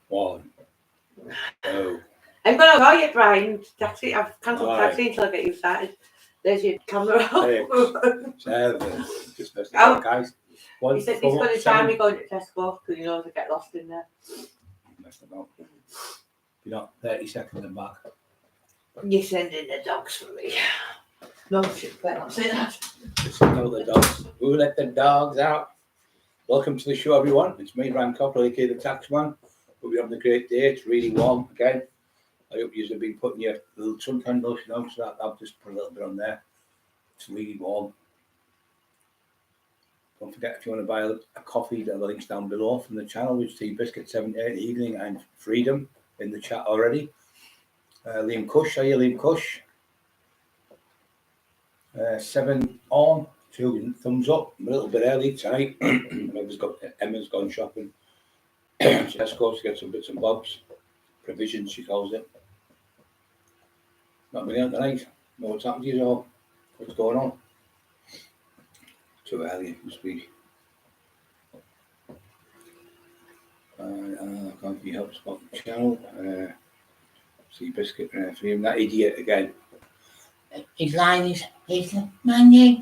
1, 2. I'm going to go yet, Brian. Taxi. I've cancelled taxi until I get you started. There's your camera. 6, 7. Just missed it, guys. He said he's going to try me going to Tesco because he knows I get lost in there. Messed about. You're not 30 seconds and back. You're sending the dogs for me. No shit, better not say that. Send all the dogs. Who let the dogs out? Welcome to the show, everyone. It's me, Ryan Cockerill, aka the Taxman. Hope you're having a great day. It's really warm again. I hope you've been putting your little suntan lotion on, so that I'll just put a little bit on there. It's really warm. Don't forget, if you want to buy a coffee, the link's down below from the channel. Which Tea Biscuit 78 Evening and Freedom in the chat already. Liam Cush, are you Liam Cush? 7 on, 2 thumbs up. I'm a little bit early tonight. Emma's gone shopping. Tesco to get some bits and bobs. Provisions, she calls it. Not been out tonight. Know what's happened to you all? What's going on? Too early, must be. Can't be helped spot the channel. See Biscuit for him. That idiot again. He's lying. He's lying. He's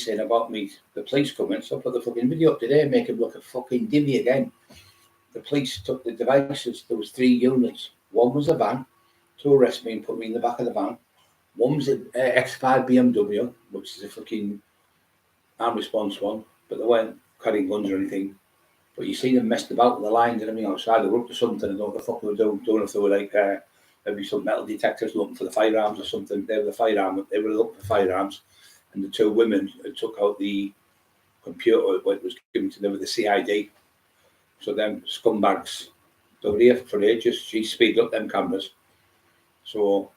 saying about me. The police coming. So I put the fucking video up today and make him look a fucking divvy again. The police took the devices. There was 3 units. One was a van to arrest me and put me in the back of the van. One was an X5 BMW, which is a fucking arm response one, but they weren't carrying guns or anything. But you see them messed about with the lines and everything outside. They were up to something. I don't know what the fuck they were doing. Don't know if they were like maybe some metal detectors looking for the firearms or something. They were looking for firearms, and the 2 women took out the computer what was given to them with the CID. So them scumbags, they were here for ages. She speeded up them cameras. So,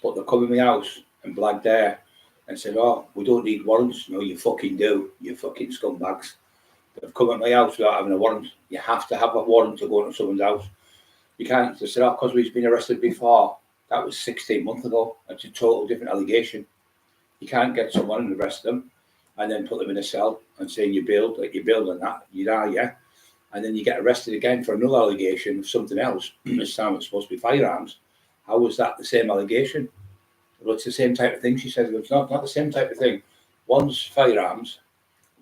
but they come in my house and blagged there and said, "Oh, we don't need warrants." No, you fucking do, you fucking scumbags. They've come at my house without having a warrant. You have to have a warrant to go into someone's house. You can't just say, "Oh, because we've been arrested before." That was 16 months ago. That's a total different allegation. You can't get someone and arrest them and then put them in a cell and say you bailed on that. You die, yeah. And then you get arrested again for another allegation of something else. This time it's supposed to be firearms. How was that the same allegation? Well, it's the same type of thing. She said, well, it's not the same type of thing. One's firearms,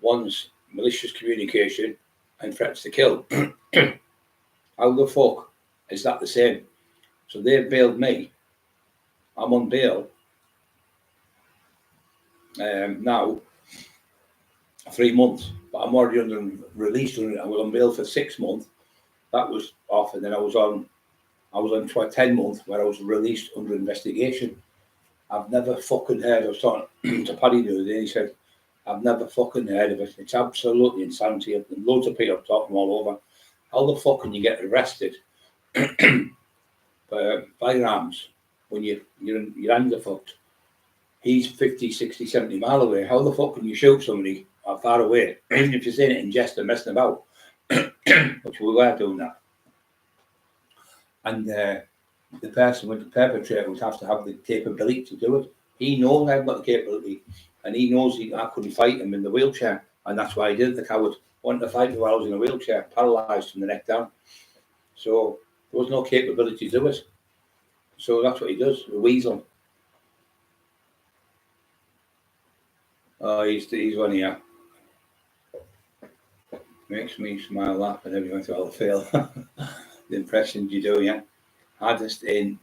one's malicious communication, and threats to kill. How the fuck is that the same? So they've bailed me. I'm on bail now 3 months, but I'm already released. I was on bail for 6 months. That was off, and then I was on 10 months where I was released under investigation. I've never fucking heard. I was talking to Paddy the other day. He said, "I've never fucking heard of it. It's absolutely insanity." And loads of people are talking all over. How the fuck can you get arrested for firearms when your hands are fucked? He's 50, 60, 70 mile away. How the fuck can you shoot somebody far away, even if you're saying it in jest and messing about? Which we were doing that. And the person with the perpetrator would have to have the capability to do it. He knows I've got the capability, and he knows I couldn't fight him in the wheelchair, and that's why I did. The coward wanted to fight me while I was in a wheelchair, paralysed from the neck down. So there was no capability to do it. So that's what he does, the weasel. Oh, he's one here. Makes me smile, laugh, and everyone to all feel. The impressions you do, yeah. Hardest in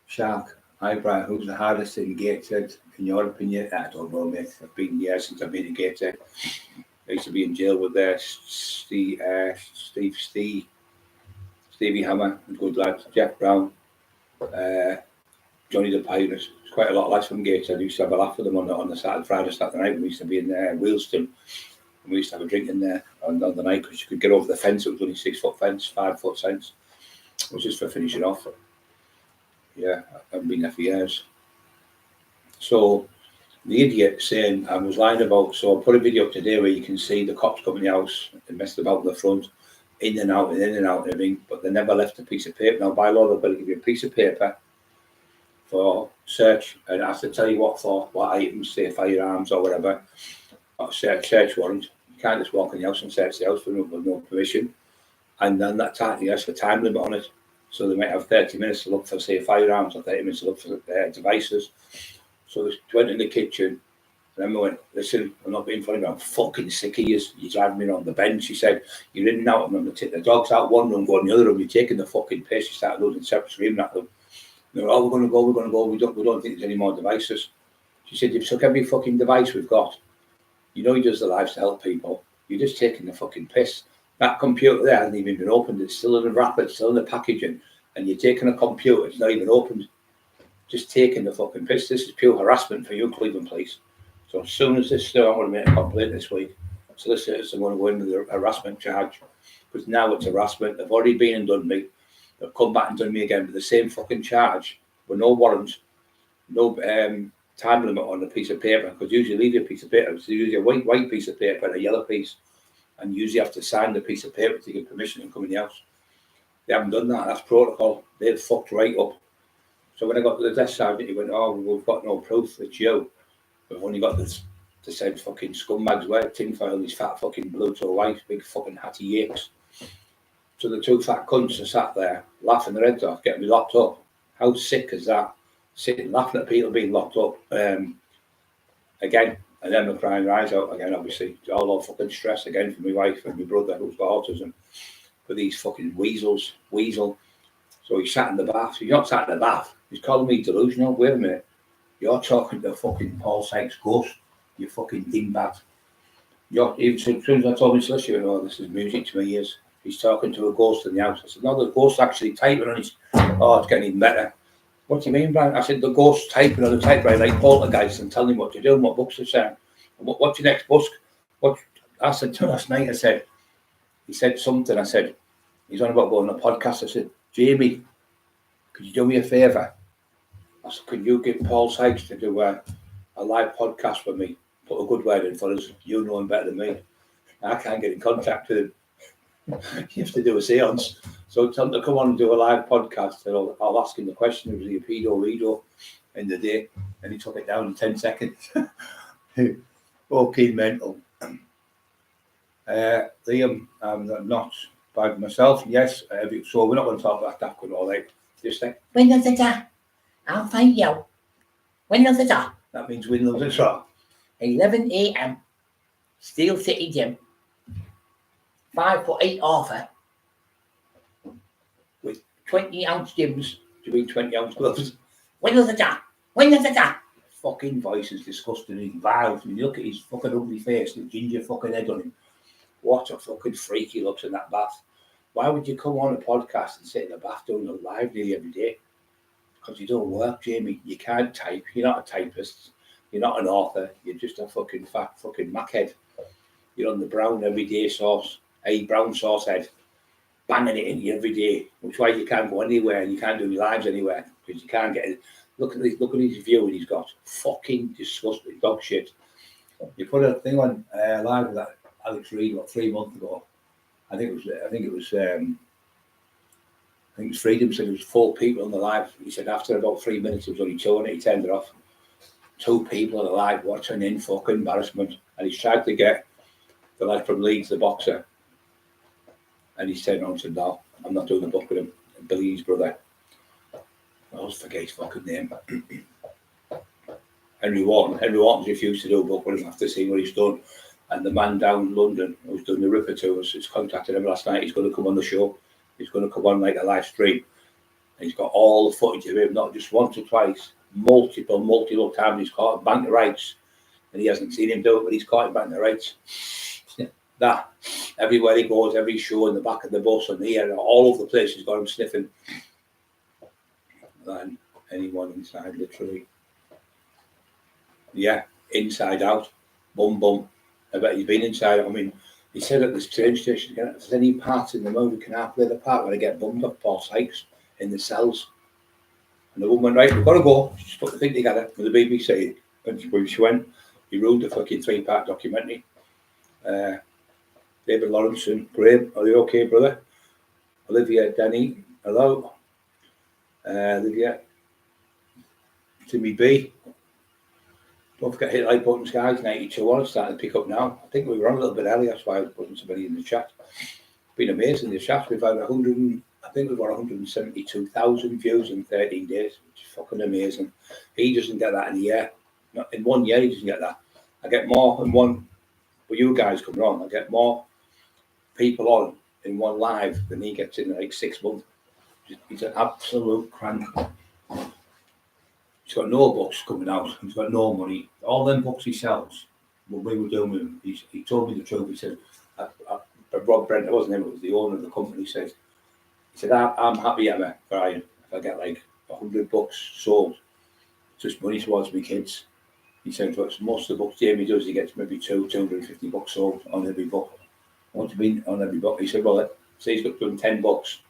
Shark. Hi, Brian. Who's the hardest in Gathead, in your opinion? I don't know, mate. I've been here since I've been in Gathead. I used to be in jail with Stevie Hammer, good lad, Jeff Brown, Johnny the Pirate. It's quite a lot of lads from Gathead. I used to have a laugh with them on the Friday night. We used to be in Wheelston. And we used to have a drink in there on the night because you could get over the fence. It was only 6-foot fence, 5-foot fence. It was just for finishing off. Yeah, I haven't been there for years. So the idiot saying I was lying about. So I put a video up today where you can see the cops come in the house and messed about in the front, in and out and everything. But they never left a piece of paper. Now by law, they'll better give you a piece of paper for search, and I have to tell you what items, say firearms or whatever. Search warrant. You can't just walk in the house and search the house with no permission. And then that time, has a time limit on it. So they might have 30 minutes to look for, say, firearms, or 30 minutes to look for devices. So they went in the kitchen. And then we went, listen, I'm not being funny, but I'm fucking sick of you. You're driving me on the bench. He said, you're in and out, and I'm going to take the dogs out one room, go in the other room. You're taking the fucking piss. You start losing separate, screaming at them. They're, oh, we're going to go. We don't think there's any more devices. She said, you've took every fucking device we've got. You know he does the lives to help people. You're just taking the fucking piss. That computer there hasn't even been opened. It's still in the wrapper, it's still in the packaging. And you're taking a computer, it's not even opened. Just taking the fucking piss. This is pure harassment for you, Cleveland Police. So as soon as this, I'm going to make a complaint this week. Solicitors are going to go in with a harassment charge. Because now it's harassment. They've already been and done me. They've come back and done me again with the same fucking charge. With no warrant, no time limit on a piece of paper. Because usually leave your piece of paper. It's usually a white piece of paper and a yellow piece. And usually have to sign the piece of paper to get permission and come in the house. They haven't done that. That's protocol. They've fucked right up. So when I got to the desk sergeant, he went, oh, we've got no proof. It's you. We've only got the said fucking scumbags wear tinfoil, these fat fucking blue to white, big fucking hatty yakes. So the two fat cunts are sat there, laughing their heads off, getting me locked up. How sick is that? Sitting, laughing at people being locked up. Again, and then my crying eyes out again, obviously. All fucking stress again for my wife and my brother who's got autism. For these fucking weasel. So he sat in the bath. He's not sat in the bath. He's calling me delusional. Wait a minute. You're talking to fucking Paul Sykes' ghost. You fucking dingbat. Even as soon as I told my solicitor, oh, this is music to my ears. He's talking to a ghost in the house. I said, no, the ghost actually typing on his... Oh, it's getting even better. What do you mean, Brian? I said, the ghost typing on the typewriter like poltergeist and telling him what to do and what books to say. What's your next book? What I said to him last night, he said something. I said, he's on about going on a podcast. I said, Jamie, could you do me a favour? I said, could you get Paul Sykes to do a live podcast with me? Put a good word in for us. You know him better than me. I can't get in contact with him. You have to do a seance. So tell him to come on and do a live podcast, and I'll ask him the question. Was he a pedo in the day? And he took it down in 10 seconds. Okay, mental. Liam, I'm not by myself. Yes, so we're not going to talk about that good all right. Just think. Windows are down. I'll find you. Windows are down. That means Windows as well. 11 a.m. Steel City Gym. 5'8" offer. With 20-ounce gyms. Do you mean 20-ounce gloves? Windows are down. Windows are down. Fucking voice is disgusting. He's vile. When you look at his fucking ugly face, the ginger fucking head on him. What a fucking freak he looks in that bath. Why would you come on a podcast and sit in the bath doing a live nearly every day? Because you don't work, Jamie. You can't type. You're not a typist. You're not an author. You're just a fucking fat fucking mackhead. You're on the brown everyday sauce. Brown sauce head. Banging it in you every day. Which is why you can't go anywhere and you can't do your lives anywhere. Because you can't get it. Look at his view that he's got. Fucking disgusting dog shit. You put a thing on live with that Alex Reid about 3 months ago. I think it was Freedom said there was 4 people on the live. He said after about 3 minutes it was only 2 and he turned it off. 2 people on the live watching in fucking embarrassment. And he's tried to get the lad from Leeds, the boxer. And he's turned on and said, no, I'm not doing the book with him. Billy's brother. I always forget his fucking name. Henry Wharton's refused to do a book with him after seeing what he's done. And the man down in London who's done the Ripper tours has contacted him last night. He's going to come on the show. He's going to come on like a live stream. And he's got all the footage of him, not just once or twice, multiple times he's caught him bank the rights. And he hasn't seen him do it, but he's caught him bank the rights. That, everywhere he goes, every show in the back of the bus and here, all over the place, he's got him sniffing. And anyone inside, literally. Yeah, inside out, bum. I bet you've been inside. I mean, he said at this train station, if there's any parts in the movie, can I play the part where I get bummed off Paul Sykes in the cells? And the woman went, right, we've got to go. She just put the thing together with the BBC. And when she went, he ruined the fucking 3-part documentary. David Lawrenson, Graham, are you okay, brother? Olivia, Danny, hello. Olivia, Timmy B. Don't forget hit like buttons, guys. 92 on, it's starting to pick up now. I think we were on a little bit earlier, that's why I was putting somebody in the chat. It's been amazing, the chat. We've had 172,000 views in 13 days, which is fucking amazing. He doesn't get that in a year. Not in 1 year, he doesn't get that. I get more in one, with you guys coming on, I get more people on in one live than he gets in like 6 months. He's an absolute crank. He's got no books coming out. He's got no money. All them books he sells, what we were doing with him, he told me the truth. He said, Rob Brent, it wasn't him, it was the owner of the company, he said, I'm happy, Emma, Brian, if I get like 100 books sold, just money towards my kids. He said, most of the books Jamie does, he gets maybe 250 books sold on every book. What do you mean on every book? He said, well, say he's got done 10 books,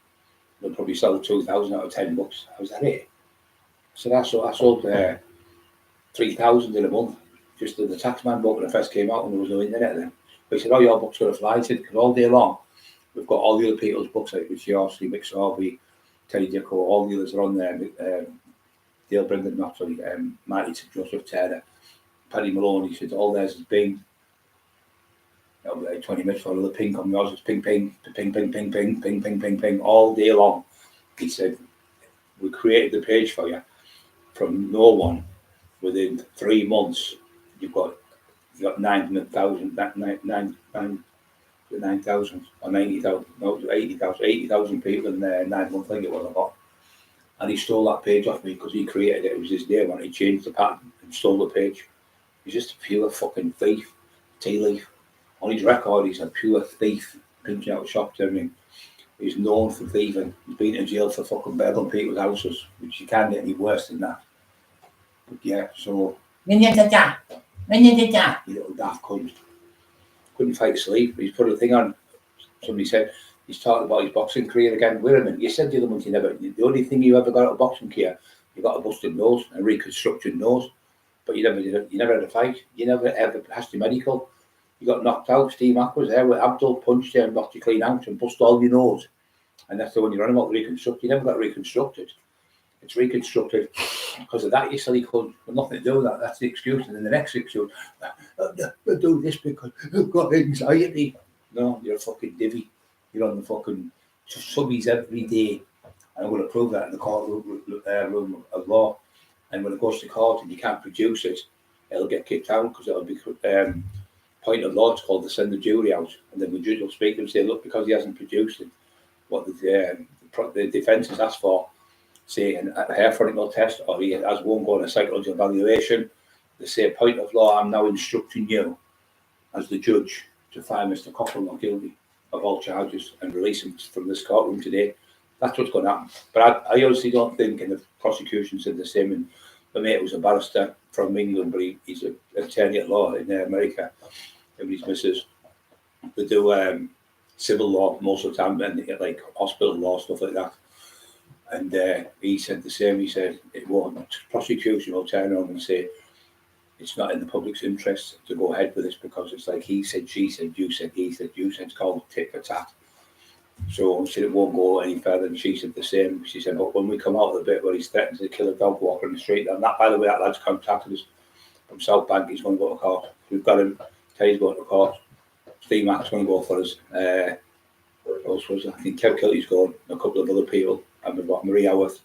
they'll probably sell 2,000 out of 10 books. How's that it? So I sold 3,000 in a month, just in the Taxman book when it first came out and there was no internet then. But he said, oh, your book's going to fly. He said, because all day long, we've got all the other people's books, like Richie Horsley, Mick Sorby, Teddy Dicko, all the others are on there. Dale Brendan, not sorry, Marty Joseph Taylor, Paddy Malone. He said, all theirs is Bing. That'll be like 20 minutes for another ping on yours. It's ping, ping, ping, ping, ping, ping, ping, ping, ping, ping, all day long. He said, we created the page for you from no one. Within 3 months, you've got 9,000, 9,000 or 90,000, no, 80,000 people in 9 months, I think it was, I got. And he stole that page off me because he created it. It was his name and he changed the pattern and stole the page. He's just a pure fucking thief, tea leaf. On his record, he's a pure thief, pinching out shops, everything. He's known for thieving. He's been in jail for fucking burgling people's houses, which you can't get any worse than that. But yeah, so. You little daft cunt. Couldn't fight sleep. He's put a thing on. Somebody said he's talking about his boxing career again. Wait a minute, you said the other month the only thing you ever got out of boxing career, you got a busted nose, a reconstructed nose, but you never had a fight. You never ever passed your medical. You got knocked out. Steve Mack was there with Abdul, punched you and knocked you clean out and bust all your nose. And that's the one you're on about, reconstruct. You never got reconstructed. It's reconstructed because of that, you silly cunt. But nothing to do with that. That's the excuse. And then the next excuse, I do this because I've got anxiety. No, you're a fucking divvy. You're on the fucking subbies every day. And I'm going to prove that in the court room of law. And when it goes to court and you can't produce it, it'll get kicked out because it'll be point of law. It's called to send the jury out. And then the judge will speak and say, look, because he hasn't produced it, what the defence has asked for, say a hair follicle test, or he has one go on a psychological evaluation, they say, point of law, I'm now instructing you as the judge to find Mr. Cockerill not guilty of all charges and release him from this courtroom today. That's what's going to happen. But I honestly don't think, and the prosecution said the same, and my mate was a barrister from England, but he's an attorney at law in America, and his missus. They do civil law most of the time, and they get like hospital law, stuff like that. And he said the same. He said it won't. Prosecution will turn around and say it's not in the public's interest to go ahead with this because it's like he said, she said, you said, he said, you said. It's called tit for tat. So she said it won't go any further. And she said the same. She said, but when we come out of the bit where he's threatened to kill a dog walker in the street, and that, by the way, that lad's contacted us from South Bank. He's going to go to court. We've got him. Teddy's going to court. Steve Mack's going to go for us. Also, I think Kev Kilty's going. A couple of other people. And we've got Marie Howarth,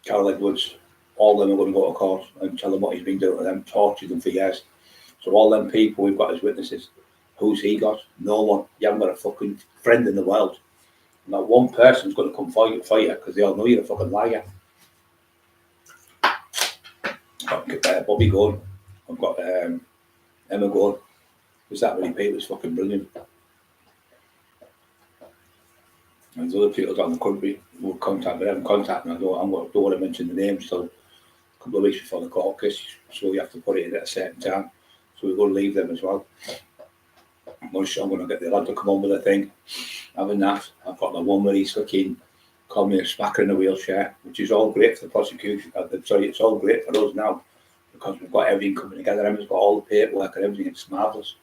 Carol Edwards. All of them are going to go to court and tell them what he's been doing to them, tortured them for years. So all them people we've got as witnesses. Who's he got? No one. You haven't got a fucking friend in the world. Not one person's going to come for you because they all know you're a fucking liar. I've got Bobby going. I've got Emma going. There's that many people. It's fucking brilliant. And there's other people down the country who will contact me. I haven't contacted me. I don't want to mention the names till a couple of weeks before the court case. So you have to put it in at a certain time. So we're going to leave them as well. I'm going to get the lad to come on with a thing. Having that, I've got my one where he's fucking called me a smacker in a wheelchair, which is all great for the prosecution. It's all great for us now because we've got everything coming together. Emma's got all the paperwork and everything. It's marvellous.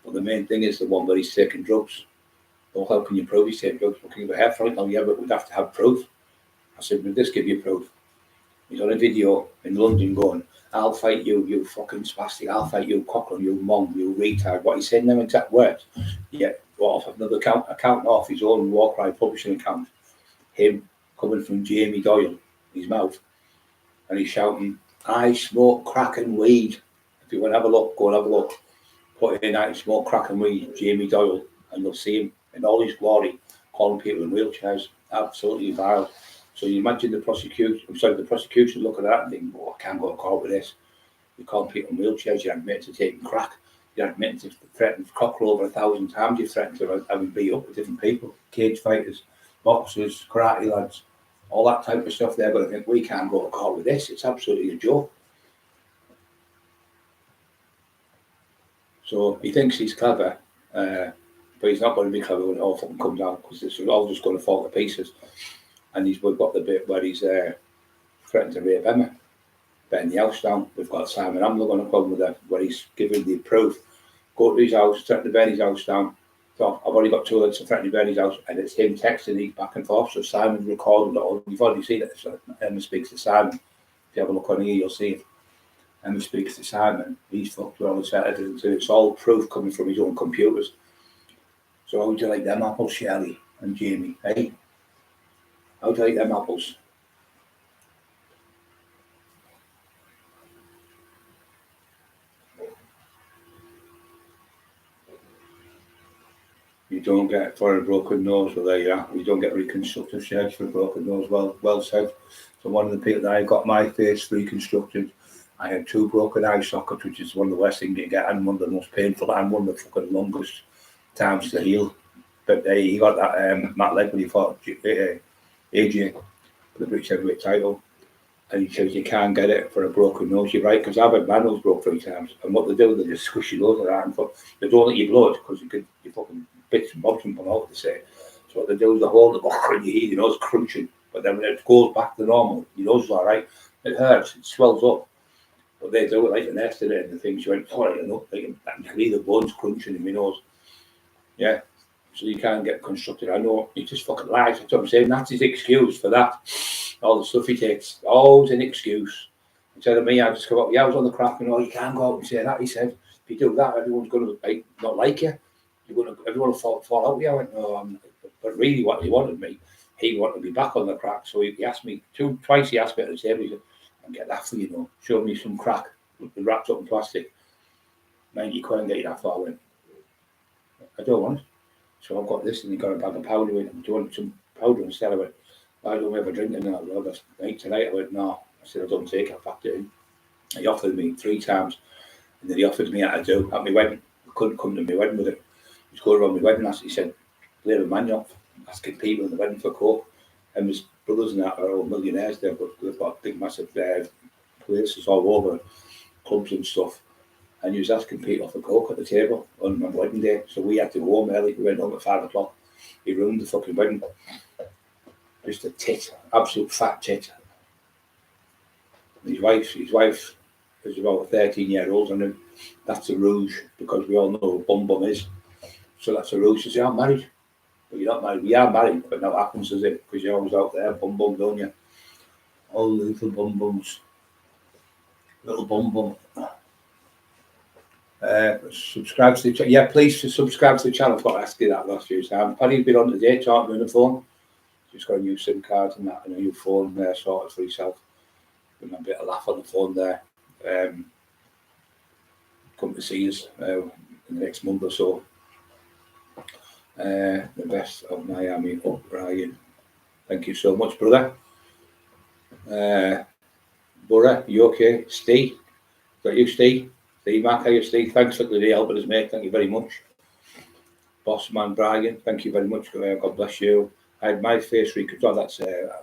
But the main thing is the one where he's taking drugs. Well, how can you prove he's taking drugs? Well, can you have a hair for it? No, yeah, but we'd have to have proof. I said, would this give you proof? He's on a video in London going, I'll fight you, you fucking spastic. I'll fight you, Cockerill, you mong, you retard. What he's saying them exact words. Yeah, off another account off his own Warcry publishing account. Him coming from Jamie Doyle, his mouth. And he's shouting, I smoke crack and weed. If you want to have a look, go and have a look. Put in I smoke crack and weed, Jamie Doyle, and you'll see him in all his glory, calling people in wheelchairs. Absolutely vile. So you imagine the prosecution looking at that and thinking, oh, I can't go to court with this. You're calling people in wheelchairs, you're admitted to taking crack, you're admitted to threatening Cockerill over 1,000 times, you're threatened to having beat up with different people, cage fighters, boxers, karate lads, all that type of stuff. They're going to think, we can't go to court with this. It's absolutely a joke. So he thinks he's clever, but he's not going to be clever when it all fucking comes out, because it's all just going to fall to pieces. And we've got the bit where he's threatened to rape Emma, burn the house down. We've got Simon Amler going to come with that, where he's giving the proof. Go to his house, threaten to burn his house down. So I've already got 2 others to threaten to burn his house, and it's him texting these back and forth. So Simon's recording it all. You've already seen it. So Emma speaks to Simon. If you have a look on here, you'll see it. Emma speaks to Simon. He's fucked with all the sentences, and it's all proof coming from his own computers. So how would you like them apples, Shelley and Jamie? Hey? How do you like them apples? You don't get for a broken nose, well there you are. You don't get reconstructive surgery for a broken nose, well said. So one of the people that I got my face reconstructed, I had 2 broken eye sockets, which is one of the worst things you can get, and one of the most painful, and one of the fucking longest times to heal. But he got that Matt leg when he fought AJ for the British heavyweight title, and he says you can't get it for a broken nose. You're right, because I've had my nose broke 3 times, and what they do, they just squish your nose around, but they don't let you blood, because you fucking bits and bobs and come out, they say. So what they do is they hold the buckle and you hear your nose crunching, but then when it goes back to normal, your nose is all right. It hurts, it swells up, but they do it like the next day, and the things you went, all right, enough, like, I can hear the bones crunching in my nose. Yeah. So you can't get constructed. I know, he just fucking lies. That's what I'm saying. That's his excuse for that. All the stuff he takes, always an excuse. Instead of me, I just come up, yeah, I was on the crack, and you can't go out and say that. He said, if you do that, everyone's going to not like you. Everyone will fall out with you. I went, no, but really what he wanted me, he wanted me back on the crack. So he asked me, twice he asked me at the table, he said, I'll get that for you, show me some crack, wrapped up in plastic. 90 quid and get you that far. I went, I don't want it. So I've got this, and he got a bag of powder with him. Do you want some powder instead? I went, why don't we have a drink in that? Well, that's night tonight. I went, no. I said, I don't take it. I packed it in. He offered me 3 times, and then he offered me at my wedding. I couldn't come to my wedding with it. He was going around my wedding. He said, leave a man off, asking people in the wedding for coke. And his brothers and that are all millionaires there, but they've got big, massive places all over, clubs and stuff. And he was asking people for coke at the table on my wedding day. So we had to go home early. We went home at 5 o'clock. He ruined the fucking wedding. Just a tit, absolute fat tit. His wife is about 13-year-old, and that's a rouge, because we all know what bum is. So that's a ruse. She said, I'm married. But you're not married. We are married, but now happens, is it? Because you're always out there, bum, don't you? All the little bums. Little bum. Subscribe to the channel. Yeah, please subscribe to the channel. I've got to ask you that last few times. Paddy's been on today talking on the phone. Just got a new SIM card and that, and a new phone there sorted for yourself. Been a bit of laugh on the phone there. Come to see us in the next month or so. The best of Miami, Ryan. Thank you so much, brother. Borough, you okay? Steve? Is that you, Steve? Steve, Mark, how are you, Steve? Thanks for the helping us, mate. Thank you very much. Boss man Brian, thank you very much. God bless you. I had my face reconstructed. That's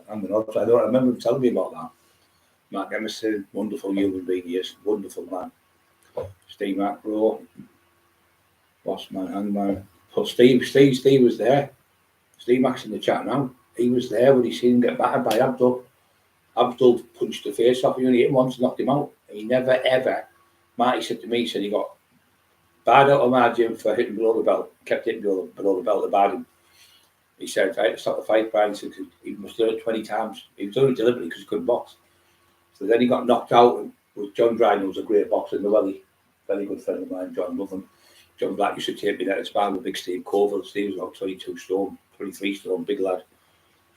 I'm the nod. I don't remember him telling me about that. Mark Emerson, wonderful human being he is, wonderful man. Steve Mark Rowe, boss man, hangman. But Steve was there. Steve Mack's in the chat now. He was there when he seen him get battered by Abdul. Abdul punched the face off him, and he hit him once and knocked him out. He never ever. Marty said to me, he said he got barred out of my gym for hitting below the belt. Kept hitting below the belt, they barred him. He said, I had to stop the fight, Brian. He said, he must have done it 20 times. He was doing it deliberately because he couldn't box. But then he got knocked out. And with John Dryden, was a great boxer in the Welly. Very good friend of mine, John, love him. John Black used to take me there to spar with big Steve Colville. Steve was about 22 stone, 23 stone, big lad.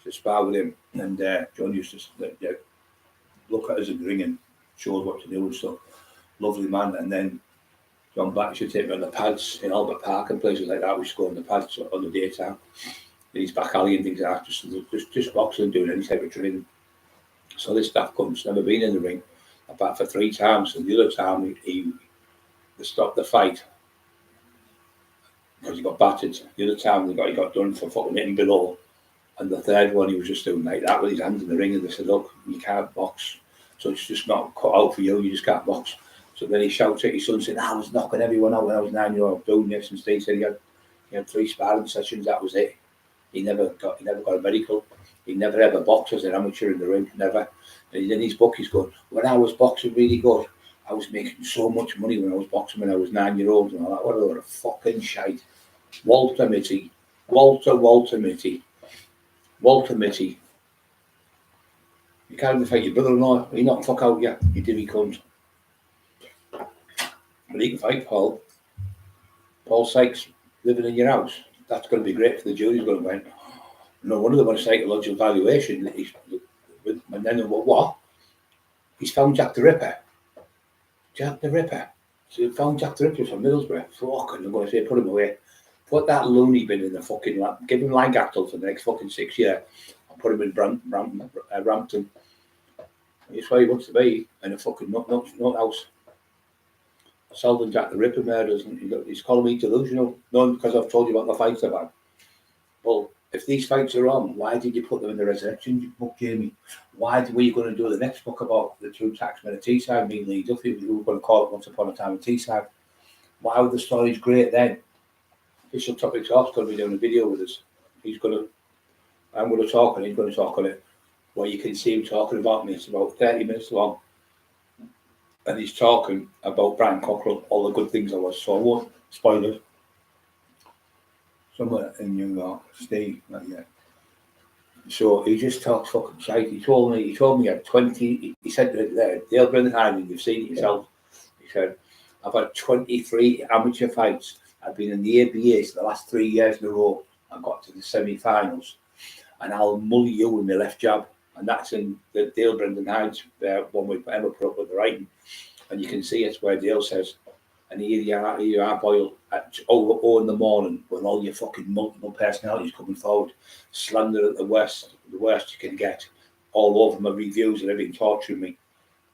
To spar with him. And John used to look at us in the ring and show us what to do and stuff. Lovely man. And then John Black used to take me on the pads in Albert Park and places like that. We used to go on the pads on the daytime. In his back alley and things like that. Just boxing and doing any type of training. So this stuff comes, never been in the ring, apart for 3 times. And the other time he stopped the fight because he got battered. The other time he got done for fucking hitting below. And the third one, he was just doing like that with his hands in the ring. And they said, look, you can't box. So it's just not cut out for you. You just can't box. So then he shouts at his son, saying, I was knocking everyone out when I was 9-year-old doing this. And Steve said he had 3 sparring sessions. That was it. He never got a medical. He never ever boxed as an amateur in the ring. Never. And in his book, he's going, when I was boxing really good, I was making so much money when I was boxing when I was 9-year-old and all that. What a lot of fucking shite. Walter Mitty. You can't even fight your brother-in-law. He knocked fuck out you. You divvy cunt. But he can fight Paul. Paul Sykes living in your house. That's going to be great for the jury. He's going to win. No wonder they want a psychological evaluation. And then what? He's found Jack the Ripper. Jack the Ripper. So he found Jack the Ripper from Middlesbrough. Fucking, I'm going to say, put him away. Put that loony bin in the fucking lap. Give him Langattel for the next fucking 6 years. I'll put him in Brampton. That's where he wants to be. In a fucking nut house. Solving Jack the Ripper murders. And he's calling me delusional. No, because I've told you about the fights I've had. Well, if these fights are on, why did you put them in the resurrection book, Jamie? Why were you going to do the next book about the 2 taxmen at Teesside, me and Lee Duffy? We were going to call it Once Upon a Time at Teesside. Why were the stories great then? Official Topics Off's going to be doing a video with us. I'm going to talk and he's going to talk on it. Where you can see him talking about me. It's about 30 minutes long. And he's talking about Brian Cockerill, all the good things I was. So I won't spoil it. Somewhere in New York, Steve, not yet. So he just talks fucking shite. He told me he had 20, he said there, Dale Brennan, you've seen it yourself. He said, I've had 23 amateur fights. I've been in the ABA for the last 3 years in a row. I got to the semi-finals. And I'll mull you with my left jab. And that's in the Dale Brendan Hyde's one with Emma put up with the writing. And you can see it's where Dale says, and here you are, Boyle, at 0 in the morning when all your fucking multiple personalities coming forward, slander at the worst you can get, all over my reviews and everything, torturing me.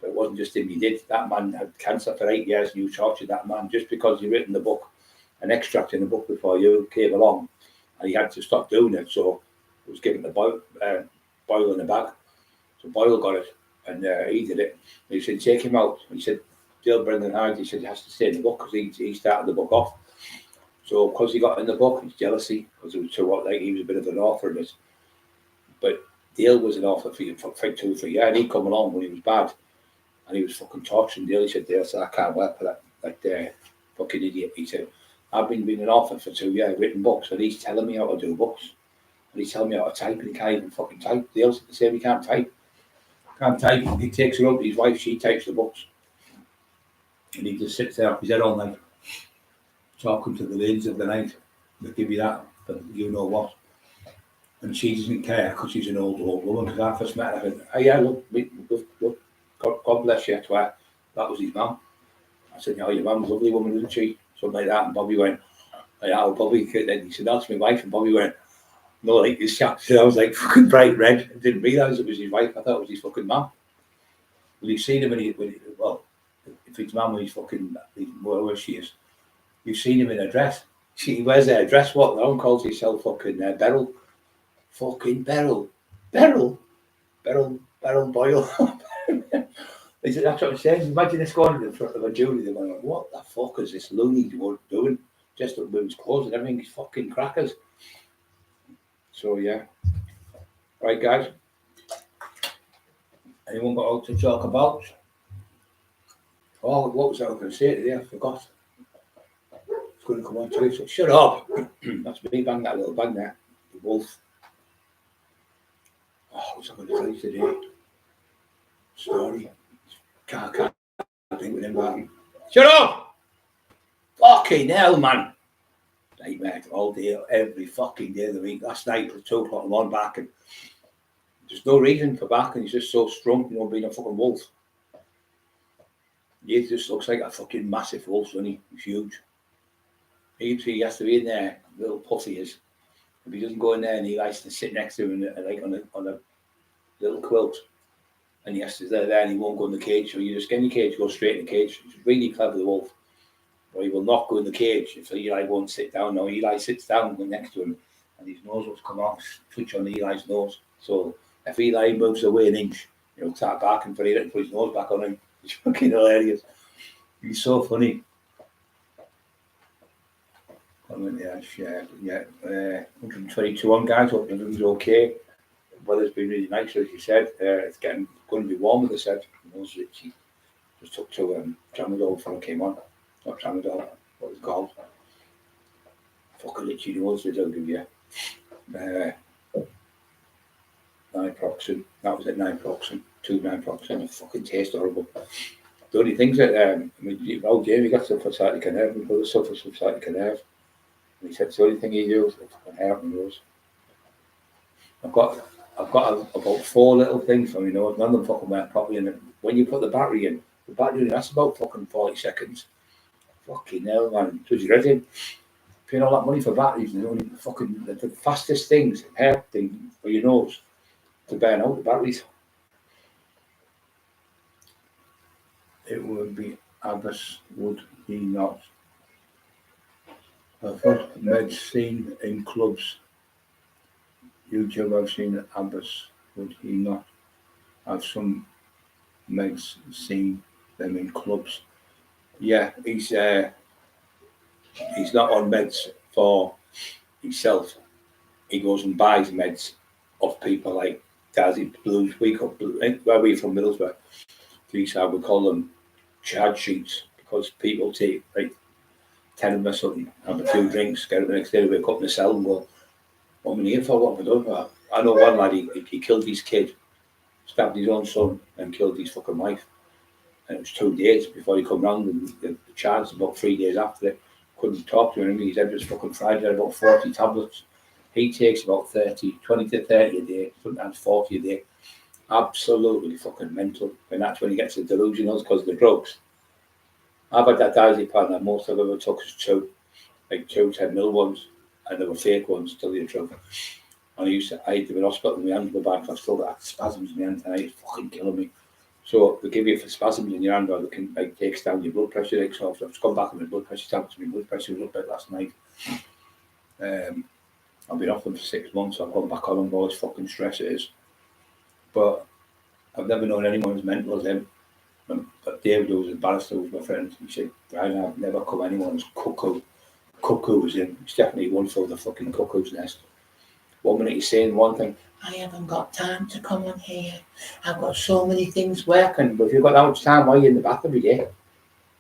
But it wasn't just him, he did. That man had cancer for 8 years and you tortured that man just because he written the book, an extract in the book before you came along, and he had to stop doing it. So it was given to Boyle in the bag. So Boyle got it, and he did it. He said, take him out. He said, Dale Brendan Hyde, he said he has to stay in the book because he started the book off. So because he got in the book, it's jealousy, because it was so what, like he was a bit of an author in it. But Dale was an author for 2 or 3 years, and he come along when he was bad, and he was fucking torturing Dale. He said, Dale, I can't work for that fucking idiot. He said, I've been an author for 2 years, written books, and he's telling me how to do books. And he's telling me how to type, and he can't even fucking type. Dale said the same, he can't type. He takes her up to his wife, she types the books. And he just sits there up his head all night, talking to the ladies of the night. They'll give you that, but you know what. And she doesn't care because she's an old woman. Because I first met her, I said, oh yeah, look, God bless you to her. That was his mum. I said, oh, your mum's a lovely woman, isn't she? Something like that. And Bobby went, oh, yeah, well, Bobby. Then he said, that's my wife. And Bobby went, no, like this chap. So I was like, fucking bright red. I didn't realise it was his wife. I thought it was his fucking mum. Well, you've seen him when if it's mum when he's fucking, wherever she is, you've seen him in a dress. She wears a dress, what the home calls herself fucking Beryl. Fucking Beryl Boyle. That's what I'm saying. Imagine this going in front of a jury. They're going, what the fuck is this loony doing? Just up women's clothes and everything. He's fucking crackers. So, yeah. Right, guys. Anyone got out to talk about? Oh, what was I going to say today? I forgot. It's going to come on to it. So shut up. That's me. Bang that little bang there. The wolf. Oh, what's I going to tell you today? Story. Can't think with him back. Shut up! Fucking hell, man. Nightmare all day, every fucking day of the week. Last night at 2 o'clock in the morning back, and there's no reason for back, and he's just so strong, you know, being a fucking wolf. He just looks like a fucking massive wolf, doesn't he? He's huge. He has to be in there, little pussy is. If he doesn't go in there and he likes to sit next to him like on a little quilt, and he has to stay there and he won't go in the cage, so you just get in the cage, go straight in the cage. It's really clever, the wolf. Or he will not go in the cage if Eli won't sit down. No, Eli sits down and go next to him, and his nose will come off, twitch on Eli's nose. So if Eli moves away an inch, he'll start barking for Eli and put his nose back on him. It's fucking hilarious. He's so funny. Yeah, 122 on, guys. Hope everything's okay. Weather's been really nice, as you said. It's going to be warmer, they said. She just took to Chernobyl before I came on. Not Chernobyl, what it's called. Fucking itchy nose, they don't give you. Niproxen. That was it, Niproxen. 2 Niproxen. It fucking tastes horrible. The only things that, Jamie got some for sciatic nerve, my brother suffers from sciatic nerve. And he said it's the only thing he does is fucking hair up my nose. I've got about 4 little things from my nose. None of them fucking work properly. And when you put the battery in, that's about fucking 40 seconds. Fucking hell, man. So you ready? Paying all that money for batteries, and only fucking the fastest things, hair thing for your nose to burn out the batteries. It would be Abbas, would he not? I've got meds seen in clubs. YouTube, I've seen Abbas, would he not have some meds seen them in clubs? Yeah, he's not on meds for himself. He goes and buys meds of people like Dazzy Blues. Where we're from Middlesbrough, these I would call them charge sheets, because people take like 10 of them or something, have a few drinks, get up the next day, wake up in the cell and go, what am I here for? What have I done for that? I know one lad, he killed his kid, stabbed his own son and killed his fucking wife. And it was 2 days before he come round, and the charge about 3 days after it. Couldn't talk to him. His head was fucking fried. He had about 40 tablets. He takes about 20 to 30 a day, sometimes 40 a day. Absolutely fucking mental. And that's when he gets the delusionals because of the drugs. I've had that diazepam that most I've ever took is 2 10ml ones, and they were fake ones, to tell you the truth. And I had to be in hospital and my hands were bad, because I still got spasms in my hands, and it's fucking killing me. So they give you for spasms in your hand, or they can like takes down your blood pressure. So I've just come back with my blood pressure tablets. My blood pressure was up a bit last night. I've been off them for 6 months. I've gone back on them, all this fucking stress it is. But I've never known anyone as mental as him. But David, who was a barrister, was my friend. He said, I've never come anyone as cuckoo. Cuckoo was him. It's definitely one for the fucking cuckoo's nest. 1 minute he's saying one thing, I haven't got time to come on here. I've got so many things working. But if you've got that much time, why are you in the bath every day?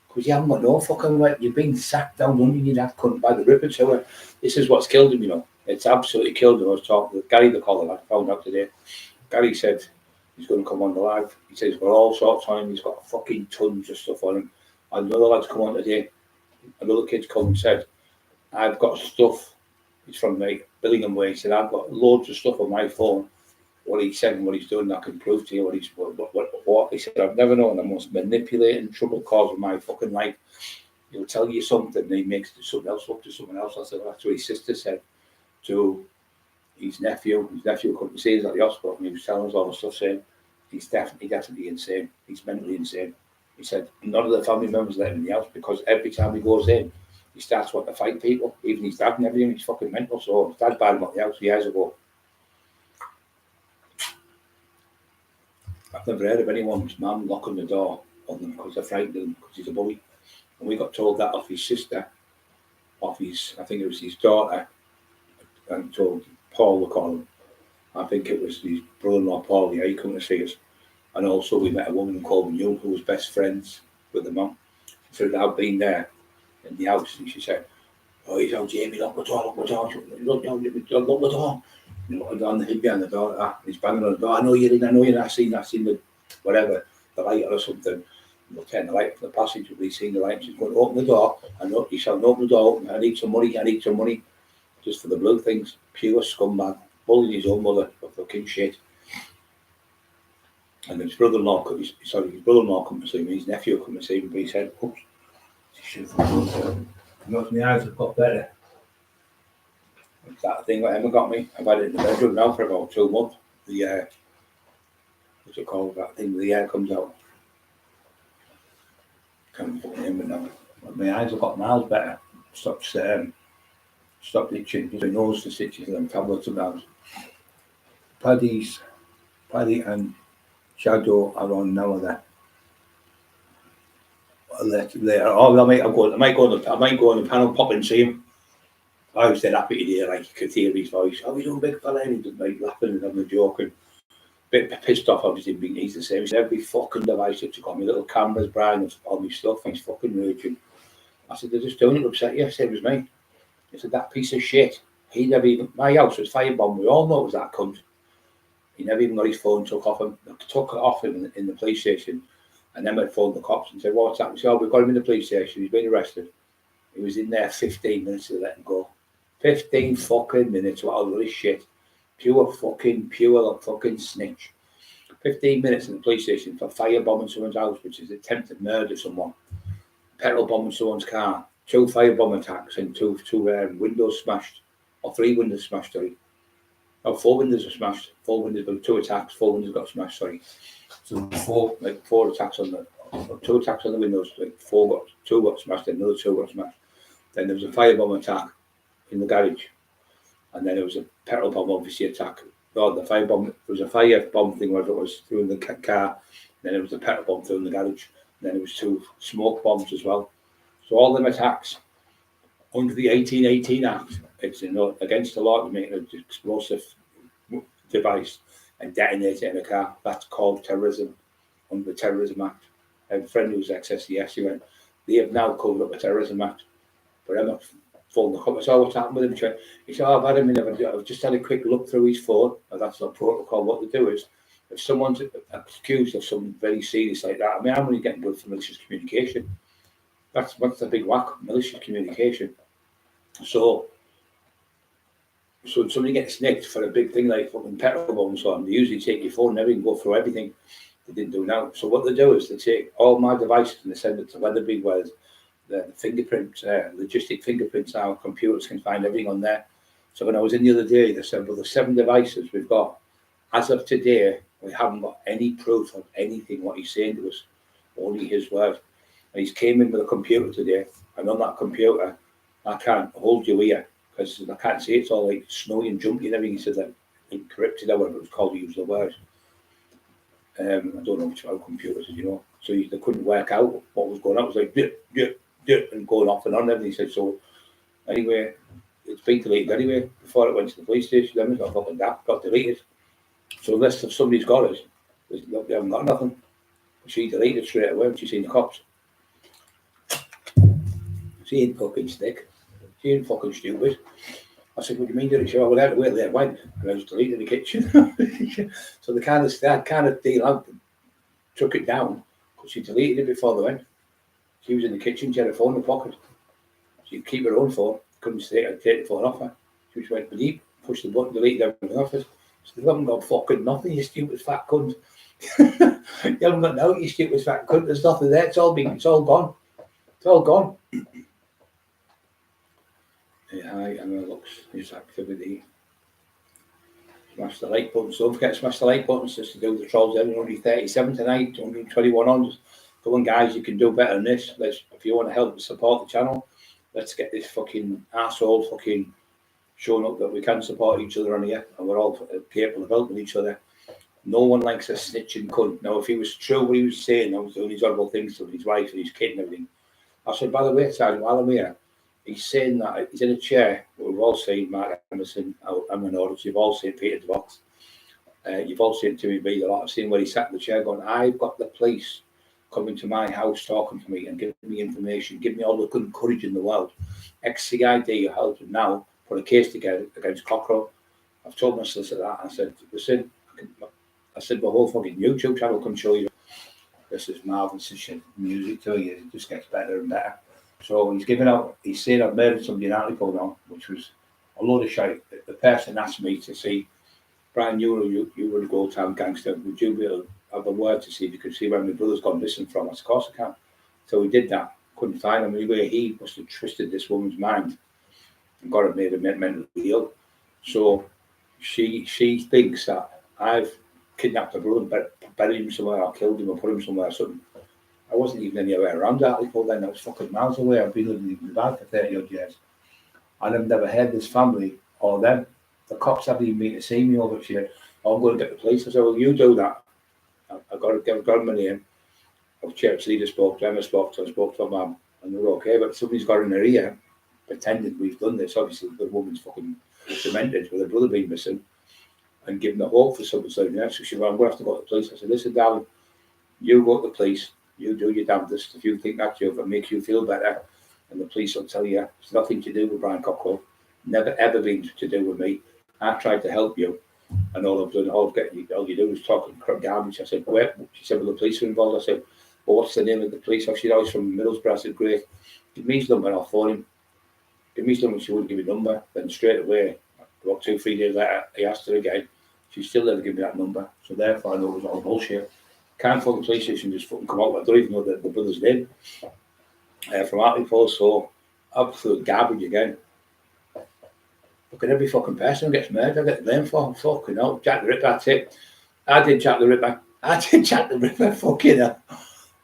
Because you haven't got no fucking work. You've been sacked down under your that cunt by the rippers. So this is what's killed him, you know. It's absolutely killed him. I was talking with Gary, the caller, I found out today. Gary said he's going to come on the live. He said he's got all sorts on him. He's got fucking tons of stuff on him. And another lad's come on today. Another kid's come and said, I've got stuff. He's from like Billingham Way. He said, I've got loads of stuff on my phone. What he said and what he's doing, I can prove to you what. He said, I've never known the most manipulating, trouble causing my fucking life. He'll tell you something and he makes something else up to someone else. I said, well, that's what his sister said to his nephew. His nephew couldn't see us at the hospital, and he was telling us all the stuff, saying he's definitely insane. He's mentally insane. He said, none of the family members let him in the house, because every time he goes in, he starts wanting to fight people, even his dad and everything. He's fucking mental. So his dad banned him out the house years ago. I've never heard of anyone's mum locking the door on them because they're frightened of him, because he's a bully. And we got told that off his sister, I think it was his daughter, and told Paul, we call him. I think it was his brother-in-law Paul, yeah, he come to see us. And also we met a woman called Mule who was best friends with the mum. She said, I've been there in the house, and she said, oh, he's out, Jamie, lock the door. Look the door. You know, on the head behind the door, he's banging on the door. I know you're in, I've seen the whatever, the light or something. We'll turn the light from the passage, we'll be seeing the light. She's going to open the door, and he shall open the door. I need some money, just for the blue things. Pure scumbag, bullying his own mother for fucking shit. And his brother-in-law come to see me, his nephew come to see me, but he said, oops, my eyes have got better. It's that thing that Emma got me. I've had it in the bedroom now for about 2 months. The what's it called? That thing where the air comes out. Can't put it in, but now my eyes have got miles better. Stopped itching. Just my nose to stitches and tablets sometimes. Paddy and Shadow are on now and there. Later. Oh, I might go on the panel, pop and see him. I was dead happy to hear, like, you could hear his voice. Oh, he's doing big fella, and he's like laughing and having a joke and bit pissed off. Obviously, he's the same. He's every fucking device that's got me little cameras, Brian, and all my stuff. He's fucking raging. I said, they're just doing it to upset you. Same as me. He said, that piece of shit. He never even. My house was Firebomb. We all know it was that cunt. He never even got his phone took it off him in the police station, and then I phoned the cops and said, what's happened? He said, oh, we've got him in the police station. He's been arrested. He was in there 15 minutes to let him go. 15 fucking minutes, what all this shit. Pure fucking snitch. 15 minutes in the police station for firebombing someone's house, which is attempted murder of someone. Petrol bombing someone's car. 2 firebomb attacks and two windows smashed. Or 3 windows smashed, sorry. No, 4 windows were smashed. 4 windows, but 2 attacks. 4 windows got smashed, sorry. So 4 attacks on the 2 attacks on the windows, like 2 got smashed, and another 2 got smashed. Then there was a firebomb attack in the garage, and then there was a petrol bomb obviously attack. No, the firebomb, there was a firebomb thing, whatever it was, through in the car. Then there was a petrol bomb through in the garage. And then there was 2 smoke bombs as well. So all them attacks under the 1818 Act, it's against the law to make an explosive device and detonate it in a car. That's called terrorism under the Terrorism Act. I have a friend who's ex-SES, he went, they have now covered up the Terrorism Act. But I'm not phoned the cop. I said, what's happened with him? He said, I've had him I've just had a quick look through his phone, and that's not protocol. What they do is, if someone's accused of something very serious like that, I mean, I'm only getting good for malicious communication. That's the big whack, malicious communication. So if somebody gets nicked for a big thing like fucking petrol bombs on, they usually take your phone and everything, go through everything. They didn't do now. So what they do is they take all my devices and they send it to Weatherby, where the fingerprints, logistic fingerprints, our computers can find everything on there. So when I was in the other day, they said, well, the 7 devices we've got, as of today, we haven't got any proof of anything, what he's saying to us, only his word. And he's came in with a computer today, and on that computer, I can't hold you here, because I can't see it. It's all like snowy and jumpy and everything. He said that encrypted, or whatever it was called, to use the word. I don't know much about computers, you know. So they couldn't work out what was going on. It was like, and going off and on. And he said, so anyway, it's been deleted anyway before it went to the police station. Then it got deleted. So unless if somebody's got it, they haven't got nothing. She deleted straight away when she seen the cops. She ain't fucking stick. She ain't fucking stupid. I said, what do you mean? Did it? She said, well, out of where they went, and I was deleted the kitchen. So they kind of deal out, took it down, because she deleted it before they went. She was in the kitchen, she had a phone in her pocket. She'd keep her own phone, couldn't take the phone off her. She just went deep, pushed the button, deleted everything off it. So they haven't got fucking nothing, you stupid fat cunt. You haven't got no, you stupid fat cunt. There's nothing there, it's all gone. It's all gone. Yeah, hi, Emma looks, his activity. Smash the like button. So don't forget to smash the like buttons just to do the trolls. Every 137 tonight, 121 on. Come on, guys, you can do better than this. If you want to help support the channel, let's get this fucking arsehole fucking showing up that we can support each other on here, and we're all capable of helping each other. No one likes a snitching cunt. Now, if he was true what he was saying, I was doing these horrible things to his wife and his kid and everything. I said, by the way, Sergeant, while I'm here, he's saying that he's in a chair. We've all seen Mark Emerson, I'm an audience. You've all seen Peter DeVos. You've all seen Timmy B. A lot. I've seen where he sat in the chair going, I've got the police coming to my house talking to me and giving me information, give me all the good courage in the world. Ex-CID, you're helping now, put a case together against Cockerill. I've told my solicitor that. I said, listen, my whole fucking YouTube channel can show you. this is marvellous music to you. It just gets better and better. So he's giving out, he's saying I've murdered somebody in Hartlepool now, which was a load of shite. The person asked me to see, Brian, you were a Gold Town gangster, would you be able to have a word to see if you could see where my brother's gone missing from? I said, of course I can. So we did that, couldn't find him. Anyway, he must have twisted this woman's mind and got her made her mentally ill. So she thinks that I've kidnapped her brother, buried him somewhere, or killed him, or put him somewhere or something. I wasn't even anywhere around Hartlepool then. I was fucking miles away. I've been living in Gathead for 30 odd years. And I've never heard this family or them. The cops haven't even been to see me over here. Oh, I'm going to get the police. I said, well, you do that. I've got them my name. I've church leader spoke to them, I spoke to her mum, and they're okay. But somebody's got in their ear, pretending we've done this. Obviously, the woman's fucking demented with her brother being missing, and giving her hope for something. So, so she said, well, I'm going to have to go to the police. I said, listen, darling, you go to the police, you do your damnedest. If you think that's you, if it makes you feel better, and the police will tell you it's nothing to do with Brian Cockerill, never ever been to do with me. I tried to help you, and all I've done, all you do is talk and garbage. I said, where? She said, well, the police are involved. I said, well, what's the name of the police officer? I was from Middlesbrough. I said, great. Give me his number, I'll phone him. Give me his number, she wouldn't give me a number. Then straight away, about 2-3 days later, I asked her again. She still never gave me that number. So therefore, I know it was all bullshit. Can't phone the police station, just fucking come out. I don't even know the brother's name. From Hartlepool, so absolute garbage again. Look at every fucking person who gets murdered, I get blamed for. Fucking hell. Jack the Ripper, that's it. I did Jack the Ripper, fucking hell.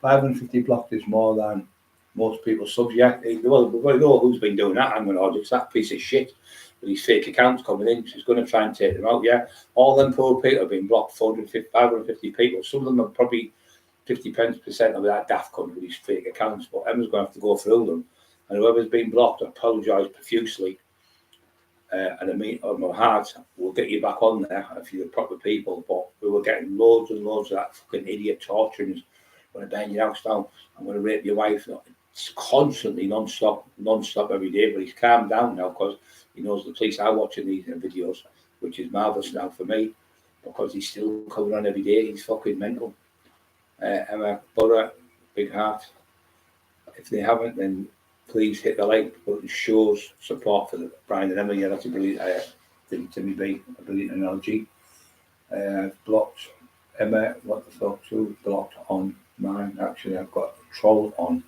550 blocks is more than most people's subs. Yeah, well, we know who's been doing that. I'm going to it's that piece of shit with these fake accounts coming in. She's going to try and take them out. Yeah, all them poor people have been blocked. 550 people. Some of them are probably 50% of that daft cunt with these fake accounts. But Emma's going to have to go through them, and whoever's been blocked, I apologise profusely. And I mean, on my heart, we'll get you back on there if you're the proper people. But we were getting loads and loads of that fucking idiot torturing us. I'm going to burn your house down. I'm going to rape your wife. It's constantly non-stop every day. But he's calmed down now because he knows the police are watching these videos, which is marvellous now for me because he's still coming on every day. He's fucking mental. Emma, Borough, big heart. If they haven't, then please hit the like button. Shows support for the Brian and Emma. Yeah, that's a brilliant Timmy B, a brilliant analogy. Blocked Emma, what the fuck? Who blocked on mine? Actually, I've got a troll on.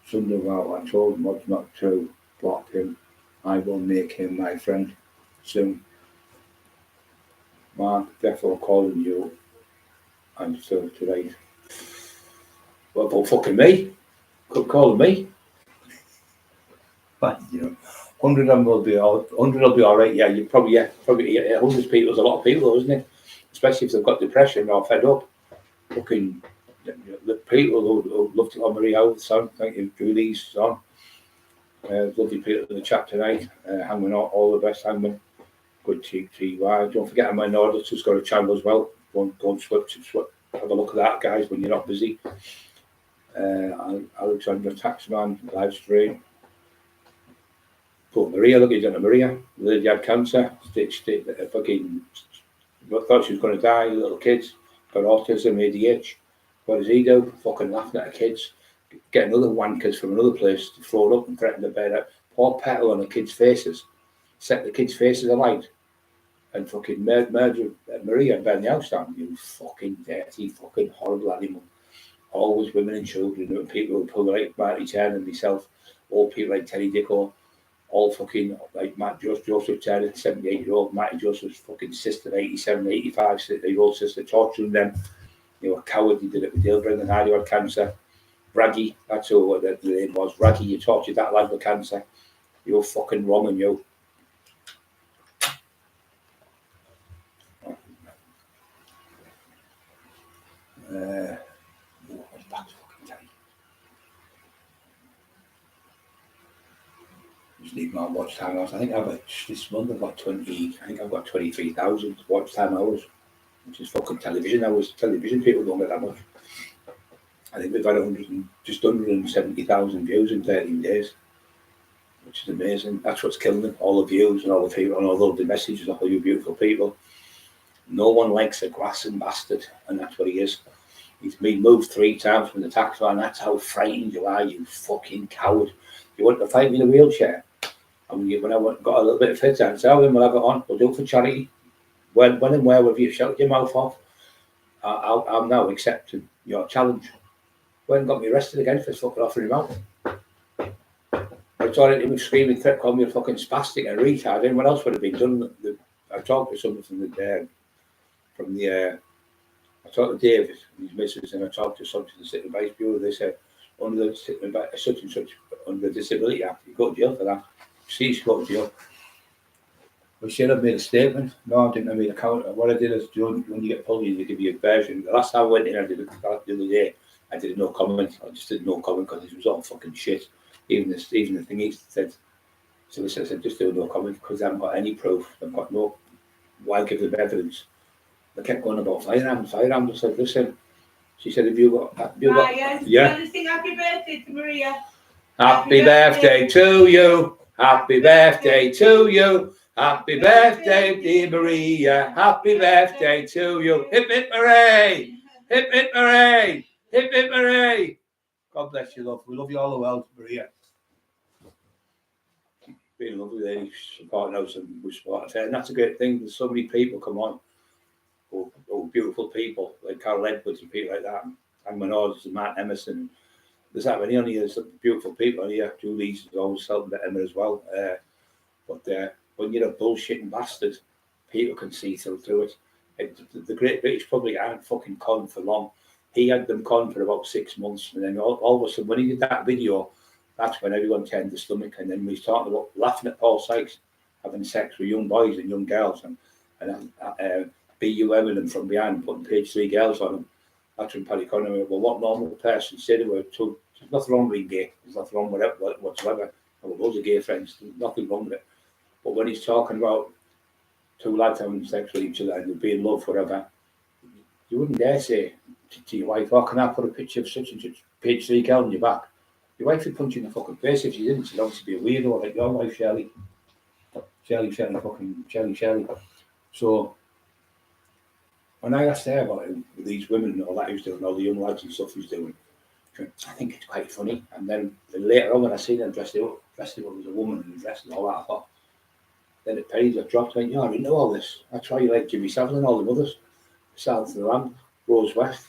Sunday, well, I told him what's not to block him. I will make him my friend soon. Mark, therefore calling you. And so today. Well, fucking me. Could call me. But you know, 100 of them will be all. 100 will be all right. Yeah, you probably 100 people is a lot of people, isn't it? Especially if they've got depression or fed up. Fucking the people who love to Marie Howard song. Thank you, Julie's song. Lovely people in the chat tonight. Hangman, all the best, Hangman. Good TY. Don't forget, my auditor's got a channel as well. Go and switch. Have a look at that, guys, when you're not busy. Alexandra Taxman live stream. Poor Maria, look, he's at Maria. The lady had cancer. Fucking thought she was going to die. Little kids got autism, ADH. What does he do? Fucking laughing at the kids. Get another wankers from another place to throw it up and threaten to bear that. Pour petrol on the kids' faces. Set the kids' faces alight. And fucking murder Maria and burn the house down. You fucking dirty, fucking horrible animal. Always women and children, people who pull like Marty Chen and myself, all people like Terry Dicko, all fucking like Matt Joseph Chen, 78-year-old Matty Joseph's fucking sister, 87, 85-year-old sister, torturing them. You know, a coward, he did it with Dale Brennan, who had cancer. Raggy, that's all what the name was. Raggy, you tortured that lad with cancer. You're fucking wrong, and you. Just need more watch time hours. I think this month I've got 23,000 watch time hours, which is fucking television hours. Television people don't get that much. I think we've had just 170,000 views in 13 days, which is amazing. That's what's killing them. All the views and all the people and all the messages of all you beautiful people. No one likes a grassing bastard, and that's what he is. He's been moved 3 times from the tax van. That's how frightened you are, you fucking coward. You want to fight me in a wheelchair? And when I got a little bit fitter, and said, we'll have it on. We'll do it for charity. When and where have you shut your mouth off? I'm now accepting your challenge. Went and got me arrested again for fucking offering him out. I thought he was screaming, threat, called me a fucking spastic and retard. Anyone else would have been done. I talked to someone I talked to David and his missus, and I talked to somebody from the City Advice Bureau. They said, under such and such, under the Disability Act, you go to jail for that. She's go to jail. Well, she had made a statement. No, I didn't. I made a counter. What I did is, when you get pulled, they give you a version. The last time I went in, I did it the other day. I did no comment. I just did no comment because it was all fucking shit. Even the thing he said. So I said, just do no comment because I haven't got any proof. I've got no. Why give them evidence? They kept going about firearms. I said, listen. She said, have you got? Yeah. Sing happy birthday to Maria. Happy birthday to you. Happy birthday to you. Happy birthday, dear Maria. Happy birthday to you. Hip hip hooray! Hip hip hooray! Hip hip hooray! God bless you, love. We love you all the world, Maria. Being a lovely lady, supporting us and we support her. And that's a great thing. There's so many people come on. Oh, beautiful people like Carol Edwards and people like that. And Manors and Matt Emerson. There's that many on here. There's some beautiful people on here. Julie's is always helping Emma as well. But when you're a bullshitting bastard, people can see through it. The Great British public aren't fucking con for long. He had them con for about 6 months, and then all of a sudden, when he did that video, that's when everyone turned the stomach. And then we started laughing at Paul Sykes having sex with young boys and young girls, and B.U. Eminem from behind putting page 3 girls on him. That's when Paddy Conner went, well, what normal person said it were two? There's nothing wrong with being gay. There's nothing wrong with it whatsoever. I've got loads of gay friends. There's nothing wrong with it. But when he's talking about 2 lads having sex with each other and being in love forever, you wouldn't dare say to your wife, oh, can I put a picture of such and such page 3 girl on your back? Your wife would punch you in the fucking face if she didn't. She'd obviously be a weirdo like your wife, Shirley. Shirley. So when I asked her about these women and all that he was doing, all the young lads and stuff he was doing, I think it's quite funny. And then later on when I seen her dressed up as a woman and dressed and all that, I thought, then the pennies have dropped. I went, I didn't know all this. That's why you like Jimmy Savile and all the others. South of the Land, Rose West,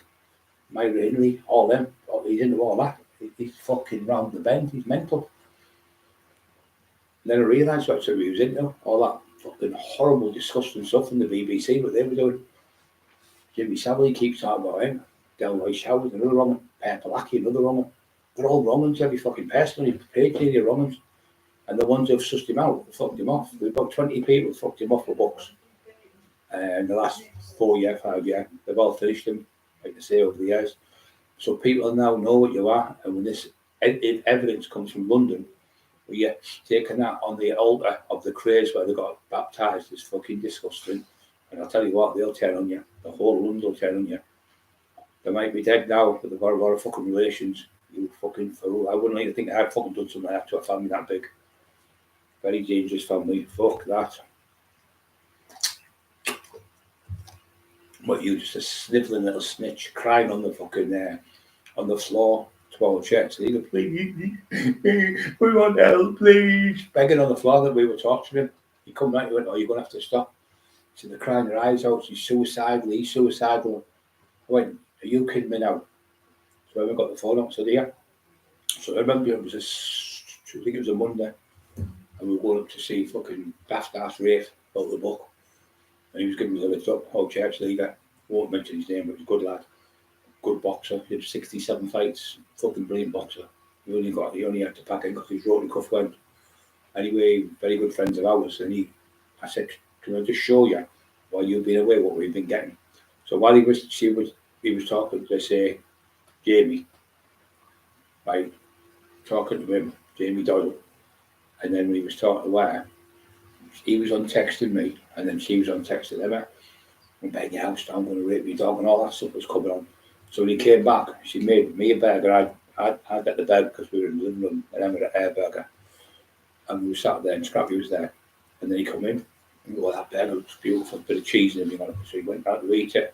Myra Hindley, all them. He didn't know all that. He's fucking round the bend. He's mental. And then I realised what he was into. All that fucking horrible, disgusting stuff from the BBC, what they were doing. Jimmy Savile keeps talking about him. Delroy Showers, another wrong one. Perpalaki, another wrong one. They're all wrong ones, every fucking person. He paid to the wrong ones. And the ones who've sussed him out, fucked him off. There's about 20 people fucked him off for books. In the last 4 years, 5 years, they've all finished him, like I say, over the years. So people now know what you are. And when this evidence comes from London, where you're taking that on the altar of the craze where they got baptised, is fucking disgusting. And I'll tell you what, they'll turn on you. The whole London will turn on you. They might be dead now, but they've got a lot of fucking relations. You fucking fool. I wouldn't like to think I'd fucking done something like that to a family that big. Very dangerous family. Fuck that. What, you just a snivelling little snitch crying on the fucking on the floor to our church. So he'd please, we want help, please. Begging on the floor that we were torturing him. He come back, he went, oh, you're going to have to stop. So they're crying their eyes out. He's suicidal. I went, are you kidding me now? So I went and got the phone up, said, yeah. So I remember I think it was a Monday. And we were going up to see fucking Daft Rafe about the book. And he was giving me the lift up, whole church leader. Won't mention his name, but he's a good lad. Good boxer. He had 67 fights. Fucking brilliant boxer. He only had to pack in because his rotary cuff went. Anyway, very good friends of ours. And I said, can I just show you while you've been away what we've been getting? So while he was talking to, say, Jamie, right, talking to him, Jamie Doyle. And then when he was talking to her, he was on texting me, and then she was on texting Emma. I'm begging your house, I'm going to rape your dog, and all that stuff was coming on. So when he came back, she made me a burger. I'd get the burger because we were in the living room, and Emma got a burger. And we were sat there, and Scrappy was there. And then he come in, and that burger looks beautiful, a bit of cheese and everything on it. So he went out to eat it.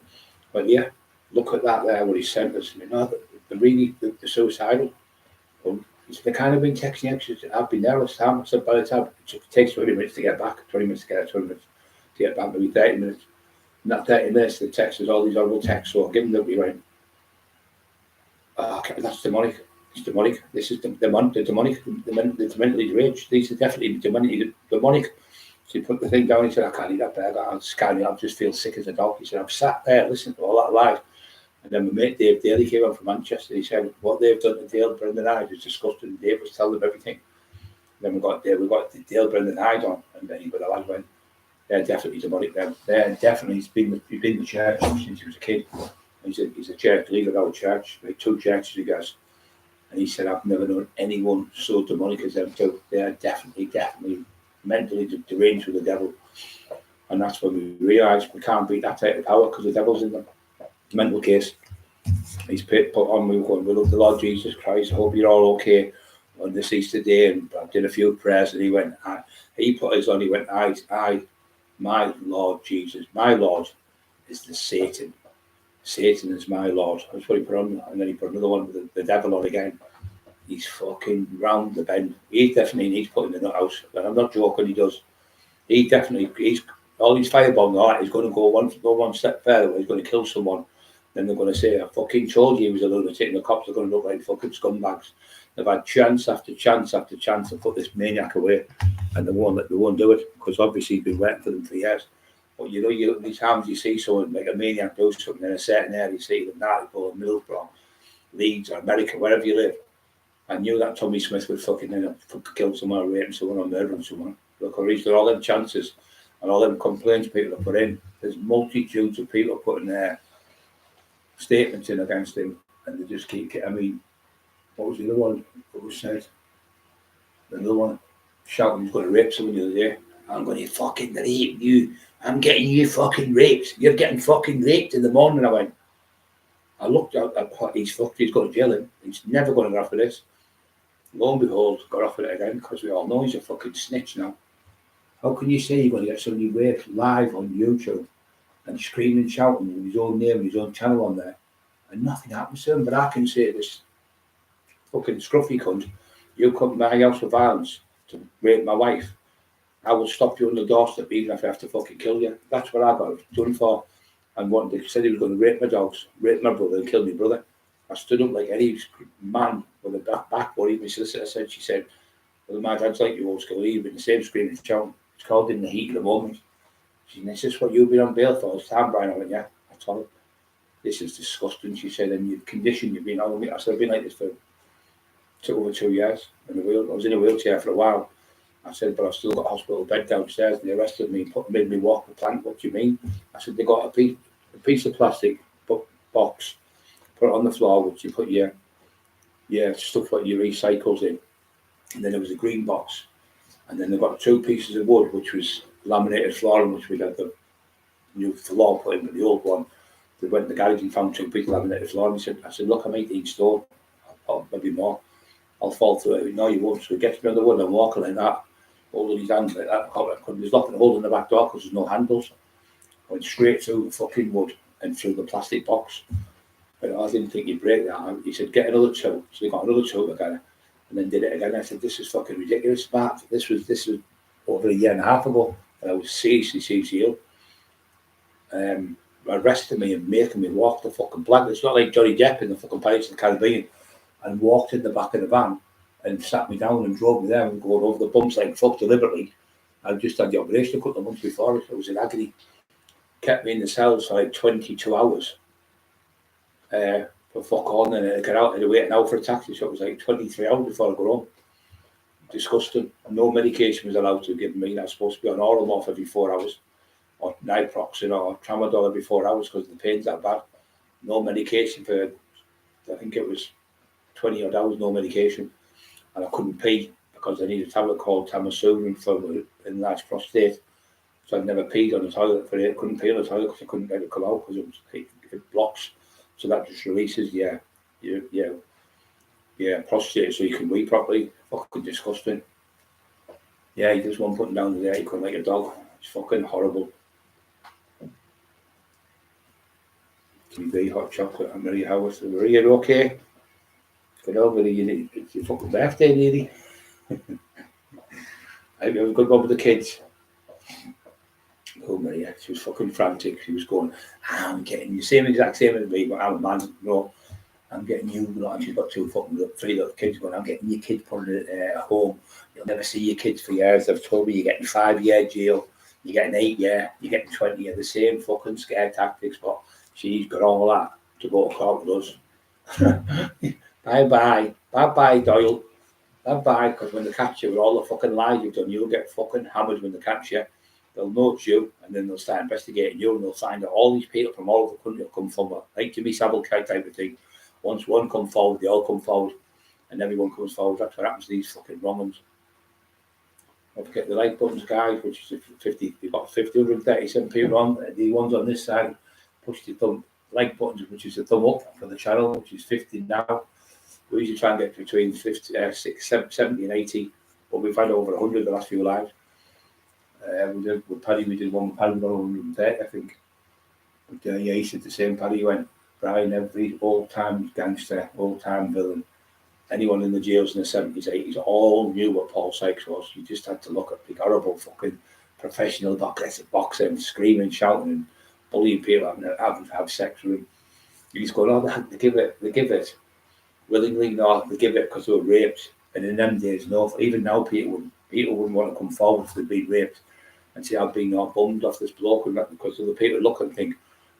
Went, yeah, look at that there, what he sent us. You know, they're really they're suicidal. Well, they kind of been texting you. I've been there last time. I said by the time it takes 20 minutes to get back, 20 minutes to get 20 minutes to get back, maybe 30 minutes. And that 30 minutes, they text us all these horrible texts. So I give them that we went, oh, okay, that's demonic. It's demonic. This is the demonic, the mentally deranged. These are definitely demonic. So he put the thing down. He said, I can't eat that burger. I'll scan it. I'll just feel sick as a dog. He said, I've sat there listening to all that live. And then my mate Dave Daly came up from Manchester. He said, what they've done to Dale Brendan Hyde is disgusting. And Dave was telling them everything. And then we got Dale Brendan Hyde on. And then the lad went, they're definitely demonic then. They're definitely, he's been in the church since he was a kid. He's a church leader of our church. Like 2 churches he goes. And he said, I've never known anyone so demonic as them two. They are definitely mentally deranged with the devil. And that's when we realised we can't beat that type of power because the devil's in them. Mental case. He's put on, we love the Lord Jesus Christ. I hope you're all okay on this Easter day. And I did a few prayers and he went, he put his on, he went, my Lord Jesus, my Lord is the Satan. Satan is my Lord. That's what he put on. And then he put another one with the devil on again. He's fucking round the bend. He definitely needs putting in the nut house. And I'm not joking, he does. He's all these firebombs, all right, he's going to go one step further. He's going to kill someone. Then they're going to say, I fucking told you he was a lunatic, and the cops are going to look like fucking scumbags. They've had chance after chance after chance to put this maniac away, and they won't do it, because obviously he's been waiting for them for years. But these times you see someone like a maniac do something in a certain area, you see them, Nartypool, Middlesbrough, Leeds, or America, wherever you live. I knew that Tommy Smith would fucking kill someone, or rape someone, or murder someone. Look, I reached all them chances and all them complaints people have put in. There's multitudes of people putting their statements in against him, and they just keep. I mean, what was the other one that was said? Another one shouting he's going to rape someone the other day. I'm going to fucking rape you. I'm getting you fucking raped. You're getting fucking raped in the morning. I looked out at what he's fucked. He's got to jail him. He's never going to go after this. Lo and behold, got off with it again because we all know he's a fucking snitch now. How can you say you're going to get somebody raped live on YouTube and screaming and shouting with his own name and his own channel on there and nothing happens to him? But I can say this fucking scruffy cunt, you come to my house for violence to rape my wife, I will stop you on the doorstep even if I have to fucking kill you. That's what I got done for. And they said he was going to rape my dogs, rape my brother and kill my brother. I stood up like any man with a backbone. Even my solicitor said, she said, well, my dad's like you old school, you've been the same screaming and shouting. It's called in the heat of the moment. She said, is this what you've been on bail for? It's time, Brian. I went, yeah. I told her, this is disgusting. She said, and you've conditioned, you've been on me. I said, I've been like this for over 2 years. I was in a wheelchair for a while. I said, but I've still got a hospital bed downstairs. And they arrested me and made me walk the plank. What do you mean? I said, they got a piece of plastic box, put it on the floor, which you put your stuff like your recycles in. And then there was a green box. And then they got 2 pieces of wood, which was laminated flooring, which we had the new floor put in, but the old one. They went to the garage and found 2 pieces of laminated flooring. I said, look, I'm 18 stone, or maybe more. I'll fall through it. No, you won't. So he gets me on the wood and I'm walking like that, holding his hands like that. There's nothing holding the back door because there's no handles. I went straight through the fucking wood and through the plastic box. But I didn't think he'd break that. He said, get another 2. So they got another 2 together and then did it again. I said, this is fucking ridiculous, Matt. This was over 1.5 years ago. And I was seriously ill. Arresting me and making me walk the fucking plank. It's not like Johnny Depp in the fucking Pirates of the Caribbean, and walked in the back of the van and sat me down and drove me there and going over the bumps like fuck deliberately. I just had the operation a couple of months before it. I was in agony. Kept me in the cells for like 22 hours. For fuck on, and I got out and I waited now for a taxi, so it was like 23 hours before I got home. Disgusting. No medication was allowed to give me. I was supposed to be on Oromorph every 4 hours, or Niproxen or Tramadol every 4 hours because the pain's that bad. No medication for, I think it was 20 odd hours, no medication. And I couldn't pee because I needed a tablet called Tamasurin for enlarged prostate. So I'd never peed on the toilet for it. I couldn't pee on the toilet because I couldn't let it come out because it blocks. So that just releases your prostate so you can wee properly. Fucking disgusting. Yeah, he does one putting down there, he couldn't like a dog. It's fucking horrible. TV, hot chocolate, and Marie Howard. So, Marie, you're okay? Good on, Marie, it's your fucking birthday, nearly. I have a good one with the kids. Oh, Maria, she was fucking frantic. She was going, I'm getting the exact same as me, but I'm a man, you know. I'm getting you, and she's got three little kids going, I'm getting your kids put at home. You'll never see your kids for years. They've told me you're getting 5-year jail, you're getting 8-year, you're getting 20-year, the same fucking scare tactics, but she's got all that to go to court with us. Bye-bye, Doyle. Bye-bye, because when they catch you with all the fucking lies you've done, you'll get fucking hammered when they catch you. They'll note you, and then they'll start investigating you, and they'll find out all these people from all over the country will come forward, like Jimmy Savile type of thing. Once one come forward, they all come forward, and everyone comes forward. That's what happens to these fucking wrong ones. Don't forget the like buttons, guys, which is 50. You've got 137 people on. The ones on this side, push the thumb like buttons, which is the thumb up for the channel, which is 50 now. We usually try and get between 70 and 80, but we've had over 100 the last few lives. We did one with Paddy, we got 130, I think. But yeah, he said the same. Paddy went, Brian, every old-time gangster, old-time villain, anyone in the jails in the 70s, 80s, all knew what Paul Sykes was. You just had to look at big, horrible fucking professional boxing, screaming, shouting, and bullying people, have sex with him. He's going, oh, they give it. Willingly, no, they give it because they were raped. And in them days, no, even now people wouldn't want to come forward if they'd been raped and say, I've been bummed off this bloke, and that because other people look and think,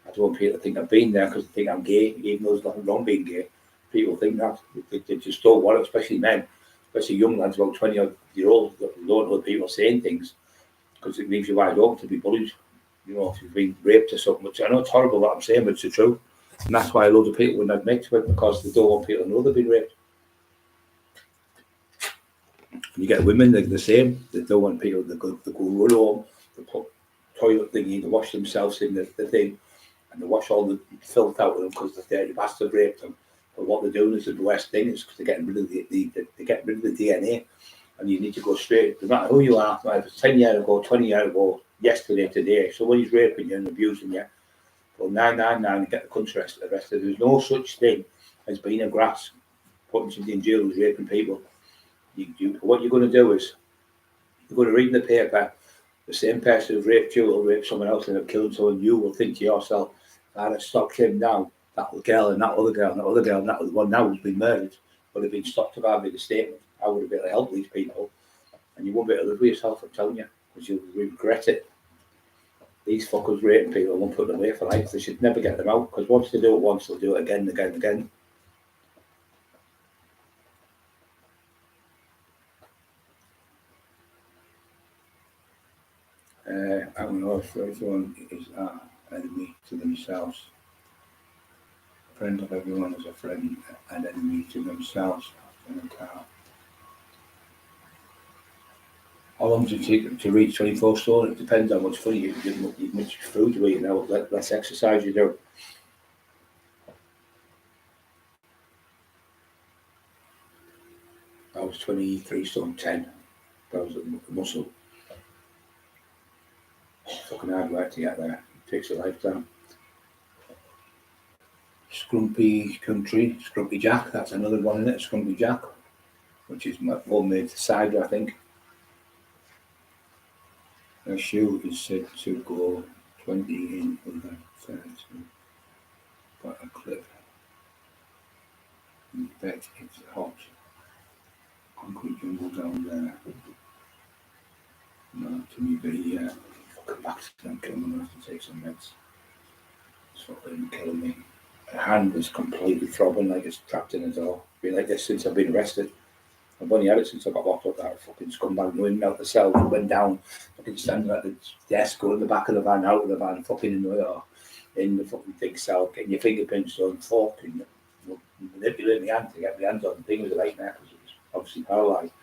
I don't want people to think I've been there because they think I'm gay, even though there's nothing wrong being gay. People think that. They just don't want it, especially men, especially young lads, about 20-year-olds, that don't know people saying things because it leaves you wide open to be bullied. You know, if you've been raped or something, which I know it's horrible what I'm saying, but it's the truth. And that's why a lot of people wouldn't admit to it, because they don't want people to know they've been raped. And you get women, they're the same. They don't want people to go run home, they put toilet thingy, they wash themselves in the thing, and they wash all the filth out of them because the dirty bastard raped them. But what they're doing is the worst thing, is because they're getting rid of the DNA. And you need to go straight, no matter who you are, if it's 10 years ago, 20 years ago, yesterday, today, somebody's raping you and abusing you, well, 999 and get the country arrested. There's no such thing as being a grass, putting somebody in jail who's raping people. What you're going to do is, you're going to read in the paper, the same person who raped you will rape someone else and have killed someone. You will think to yourself, if I'd have stopped him now, that girl and that other girl and that other girl and that other one now who's been murdered would have been stopped if I made a statement. I would have been able to help these people, and you won't be able to live with yourself, I'm telling you, because you'll regret it. These fuckers raping people won't put them away for life. They should never get them out, because once they do it once, they'll do it again and again and again. I don't know if everyone is an enemy to themselves. A friend of everyone is a friend and enemy to themselves in a car. How long does it take to reach 24 stone? It depends how much food much food you eat and how less exercise you do. I was 23 stone 10. That was a muscle. Fucking hard work to get there. It takes a lifetime. Scrumpy Country, Scrumpy Jack, that's another one in it, Scrumpy Jack, which is my homemade cider, I think. Her shoe is said to go 20 in under 30. Got a clip. I bet it's hot. Concrete jungle down there. No, to me, but come back to them, kill them, I have to take some meds. It's fucking killing me. My hand is completely throbbing like it's trapped in a door. Been like this since I've been arrested. I've only had it since I got locked up. That fucking scumbag knowing out the cell, went down, fucking standing at the desk, going in the back of the van, out of the van, fucking in the fucking big cell, getting your fingerprints done, fucking manipulating my hand to get my hands on the thing with a light there because it was obviously paralysed.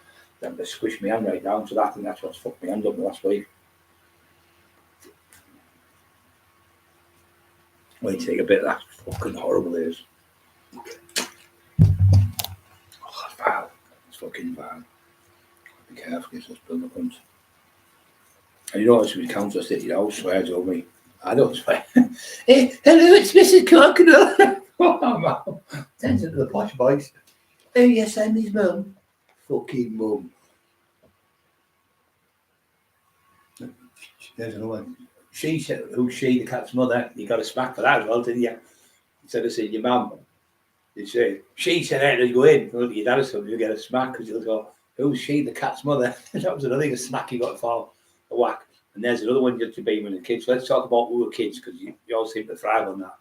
Then they squished my hand right down to that, and that's what's fucked my hand up the last week. When you take a bit of that, fucking horrible it is. Oh, that's bad. It's fucking bad. Be careful, because it's building up. And you know, it's with counter city, I swear to me, I don't swear. Hey, hello, it's Mrs. Cockerill. Oh, man. Turns into the posh boys. Oh, yes, I'm his mum. Fucking mum. There's another one. She said, who's she, the cat's mother? You got a smack for that as well, didn't you? Instead of saying your mum, you say, she said, hey, you go in. Look at your dad or something, you get a smack because you'll go, who's she, the cat's mother? That was another smack you got for a whack. And there's another one you had to be when the kids. So let's talk about when we were kids because you all seem to thrive on that.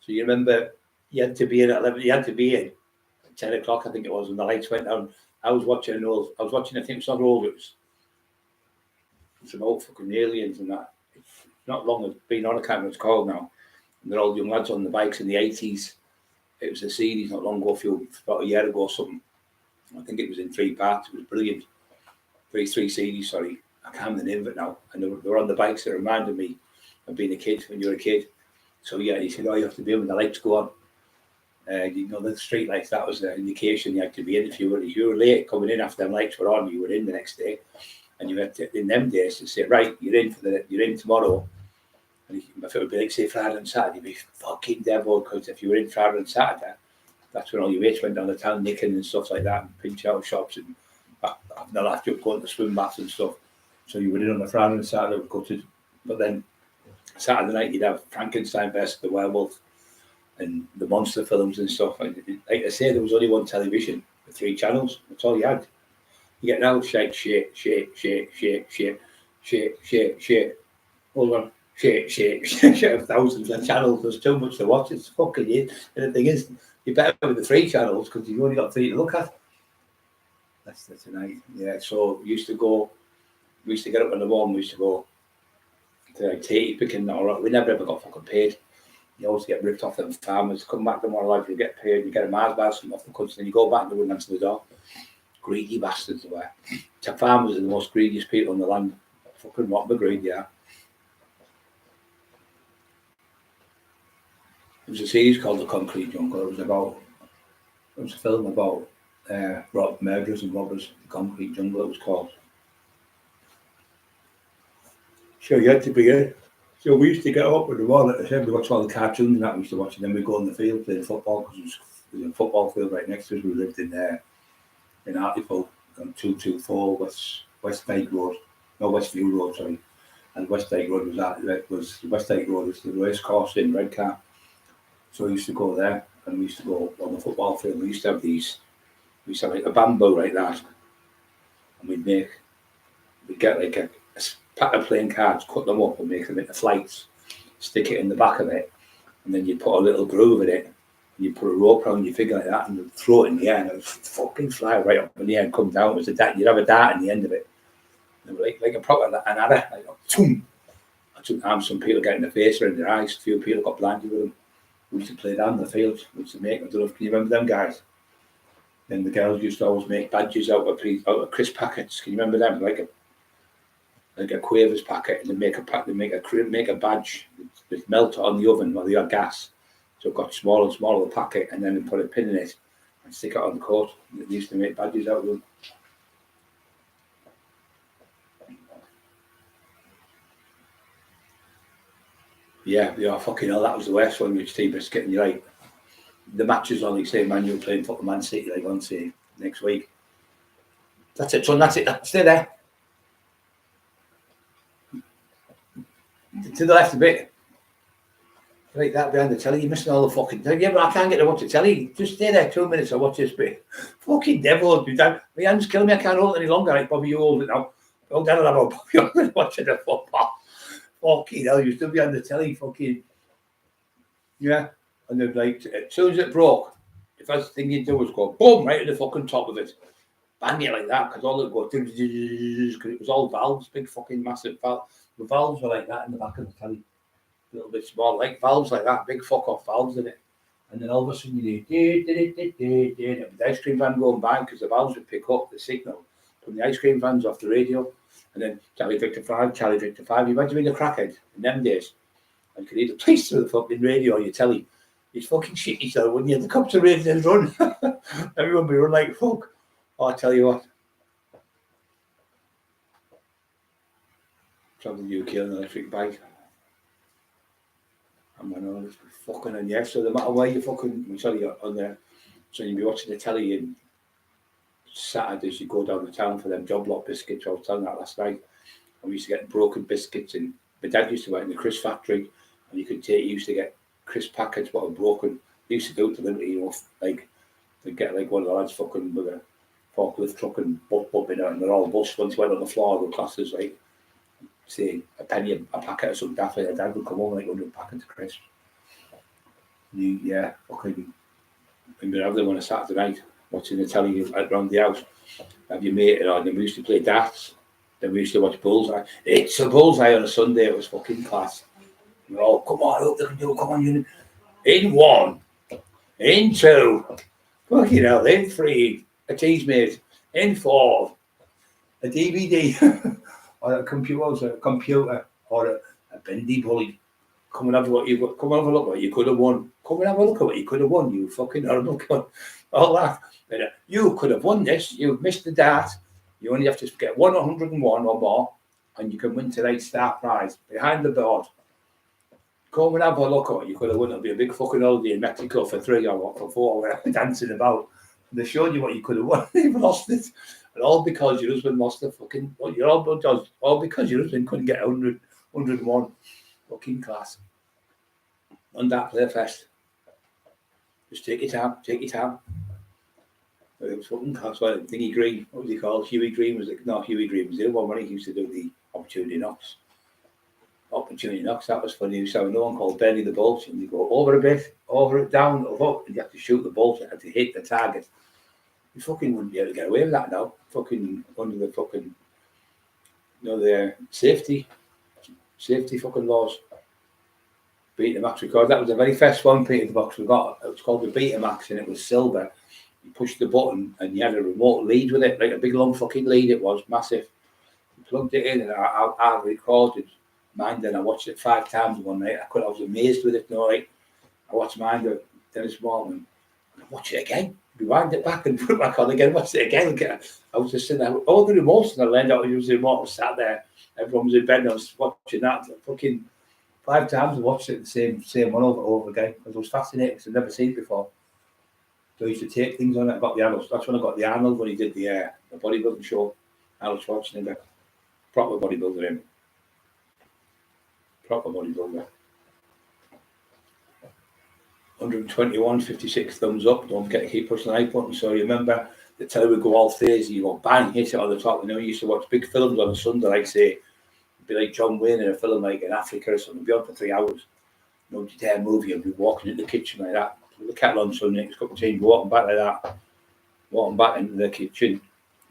So you remember you had to be in at 11, you had to be in at 10 o'clock, I think it was, when the lights went down. I was watching, I think it's not old, it was some old fucking aliens and that. It's not long as been on, I can't remember what it's called now. And they're all young lads on the bikes in the 80s. It was a series not long ago, about a year ago or something. I think it was in 3 parts. It was brilliant. Three CDs, sorry. I can't remember the name of it now. And they were on the bikes that reminded me of being a kid when you were a kid. So yeah, he said, oh, you have to be when the lights go on. You know, the street lights, that was the indication you had to be in. If you were late coming in after them lights were on, you were in the next day. And you had to, in them days, to say, right, you're in tomorrow. And if it would be like, say, Friday and Saturday, you'd be fucking devil, because if you were in Friday and Saturday, that's when all your mates went down the town nicking and stuff like that, and pinch out shops, and they'll have to go to swim baths and stuff. So you were in on a Friday and Saturday, were gutted. But then Saturday night, you'd have Frankenstein versus the werewolf and the monster films and stuff. And like I say, there was only one television with 3 channels. That's all you had. You get now shake. Hold on. Shake. Thousands of channels. There's too much to watch. It's fucking it. And the thing is, you're better with the 3 channels because you've only got 3 to look at. That's the tonight. Yeah, so we used to get up in the morning, we used to go to like tea picking. We never ever got fucking paid. You always get ripped off them farmers. Come back to more life, you get paid, you get a Mars bar something off the country, and you go back and they wouldn't answer the door. Greedy bastards they were. The farmers are the most greediest people on the land. Fucking what the greed, yeah. There was a series called The Concrete Jungle. It was a film about murderers and robbers. The Concrete Jungle, it was called. So you had to be in. So we used to get up with the wall at the same. We watched all the cartoons and that we used to watch, and then we'd go in the field playing football because there was a football field right next to us. We lived in Article on 224 West Dyke Road, no Westview Road, sorry. And West Dyke Road was West Dyke Road was the race course in Redcar. So we used to go there, and we used to go on the football field. We used to have like a bamboo like that, and we'd get like a pack of playing cards, cut them up and make them into flights, stick it in the back of it, and then you put a little groove in it, and you put a rope around your finger like that, and you'd throw it in the air, and it would fucking fly right up in the air and come down. It was you'd have a dart in the end of it. And like a proper an adder, like boom. I took some people get in the face or in their eyes. A few people got blinded with them. We used to play down the field. We used to make, I don't know if you remember them guys. Then the girls used to always make badges out of crisp packets. Can you remember them? Like a Quavers packet, and they make a badge with melt on the oven while they had gas. So it got smaller and smaller the packet, and then they put a pin in it and stick it on the coat. They used to make badges out of them. Yeah, fucking hell, that was the worst one, which team was getting you like the matches on, like say Man U playing for Man City like on say next week. That's it, son, that's it. Stay there. To the left a bit. Right that behind the telly, you're missing all the fucking thing. Yeah, but I can't get to watch the telly. Just stay there 2 minutes, I'll watch this bit. Fucking devil, my hand's killing me, I can't hold it any longer. Like Bobby, you hold it now. Oh, Dad, I'll have a Bobby watching the football. Fucking hell, you still behind the telly, fucking. Yeah. And then like, as soon as it broke, the first thing you do was go boom right at the fucking top of it. Bang it like that, because all it go, because it was all valves, big fucking massive valves. The valves were like that in the back of the telly. A little bit small, like valves like that, big fuck off valves in it. And then all of a sudden you do, the ice cream van going by, because the valves would pick up the signal from the ice cream vans off the radio. And then Charlie Victor 5. You imagine being a crackhead in them days. And you could either place through the fucking radio or your telly. You'd fucking shit yourself, wouldn't you? The cops are ready to run. Everyone would be run like fuck. Oh, I tell you what. Travel the UK on an electric bike. man, all this fucking and yeah. So no matter where you fucking, sorry, on there, so you'll be watching the telly and Saturdays you go down the town for them job lot biscuits. I was telling that last night. And we used to get broken biscuits, and my dad used to work in the crisp factory, and you could take, he used to get crisp packets what were broken. He used to do it deliberately, you know, like they'd get like one of the lads fucking with a forklift truck and bumping it, and they're all bust. Once went on the floor, the classes like say a penny a packet or something daft, like dad would come home like 100 packets of crisps. Yeah, fucking. And we'd have them on a Saturday night watching the telly around the house. Have your mate on, and we used to play darts. Then we used to watch Bullseye. It's a Bullseye on a Sunday. It was fucking class. We were all, come on, I hope they can do it. Come on, you in one, in two, fucking hell, in three, a tease mate, in four, a DVD, or a computer, or a bendy bully. Come and have a look. Come and have a look what you could have won. Come and have a look at what you could have won. You fucking horrible cunt. All that. You could have won this. You missed the dart. You only have to get 101 or more, and you can win tonight's star prize behind the board. Come and have a look at what you could have won. It'll be a big fucking holiday in Mexico for 3 or what, for 4, where we're dancing about. And they showed you what you could have won. You've lost it. And all because your husband lost the fucking, what your husband does, all because your husband couldn't get 101 fucking class. On that Playfest. Just take your time, take your time. It was fucking class. Well, Thingy Green, what was he called? Huey Green was it? No, Huey Green was the other one when he used to do the opportunity knocks. Opportunity knocks, that was funny. So no one called Benny the Bolt, and you go over a bit, over it, down, up, and you have to shoot the bolt, you have to hit the target. You fucking wouldn't be able to get away with that now. Fucking under the fucking, you know, the safety fucking laws. Betamax record. That was the very first one Peter box we got. It was called the Betamax, and it was silver. You pushed the button, and you had a remote lead with it, like a big long fucking lead. It was massive. You plugged it in, and I recorded mine. Then I watched it 5 times one night. I was amazed with it. You know, like I watched mine this morning. I watch it again. Rewind it back and put it back on again. Watch it again. I was just sitting there. All the remotes, and I learned how to use the remote. I was sat there. Everyone was in bed, and I was watching that. Fucking 5 times I watched it the same one over again because it was fascinating because I'd never seen it before. So I used to take things on it. I got the Arnold. That's when I got the Arnold when he did the bodybuilding show. Arnold Schwarzenegger, proper bodybuilder him. Proper bodybuilder. 121, 56 thumbs up. Don't forget to keep pushing the like button. So you remember the telly would go all crazy. You go bang, hit it on the top. You know, you used to watch big films on a Sunday, like say. Be like John Wayne in a film like in Africa or something, be on for 3 hours. Nobody dare move you, and be walking in the kitchen like that. With the kettle on Sunday, it's cup of tea, walking back like that. Walking back into the kitchen,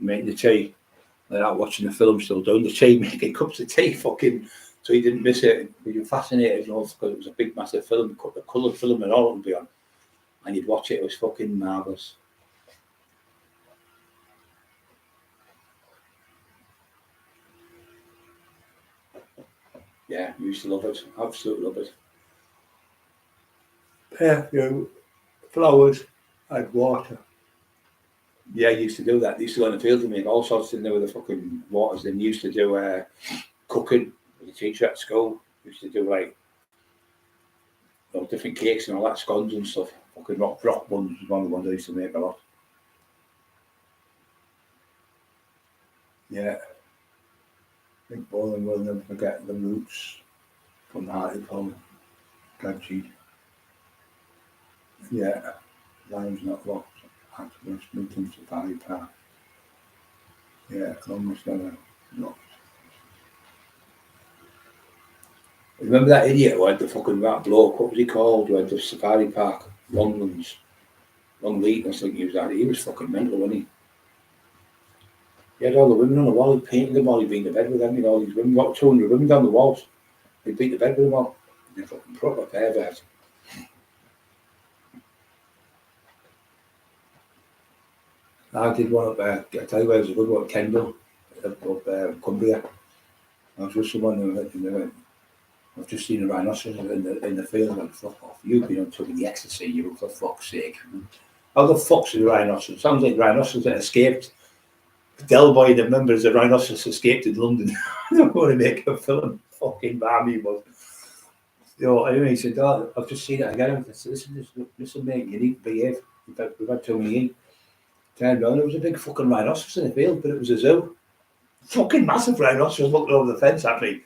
making the tea, like that, watching the film still doing the tea, making cups of tea, fucking, so you didn't miss it. We were fascinated, you know, because it was a big, massive film, the coloured film and all it would be on. And you'd watch it, it was fucking marvellous. Yeah, we used to love it. Absolutely love it. Perfume, flowers, and water. Yeah, I used to do that. They used to go in the field and make all sorts in there with the fucking waters. Then used to do cooking with the teacher at school. Used to do like different cakes and all that, scones and stuff. Fucking rock buns was one of the ones I used to make a lot. Yeah. I think Bowling will never forget the roots from the Hearty Pond. Gathead. Yeah. Lime's not locked. Activists moved into Safari Park. Yeah, almost never locked. Remember that idiot who had the fucking rat bloke? What was he called? Who had the Safari Park? Longlands. Longleat, I think he was that. He was fucking mental, wasn't he? He had all the women on the wall, he painted them all, he'd been to bed with them, you know, all these women, got 200 women down the walls. He'd beat the bed with them all. They're fucking proper perverts. I did one up there, I tell you where it was a good one, Kendall, up Cumbria. I was with someone who went, I've just seen a rhinoceros in the field, and fuck off, you've been on taking the ecstasy, you for fuck's sake. How the fuck's a rhinoceros? Sounds like rhinoceros that escaped. Del Boy, the members of Rhinoceros escaped in London. I don't want to make a film. Fucking balmy was. Anyway, he said, "Oh, I've just seen it again." I said, "Listen, mate, you need to behave. We've had too many in." Turned around, there was a big fucking rhinoceros in the field, but it was a zoo. Fucking massive rhinoceros looking over the fence at me.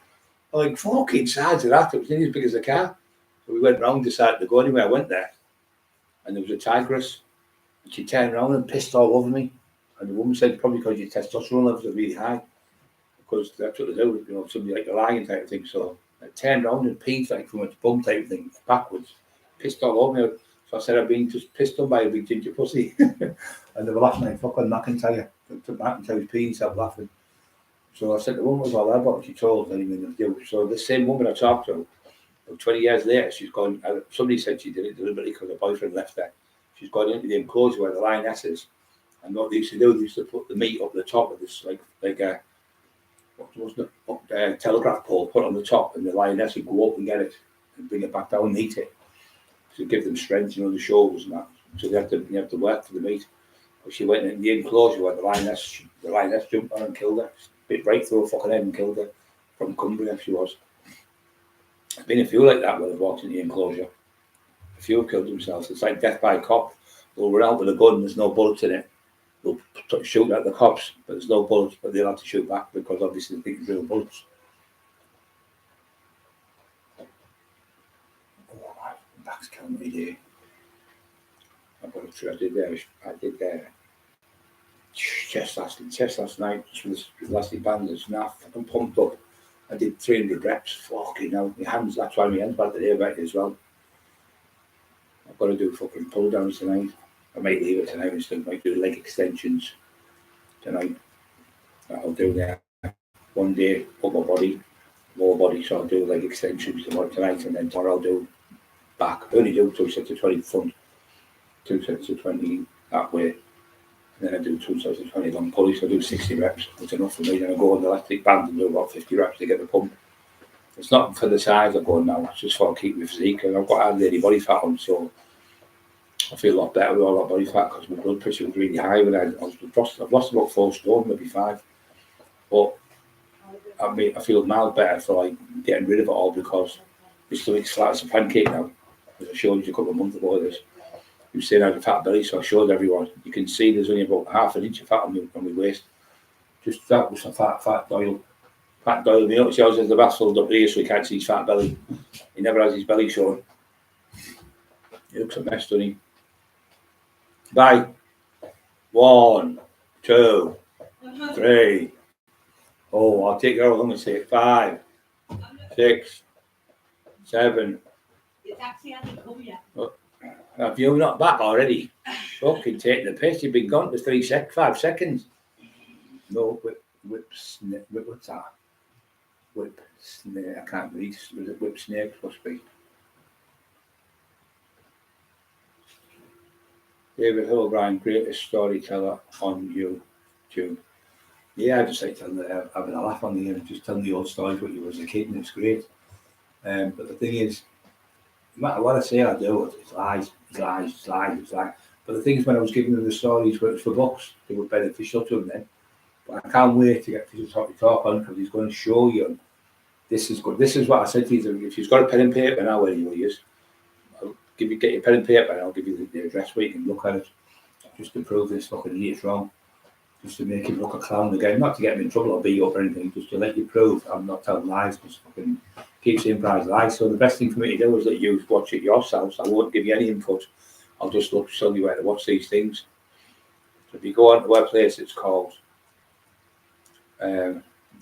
Like, fucking size of that. It was nearly as big as a car. So we went round, decided to go anyway. I went there, and there was a tigress. And she turned around and pissed all over me. And the woman said, probably because your testosterone levels are really high. Because that's what they do, somebody like a lion type of thing. So I turned around and peed like from its bum type of thing, backwards. Pissed all over me. So I said, I've been just pissed on by a big ginger pussy. And they were laughing like fucking McIntyre. McIntyre's peeing himself laughing. So I said, the woman was all that about she told anything to do. So the same woman I talked to, 20 years later, she's gone, somebody said she did it deliberately because her boyfriend left her. She's gone into the enclosure where the lioness is. And what they used to do, they used to put the meat up the top of this, like a telegraph pole, put on the top, and the lioness would go up and get it and bring it back down and eat it. To give them strength, the shoulders and that. So you have to work for the meat. But she went in the enclosure where the lioness jumped on and killed her. Bit right through her fucking head and killed her. From Cumbria, she was. There's been a few like that where they've walked in the enclosure. A few have killed themselves. It's like death by cop. They'll run out with a gun, there's no bullets in it. They'll shoot at the cops, but there's no bullets, but they'll have to shoot back because obviously they think it's real bullets. Oh, my back's killing me here. I did chest last night, just with elastic bands and stuff. I'm pumped up. I did 300 reps. Fucking hell, my hands, that's why my hands bad today about it as well. I've got to do fucking pull downs tonight. I might leave it tonight instead. I might do leg extensions tonight. I'll do that one day, upper body, lower body, so I'll do leg extensions tonight, and then tomorrow I'll do back. I only do 2 sets of 20 front, 2 sets of 20 that way, and then I do 2 sets of 20 long pulleys, so I do 60 reps. It's enough for me. Then I go on the elastic band and do about 50 reps to get the pump. It's not for the size I'm going now, it's just for keeping my physique, and I've got hardly any body fat on, so I feel a lot better with all that body fat because my blood pressure was really high when I've lost about 4 stone, maybe 5. But I feel mild better for like getting rid of it all because my stomach's flat as a pancake now. As I showed you a couple of months ago, this you saying I had a fat belly, so I showed everyone. You can see there's only about half an inch of fat on my waist. Just that was a fat doyle. Fat doyle, you notice yours has the vast filled up here so he can't see his fat belly. He never has his belly shown. He looks a mess, doesn't he? Bye. 1, 2, 3. Oh, I'll take it out. I'm going to say 5, 6, 7. Have you not back already? Fucking taking the piss. You've been gone for 5 seconds. No, what's that? Whip snake. I can't read. Was it whip snake? Must be. David Hill-O'Brien, greatest storyteller on YouTube. Yeah, I just like having a laugh on the end, just telling the old stories what you were as a kid, and it's great. But the thing is, no matter what I say I do, it's lies. But the thing is, when I was giving them the stories where it was for books, they were beneficial to them then. But I can't wait to get to talk on because he's going to show you this is good. This is what I said to you. If you've got a pen and paper now, where you will use, get your pen and paper and I'll give you the address where you can look at it. Just to prove this fucking idiot's wrong. Just to make him look a clown again. Not to get him in trouble or beat up or anything, just to let you prove I'm not telling lies because fucking keep saying lies. So the best thing for me to do is let you watch it yourselves. I won't give you any input. I'll just show you where to watch these things. So if you go on to a place, it's called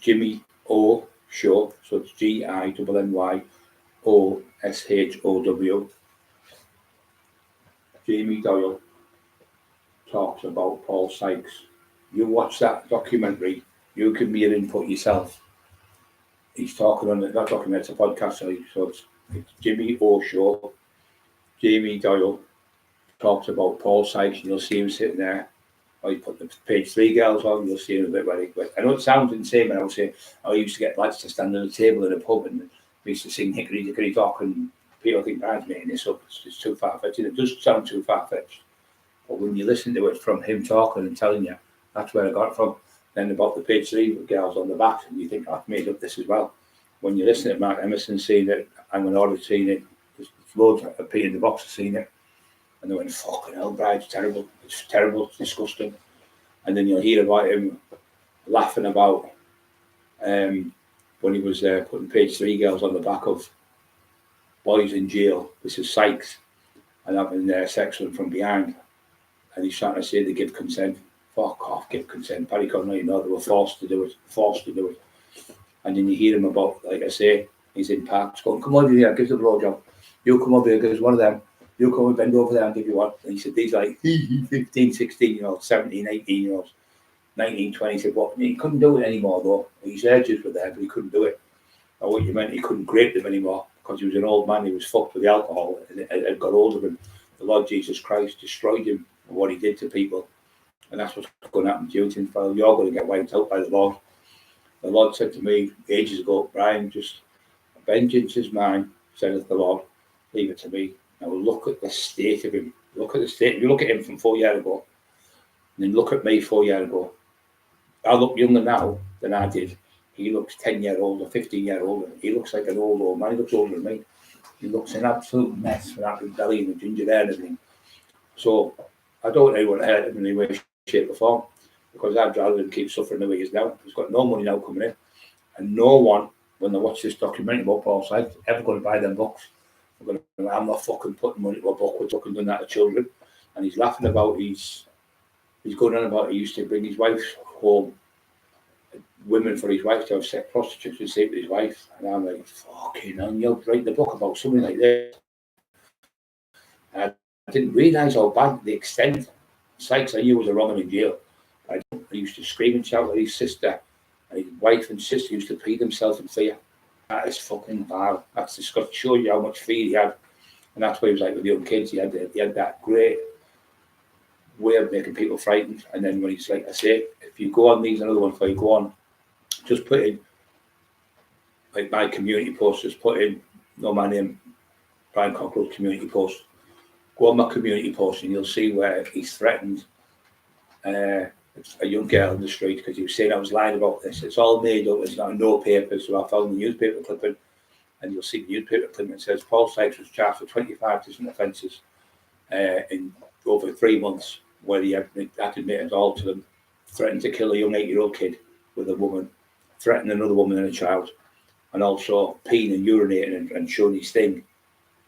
Jimmy O Show. So it's GINNYOSHOW. Jamie Doyle talks about Paul Sykes. You watch that documentary, you can be your input yourself. He's talking on it, not documentary, it's a podcast, so it's Jimmy O Show. Jamie Doyle talks about Paul Sykes, and you'll see him sitting there. Or you put the page 3 girls on, you'll see him a bit where I know it sounds insane, but I would say I used to get lads to stand on the table in a pub and we used to sing Hickory Dickory Dock, and people think Brian's making this up. It's too far-fetched. It does sound too far-fetched. But when you listen to it from him talking and telling you, that's where I got it from. Then about the page 3 with girls on the back, and you think, I've made up this as well. When you listen to Mark Emerson saying that and when I'd seen it, there's loads of people in the box have seen it, and they went, fucking hell, Brian, it's terrible, it's disgusting. And then you'll hear about him laughing about when he was putting page 3 girls on the back of boys in jail, this is Sykes, and having sex with them from behind. And he's trying to say they give consent. Fuck off, give consent. Paddy Conner, you know, they were forced to do it. And then you hear him about, like I say, he's in parks going, come over here, give us a blowjob. You come over here, give us one of them. You come and bend over there and give you one. And he said, these like 15, 16 year olds, 17, 18 year olds, 19, 20. He said, what? He couldn't do it anymore though. His urges were there, but he couldn't do it. Or what you meant, he couldn't grape them anymore because he was an old man. He was fucked with the alcohol and it got hold of him. The Lord Jesus Christ destroyed him and what he did to people. And that's what's going to happen to you, Tim Farrell. You're going to get wiped out by the Lord. The Lord said to me ages ago, Brian, just vengeance is mine, saith the Lord. Leave it to me. Now look at the state of him. Look at the state. If you look at him from 4 years ago, and then look at me 4 years ago. I look younger now than I did. He looks 10 years older, 15 years older. He looks like an old man. He looks older than me. He looks an absolute mess with that big belly and the ginger hair and everything. So I don't really want to hurt him in any way, shape or form, because I'd rather him keep suffering the way he is now. He's got no money now coming in, and no one, when they watch this documentary about Paul Sykes, ever going to buy them books. I'm not fucking putting money to a book. We're fucking doing that to children. And he's laughing about he's going on about he used to bring his wife home, women for his wife to have sex, prostitutes and sleep with his wife. And I'm like, fucking hell, you'll write the book about something like this. And I didn't realise how bad the extent. Sykes, I knew was a wrong in jail. I used to scream and shout at his sister, and his wife and sister used to pee themselves in fear. That is fucking vile. That's disgusting. Show you how much fear he had. And that's what he was like with the young kids. He had that great way of making people frightened. And then when he's like, I say, if you go on these, another one for you, go on, just put in, like my community post, just put in, my name, Brian Cockerill's community post. Go on my community post and you'll see where he's threatened a young girl in the street because he was saying I was lying about this. It's all made up. It's not no paper. So I found the newspaper clipping, and you'll see the newspaper clipping. It says Paul Sykes was charged for 25 different offences in over 3 months, where he had admitted all to them, threatened to kill a young 8-year-old kid with a woman, threatened another woman and a child, and also peeing and urinating and showing his thing,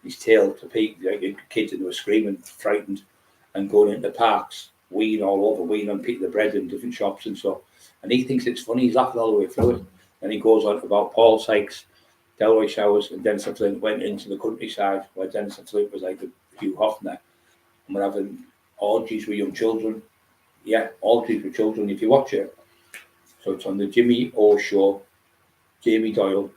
his tail to pee, like, kids, and they were screaming, frightened, and going into parks, weeing all over, weeing on the bread in different shops and stuff. And he thinks it's funny. He's laughing all the way through it. And he goes on about Paul Sykes, Delroy Showers, and Dennis Flint went into the countryside where Dennis Flint was like a Hugh Hoffner, and we're having orgies with young children. Yeah, orgies with children. If you watch it, so it's on the Jimmy O show. Jamie Doyle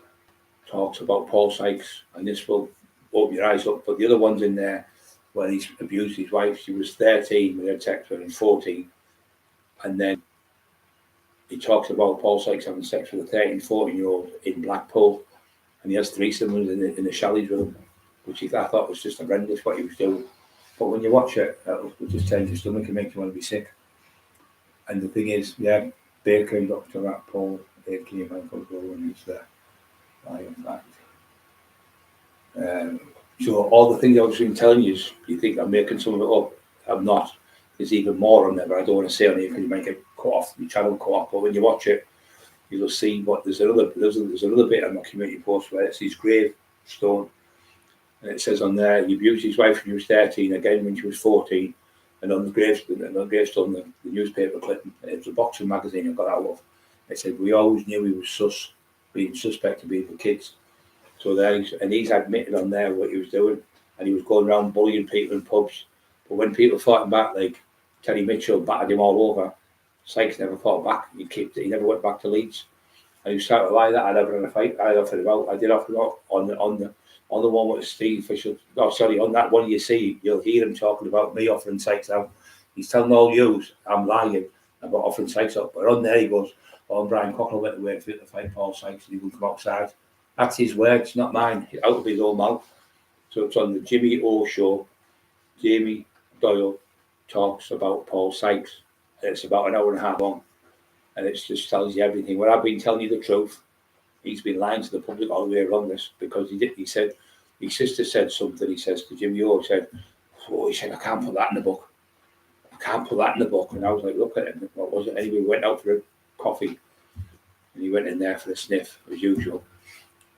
talks about Paul Sykes, and this will open your eyes up. But the other one's in there where he's abused his wife. She was 13 with her sex with him, 14. And then he talks about Paul Sykes having sex with a 13, 14-year-old in Blackpool. And he has threesomes in the chalets with him, which I thought was just horrendous what he was doing. But when you watch it, it'll just turn your stomach and make you want to be sick. And the thing is, yeah, Baker and Dr. Rat Paul, A.K.A. Michael Gowan, is there. In fact. So all the things I've been telling you, you think I'm making some of it up. I'm not. There's even more on there, but I don't want to say on it because you might get cut off, your channel cut off. But when you watch it, you'll see what there's another bit on my community post where it's his gravestone, and it says on there he abused his wife when he was 13, again when she was 14, and on the gravestone, the newspaper clipping, it was a boxing magazine I got out of. It said we always knew he was being suspect of being for kids. So there, he's admitted on there what he was doing, and he was going around bullying people in pubs. But when people fought him back, like Terry Mitchell battered him all over, Sykes never fought back. He never went back to Leeds. And he started to lie that I'd ever in a fight. I offered him out. I did offer him out on the one with Steve Fisher. Oh, sorry, on that one you see, you'll hear him talking about me offering Sykes out. He's telling all you I'm lying about offering Sykes out. But on there he goes, Brian Cockerill went away to fight Paul Sykes and he wouldn't come outside. That's his words, not mine, out of his own mouth. So it's on the Jimmy O show. Jamie Doyle talks about Paul Sykes. It's about an hour and a half long. And it just tells you everything. Well, I've been telling you the truth. he's been lying to the public all the way around this because he said, his sister said something, he says to Jimmy O, he said, I can't put that in the book. I can't put that in the book. And I was like, look at it. What was it? Anyway, we went out for a coffee and he went in there for a sniff, as usual.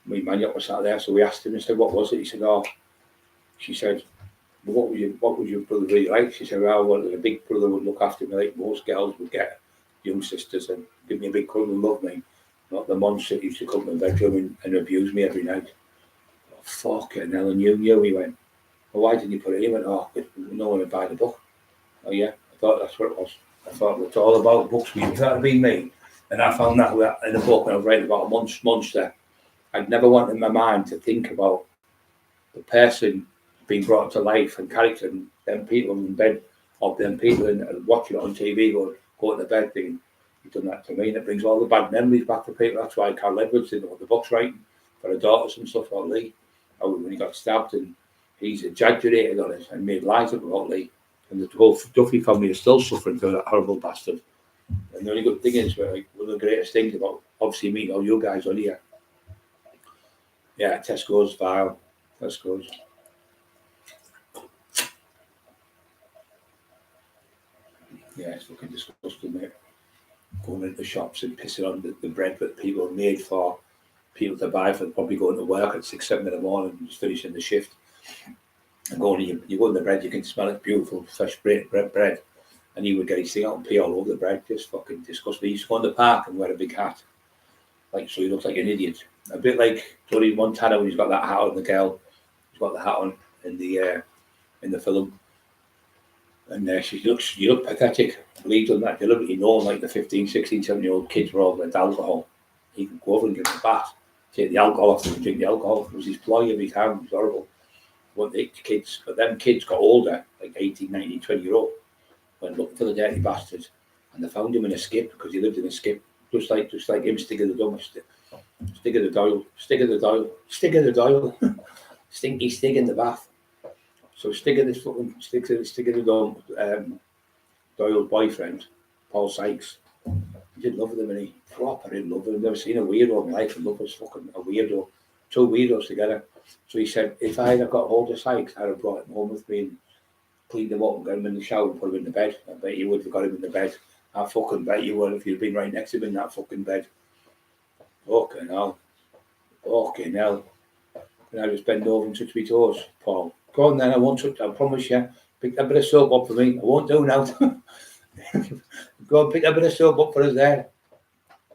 Me and Maniac was sat there, so we asked him and said, what was it? He said, she said, what was your brother really like? She said, well, a big brother would look after me like most girls would get young sisters and give me a big hug and love me. Not the monster that used to come to the bedroom and abuse me every night. Oh, fucking hell, and you knew. He went, well, why didn't you put it in? He went, no one would buy the book. Oh yeah, I thought that's what it was. I thought it was all about books. We thought it'd be me. And I found that in a book, and I was writing about a monster. I'd never wanted in my mind to think about the person being brought to life and character, and them people in bed, or them people and watching it on TV, go to bed thinking, you've done that to me, and it brings all the bad memories back to people. That's why Carl Edwards did all the books writing for her daughters and stuff like Lee. When he got stabbed, and he's exaggerated on it and made lies up about Lee. And the whole Duffy family is still suffering through that horrible bastard. And the only good thing is, like, one of the greatest things about obviously meeting all you guys on here. Yeah, Tesco's vile. Tesco's. Yeah, it's fucking disgusting, mate. Going into the shops and pissing on the bread that people have made for people to buy for probably going to work at 6, 7 in the morning and just finishing the shift. And you go in the bread, you can smell it, beautiful, fresh bread. And he would get his thing out and pee all over the bread, just fucking disgusting. He used to go in the park and wear a big hat. Like, so he looks like an idiot. A bit like Tony Montana when he's got that hat on, the girl. He's got the hat on in the film. And you look pathetic. Believe on that, deliberately knowing like the 15, 16, 17-year-old kids were all with alcohol. He could go over and give them a bath, take the alcohol off them and drink the alcohol. It was his ploy every time. It was horrible. But the kids, but them kids got older, like 18, 19, 20-year-old, went looking for the dirty bastards, and they found him in a skip because he lived in a skip, just like him, stick of the doyle, stinky stick in the bath. So stick of the Doyle's boyfriend, Paul Sykes, he did love with him, and he proper in love with him. Never seen a weirdo in life, and love was fucking a weirdo. Two weirdos together. So he said, if I had got hold of Sykes, I'd have brought him home with me and cleaned him up and got him in the shower and put him in the bed. I bet you would have got him in the bed. I fucking bet you would if you'd been right next to him in that fucking bed. Fucking hell. And I just bend over and touch my toes, Paul. Go on then, I won't touch, I promise you. Pick that bit of soap up for me. I won't do now. Go and pick that bit of soap up for us there.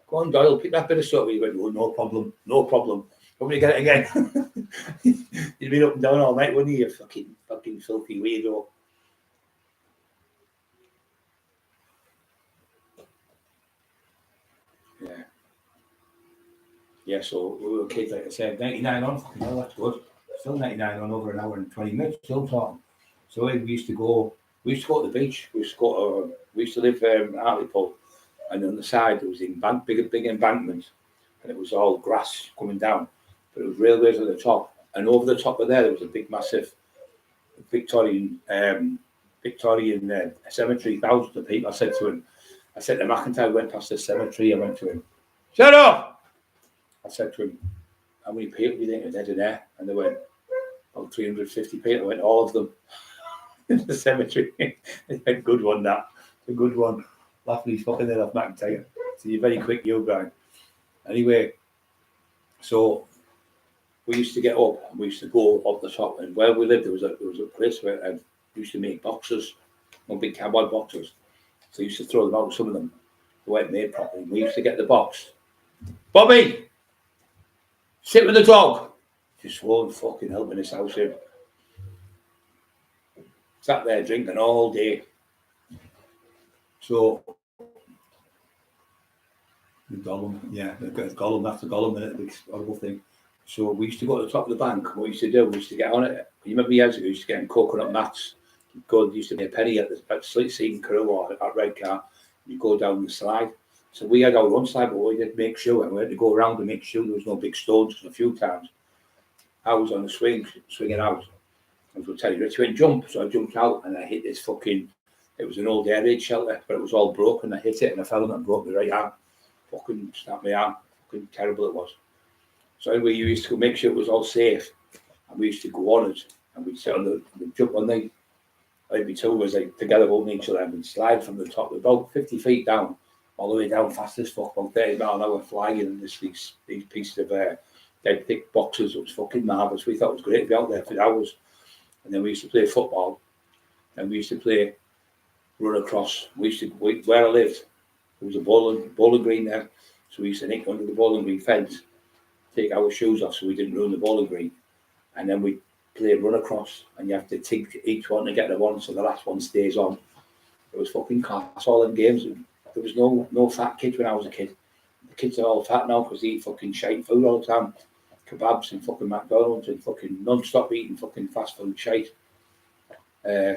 Go on, Doyle, pick that bit of soap. He went, oh, no problem. Want me to get it again? You'd been up and down all night, wouldn't you? You fucking filthy weirdo. Yeah, so we were kids, like I said, 99 on. Fucking hell, that's good. Still 99 on, over an hour and 20 minutes, still talking. So we used to go to the beach. We used to live in Hartlepool, and on the side there was big embankment, and it was all grass coming down, but it was railways at the top, and over the top of there was a big massive Victorian cemetery, thousands of people. I said to McIntyre, went past the cemetery, I went to him, shut up! I said to him, how many people do you think are dead in there? And they went, about 350 people. I went, all of them in the cemetery. They went, good one, that. A good one. Laughing his fucking head off, McIntyre. So you're very quick, you, Brian. Anyway, so we used to get up and we used to go up the top. And where we lived, there was a place where I used to make boxes, big cowboy boxes. So I used to throw them out, some of them. They weren't made properly. We used to get the box. Bobby! Sit with the dog. Just won't fucking help in this house here. Sat there drinking all day. So, the Gollum, that's the Gollum, isn't it? Big horrible thing. So we used to go to the top of the bank. What we used to do, we used to get on it. You remember years ago, we used to get in coconut mats. Used to be a penny at Seaton Crew or at Red Car. You go down the slide. So we had our own slide, but we did make sure, and we had to go around to make sure there was no big stones. Because a few times I was on the swinging out. I was going to tell you, Rich went jump. So I jumped out and I hit this it was an old air raid shelter, but it was all broken. I hit it and I fell and broke my right arm. Fucking snapped my arm. Fucking terrible it was. So anyway, you used to make sure it was all safe, and we used to go on it, and we'd sit on the jump on the. Like we two was like together holding each other, and we'd slide from the top, about 50 feet down, all the way down fast as fuck, about 30 miles an hour flying in these pieces of dead thick boxes. It was fucking marvellous. We thought it was great to be out there for hours. And then we used to play football, and we used to play run across. Where I lived, there was a bowling green there, so we used to nick under the bowling green fence, take our shoes off so we didn't ruin the bowling green, and then we play run across, and you have to take each one to get the one, so the last one stays on. It was fucking class, all in games. There was no fat kids when I was a kid. The kids are all fat now because they eat fucking shite food all the time. Kebabs and fucking McDonald's and fucking non-stop eating fucking fast food shite.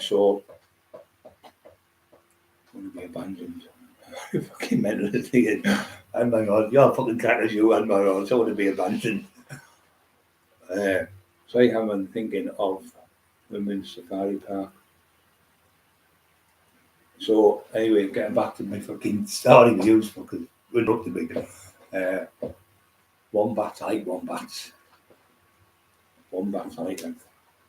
So, I want to be abandoned. Fucking mental thinking, oh my god, you're fucking crackers, you and my god, I want to be abandoned. So I am thinking of Women's Safari Park. So anyway, getting back to my fucking story with you, because we're up to me. Wombats, I like wombats. Wombats, I like them.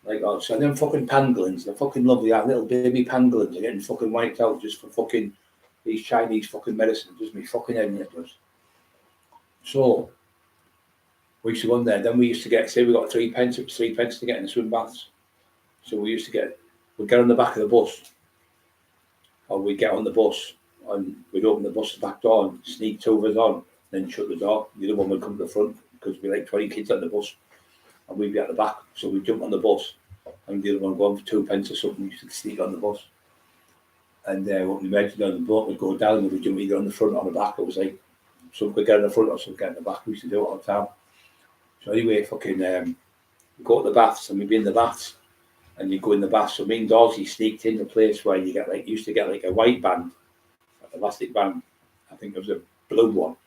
Like, oh, so them fucking pangolins, they're fucking lovely. Our little baby pangolins are getting fucking wiped out just for fucking these Chinese fucking medicine. Does me fucking head in it does. So we used to go in there. Then we used to get, say we got 3 pence to get in the swim baths. So we'd get on the back of the bus, or we'd get on the bus and we'd open the bus back door and sneak 2 of us on, then shut the door. The other one would come to the front because we like 20 kids on the bus, and we'd be at the back. So we'd jump on the bus and the other one would go on for 2 pence or something. We used to sneak on the bus. And what we mentioned on the boat would go down and we'd jump either on the front or the back. It was like some could get on the front or some get in the back. We used to do it all the time. So anyway, fucking we go to the baths and we'd be in the baths and you go in the bath. So me and Dorsey sneaked in the place where you used to get like a white band, like an elastic band. I think there was a blue one,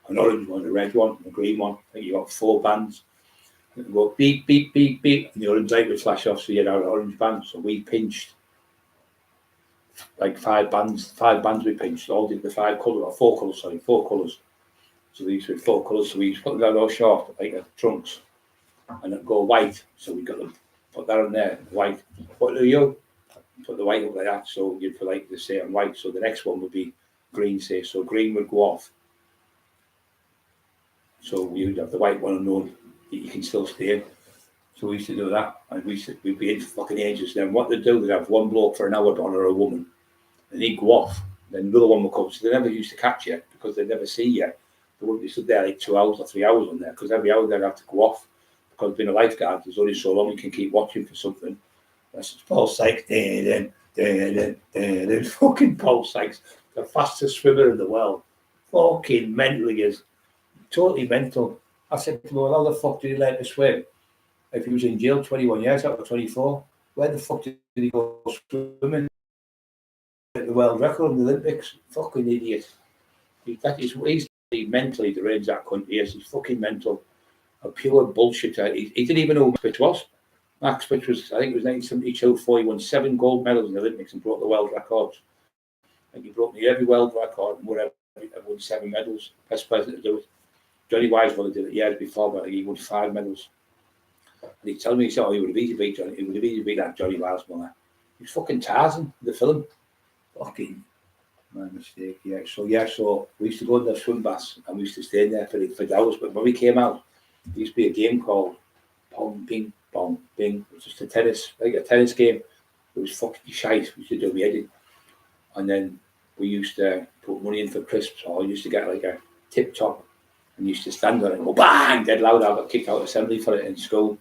an orange one, a red one, a green one. I think you got 4 bands. And it would go beep, beep, beep, beep, and the orange light would flash off, so you had our orange band. So we pinched like 5 bands. 5 bands we pinched, all did the 4 colours. So these were 4 colours. So we used to put them down all short, like a trunks, and it'd go white. So we got them, put that on there, white. What do you? Put the white up like that. So you'd put like the say on white. So the next one would be green, say. So green would go off. So you'd have the white one unknown that you can still stay in. So we used to do that, and we'd be in for fucking ages. Then what they'd do, they'd have one bloke for an hour or a woman, and he'd go off. Then another one would come. So they never used to catch you because they'd never see you. They wouldn't be stood there like 2 hours or 3 hours on there because every hour they'd have to go off. Because being a lifeguard, there's only so long you can keep watching for something. That's Paul Sykes. Fucking Paul Sykes, the fastest swimmer in the world. Fucking mental he is. Totally mental. I said to him, well, how the fuck did he learn to swim? If he was in jail 21 years out of 24, where the fuck did he go swimming? At the world record in the Olympics? Fucking idiot. He's mentally deranged, that country. Yes, he's fucking mental. A pure bullshitter. He didn't even know who Max Pitch was. Max Pitch was, I think it was 1972, 4. He won 7 gold medals in the Olympics and broke the world records. And he broke every world record and whatever. He won 7 medals. Best person to do it. Johnny Weissmuller did it years before, but he won 5 medals. And he's telling me, he said, oh, he would have easily beat Johnny. He would have easily beat that Johnny Weissmuller. He was fucking Tarzan, the film. Fucking my mistake, yeah. So we used to go in the swim baths and we used to stay in there for hours. But when we came out, there used to be a game called Pong Ping Pong Bing. It was just a tennis game. It was fucking shite. We used to do my head. And then we used to put money in for crisps, or I used to get like a tip top and used to stand on it and go bang, dead loud. I got kicked out of assembly for it in school.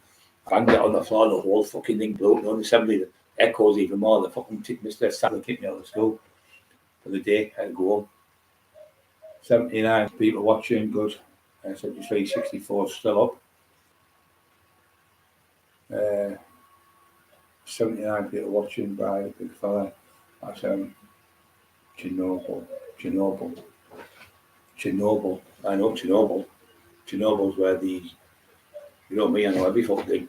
Banged it on the floor, the whole fucking thing blew up on assembly. The echoes even more. The fucking Mr. Sadler kicked me out of school for the day. I had to go home. 79 people watching, good. 73, 64 still up. 79 people watching by the big fella. That's Chernobyl. I know Chernobyl. Chernobyl's where you know me, I know every fucking thing.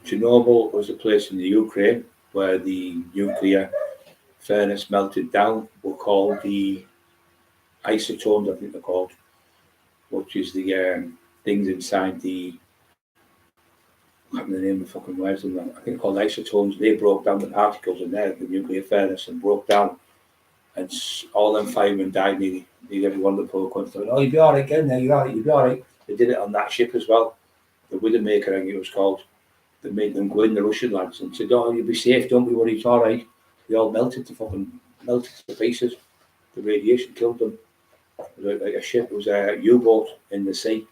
Chernobyl was a place in the Ukraine where the nuclear furnace melted down, were called the isotones, I think they're called, which is the things inside the, I can't remember the name of the fucking words in that. I think called isotopes. They broke down the particles in there, the nuclear furnace, and broke down. And all them firemen died. Nearly every one of the poor cunts thought, "Oh, you'll be all right, getting there. You're all right. You'll be all right." They did it on that ship as well. The Widowmaker, I think it was called. They made them go in, the Russian lads, and said, "Oh, you'll be safe. Don't be worried. It's all right." They all melted to pieces. The radiation killed them. It was like a ship. It was a U-boat in the sea.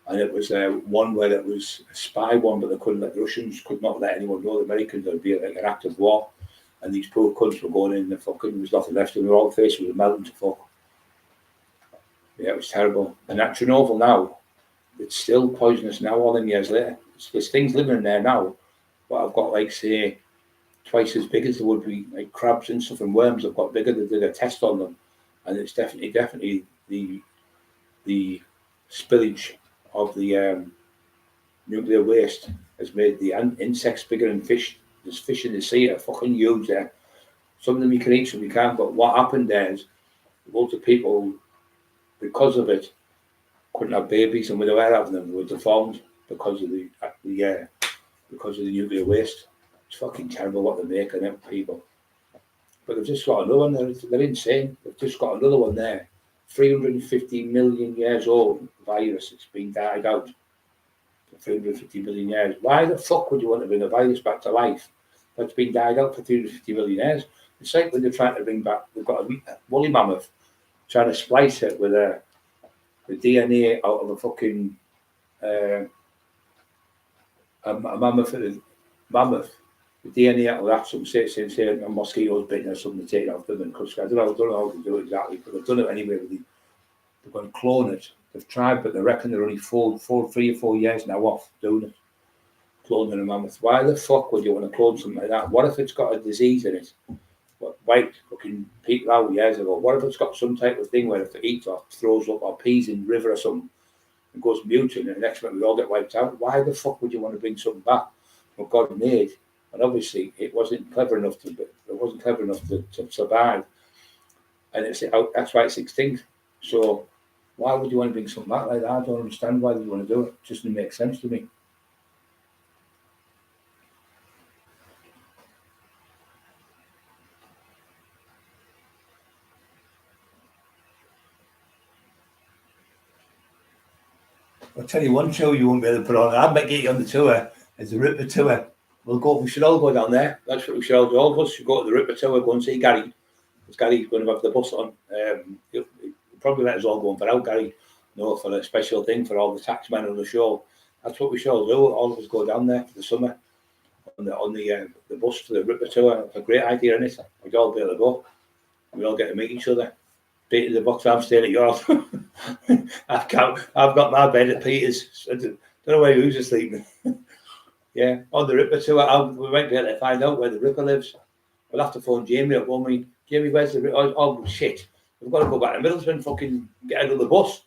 And it was one where it was a spy one, but they couldn't let the Russians could not let anyone know. The Americans, there'd be like an act of war, and these poor cunts were going in. The fucking there was nothing left, and their whole face was melting to fuck. Yeah, it was terrible. And that Chernobyl now, it's still poisonous now. All them years later, there's things living in there now, but I've got like say twice as big as there would be like crabs and stuff, and worms have got bigger. They did a test on them, and it's definitely the spillage of the nuclear waste has made the insects bigger and fish. There's fish in the sea that are fucking huge there. Some of them you can eat, some you can't. But what happened there is loads of people, because of it, couldn't have babies, and when they were having them, they were deformed because of the nuclear waste. It's fucking terrible what they're making them people. But they've just got another one. They're insane. They've just got another one there. 350 million years old virus. It's been died out for 350 million years. Why the fuck would you want to bring a virus back to life that's been died out for 350 million years? It's like when they're trying to bring back, they've got a woolly mammoth, trying to splice it with the DNA out of a fucking a mammoth. The DNA out of that, some say a mosquito's bitten or something to take it off them, and because I don't know how to do it exactly, but they've done it anyway. They're going to clone it. They've tried, but they reckon they're only 3 or 4 years now off doing it. Cloning a mammoth. Why the fuck would you want to clone something like that? What if it's got a disease in it? What wiped fucking people out years ago? What if it's got some type of thing where if it eats or throws up or pees in the river or something and goes mutant, and the next minute we all get wiped out? Why the fuck would you want to bring something back what God made? And obviously, it wasn't clever enough to survive, and that's why it's extinct. So, why would you want to bring something back like that? I don't understand why you want to do it. It just doesn't make sense to me. I'll tell you one show you won't be able to put on. I might get you on the tour. It's the Ripper tour. We should all go down there. That's what we should all do. All of us should go to the Ripper tour, go and see Gary. Because Gary's going to have the bus on. He'll probably let us all go and put out Gary. No, for a special thing for all the taxmen on the show. That's what we should all do. All of us go down there for the summer on the bus for the Ripper tour. It's a great idea, isn't it? We'd all be able to go. We all get to meet each other. Peter the box, I'm staying at yours. I've got my bed at Peter's. I don't know where who's asleep. Yeah, on the Ripper tour, we might be able to find out where the Ripper lives. We'll have to phone Jamie up, won't we? Jamie, where's the Ripper? Oh shit, we've got to go back to Middlesbrough and fucking get out of the bus.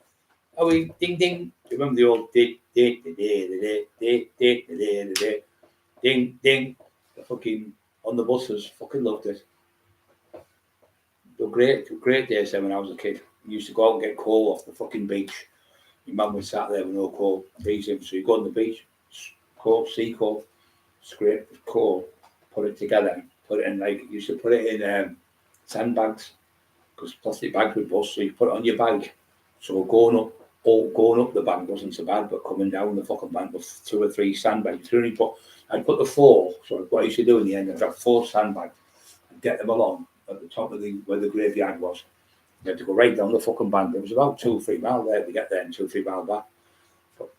Are we ding ding? Remember the old ding ding? The fucking on the buses, fucking loved it. They were great days then when I was a kid. We used to go out and get coal off the fucking beach. Your mum was sat there with no coal, freezing. So you go on the beach, sea coal, scrape the coal, put it together, put it in used to put it in sandbags because plastic bags would bust. So you put it on your bag. So going up the bank wasn't so bad, but coming down the fucking bank was 2 or 3 sandbags. I'd put the 4. So what I used to do in the end, I'd have 4 sandbags and get them along at the top of where the graveyard was. You had to go right down the fucking bank. It was about 2 or 3 miles there to get there and 2 or 3 miles back. But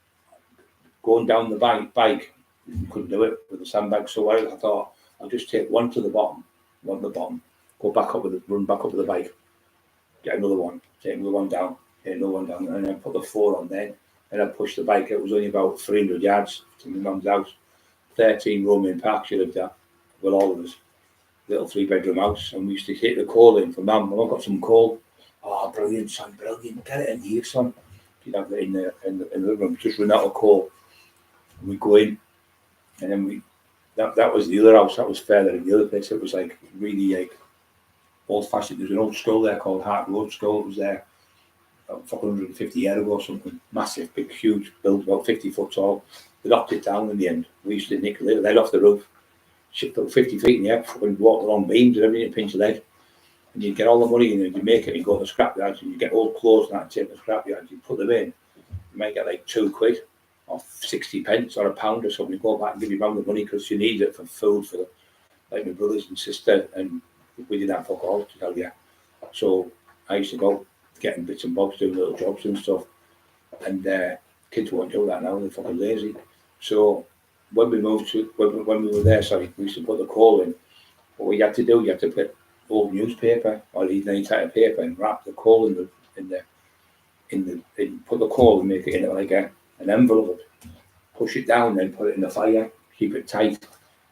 going down the bike, you couldn't do it with the sandbag. So I thought I'll just take one to the bottom, run back up with the bike, get another one, take another one down, get another one down, and then put the 4 on there. And I pushed the bike. It was only about 300 yards to my mum's house. 13 rooming park she lived at with all of us. Little 3-bedroom house, and we used to take the coal in for Mum. I've got some coal. Oh, brilliant, son, brilliant. Get it in here, son. You'd have it in the room. Just run out of coal. And we go in, and then that was the other house. That was further in the other place. It was really old-fashioned. There's an old school there called Hart Road School. It was there. fucking 150 years ago or something. Massive, big, huge build, about 50 foot tall. They knocked it down in the end. We used to nick the lead off the roof, shipped up 50 feet in the air, fucking walk along beams and everything, pinch the lead. And you'd get all the money in, and you make it, and you go to the scrapyards, and you get old clothes and that, take the scrapyards, you put them in, you might get like £2 or 60 pence or £1 or something. You go back and give your mum the money because you need it for food for like my brothers and sister, and we didn't have fuck all to tell you. So I used to go getting bits and bobs, doing little jobs and stuff, and kids won't do that now, they're fucking lazy. So when we moved to, when we were there, we used to put the coal in. What you had to do, you had to put old newspaper or even any type of paper and wrap the coal put the coal and make it into like an envelope, push it down, then put it in the fire, keep it tight,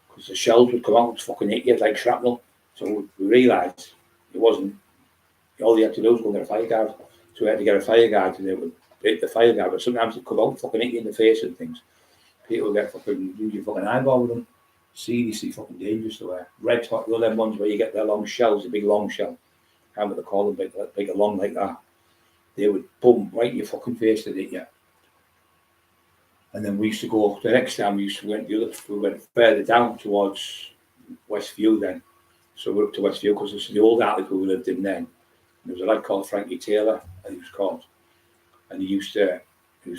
because the shells would come out and fucking hit you like shrapnel. So we realised it wasn't, all you had to do was go and get a fire guard. So we had to get a fire guard, and it would hit the fire guard, but sometimes it'd come out and fucking hit you in the face and things. People would get fucking, use your fucking eyeball with them. Seriously fucking dangerous to wear. Red hot, you know them ones where you get their long shells, a big long shell. I can't what they call them, big long like that. They would boom right in your fucking face to hit you. And then we used to go, the next time we went further down towards Westview then. So we're up to Westview because this is the old article we lived in then. And there was a lad called Frankie Taylor, and he was called. And he was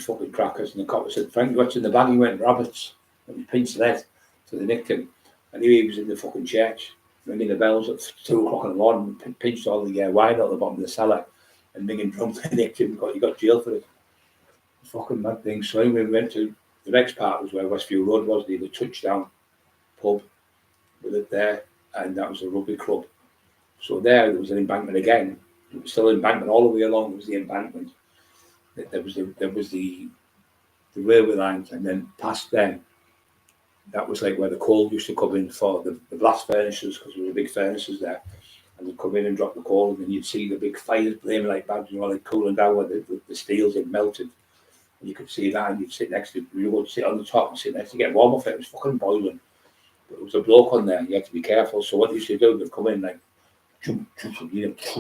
fucking crackers. And the cop said, Frankie, what's in the bag? He went, rabbits. And he pinched lead. So they nicked him. I knew he was in the fucking church, ringing the bells at 2 o'clock in the morning, pinched all the wine out the bottom of the cellar, and ringing drums. They nicked him. He got jailed for it. Fucking mad thing. So we went to the next part was where Westview Road was, the touchdown pub with it there, and that was a rugby club. So there was an embankment again. It was still an embankment all the way along. It was the embankment. There was the railway lines, and then past them, that was like where the coal used to come in for the blast furnaces, because there were big furnaces there, and they'd come in and drop the coal, and then you'd see the big fires blaming like bad, like cooling down where the steels had melted. And you could see that, and you'd sit next to, you would sit on the top and sit next to get warm off it. It was fucking boiling. But there was a bloke on there, you had to be careful. So what they used to do, they'd come in like, you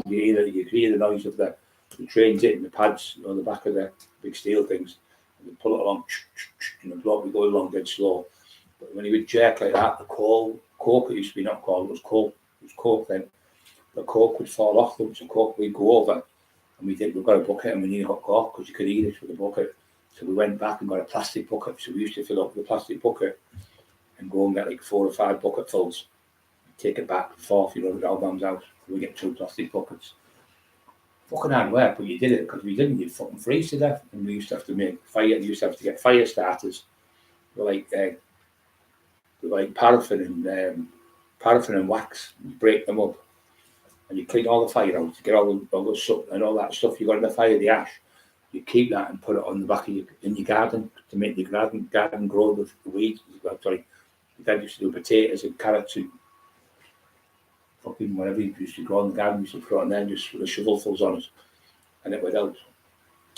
hear the noise of the trains hitting the pads on the back of the big steel things, and they'd pull it along, and the bloke would go along dead slow. But when he would jerk like that, the coke, it used to be not coal, it was coke then. The coke would fall off them, so coke would go over, and we've got a bucket and we need a hot coke because you could eat it with a bucket. So we went back and got a plastic bucket. So we used to fill up the plastic bucket and go and get like 4 or 5 bucketfuls, take it back and forth, to our mum's house. We get 2 plastic buckets. Fucking hard work, but you did it because we didn't. You'd fucking freeze to death, and we used to have to make fire. You used to have to get fire starters, like paraffin and wax. You break them up, and you clean all the fire out to get all the soot and all that stuff you got in the fire, the ash. You keep that and put it on the back of in your garden to make your garden grow with the weeds. Sorry, Dad used to do potatoes and carrots and fucking whatever you used to grow in the garden. You used to put it on there and just put the shovelfuls on it, and it would help.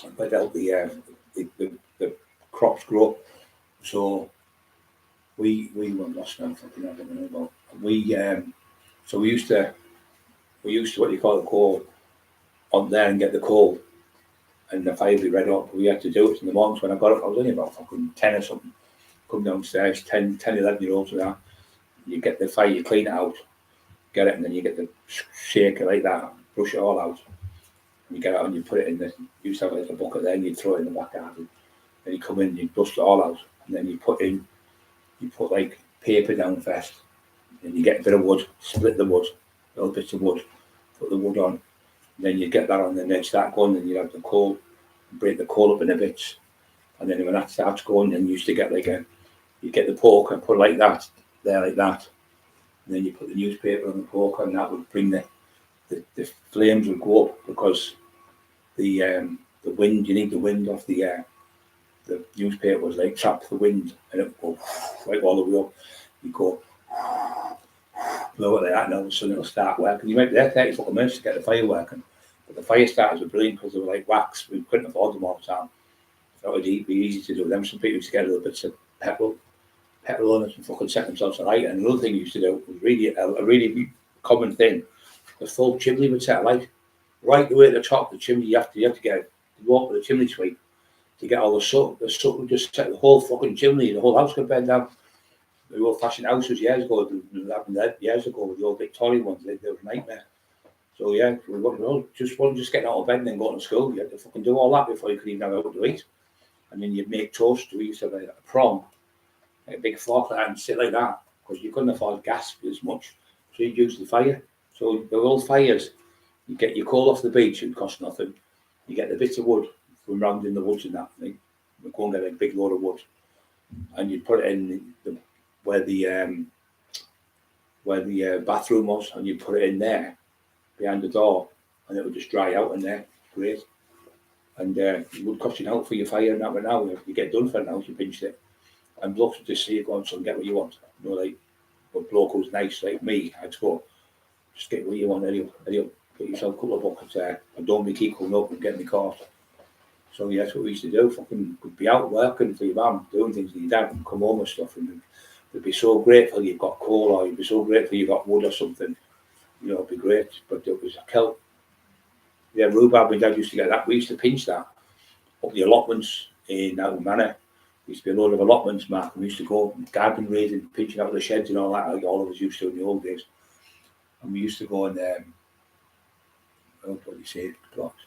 It would help the crops grow. So we went lost now. Fucking I don't know about. So we used to what you call the coal on there and get the coal. And the fire would be red hot. We had to do it in the mornings when I got up. I was only about fucking 10 or something. Come downstairs, 10, 11-year-olds with that. You get the fire, you clean it out, get it, and then you get the shaker like that, brush it all out. And you get it and you put it in the, you used to have like a bucket there and you'd throw it in the back garden. Then you come in, you dust it all out. And then you put like paper down first. Then you get a bit of wood, split the wood, little bits of wood, put the wood on. Then you get that on, and then start going, and you have the coal, break the coal up into bits, and then when that starts going, then you used to get you get the poker and put it like that, there like that, and then you put the newspaper on the poker, and that would bring the flames would go up because the wind, you need the wind off the newspaper was like trap the wind, and it would go right all the way up. You go blow it like that, and all of a sudden it'll start working. You might be there 30 fucking minutes to get the fire working. But the fire starters were brilliant because they were like wax. We couldn't afford them all the time. So it would be easy to do them. Some people used to get a little bit of petrol on it and fucking set themselves alight. And another thing you used to do was really a really common thing. The full chimney would set alight. right the way to the top of the chimney. You have to get walk with the chimney sweep to get all the soot. The soot would just set the whole fucking chimney, the whole house could bend down. The old-fashioned houses years ago, years ago, with the old Victorian ones, they were a nightmare. So yeah, we wasn't just getting out of bed and then going to school. You had to fucking do all that before you could even have out to eat. And then you'd make toast. We used to have a prom, like a big fork like that, and sit like that because you couldn't afford gas as much. So you'd use the fire. So the old fires, you get your coal off the beach, it cost nothing. You get the bits of wood from round in the woods and that thing. We go and get a big load of wood, and you'd put it in where the bathroom was, and you'd put it in there behind the door, and it would just dry out in there. Great. And it would cost you out for your fire and that, but now you get done for it now, you pinched it. And blokes would just say, go on, son, get what you want. You know, like, but bloke who's nice like me, I'd go, just get what you want, Eddie, get yourself a couple of buckets there, and don't be keep coming up and getting me caught. So yeah, that's what we used to do. Fucking could be out working for your mum, doing things with your dad, and come home and stuff, and they'd be so grateful you've got coal, or you'd be so grateful you got wood or something. You know, it'd be great. But it was a kelp. Yeah, rhubarb, my dad used to get that. We used to pinch that up the allotments in our manor. There used to be a load of allotments, Mark, and we used to go garden raiding, pinching out the sheds and all that, like all of us used to in the old days. And we used to go and, what do you say, blocked?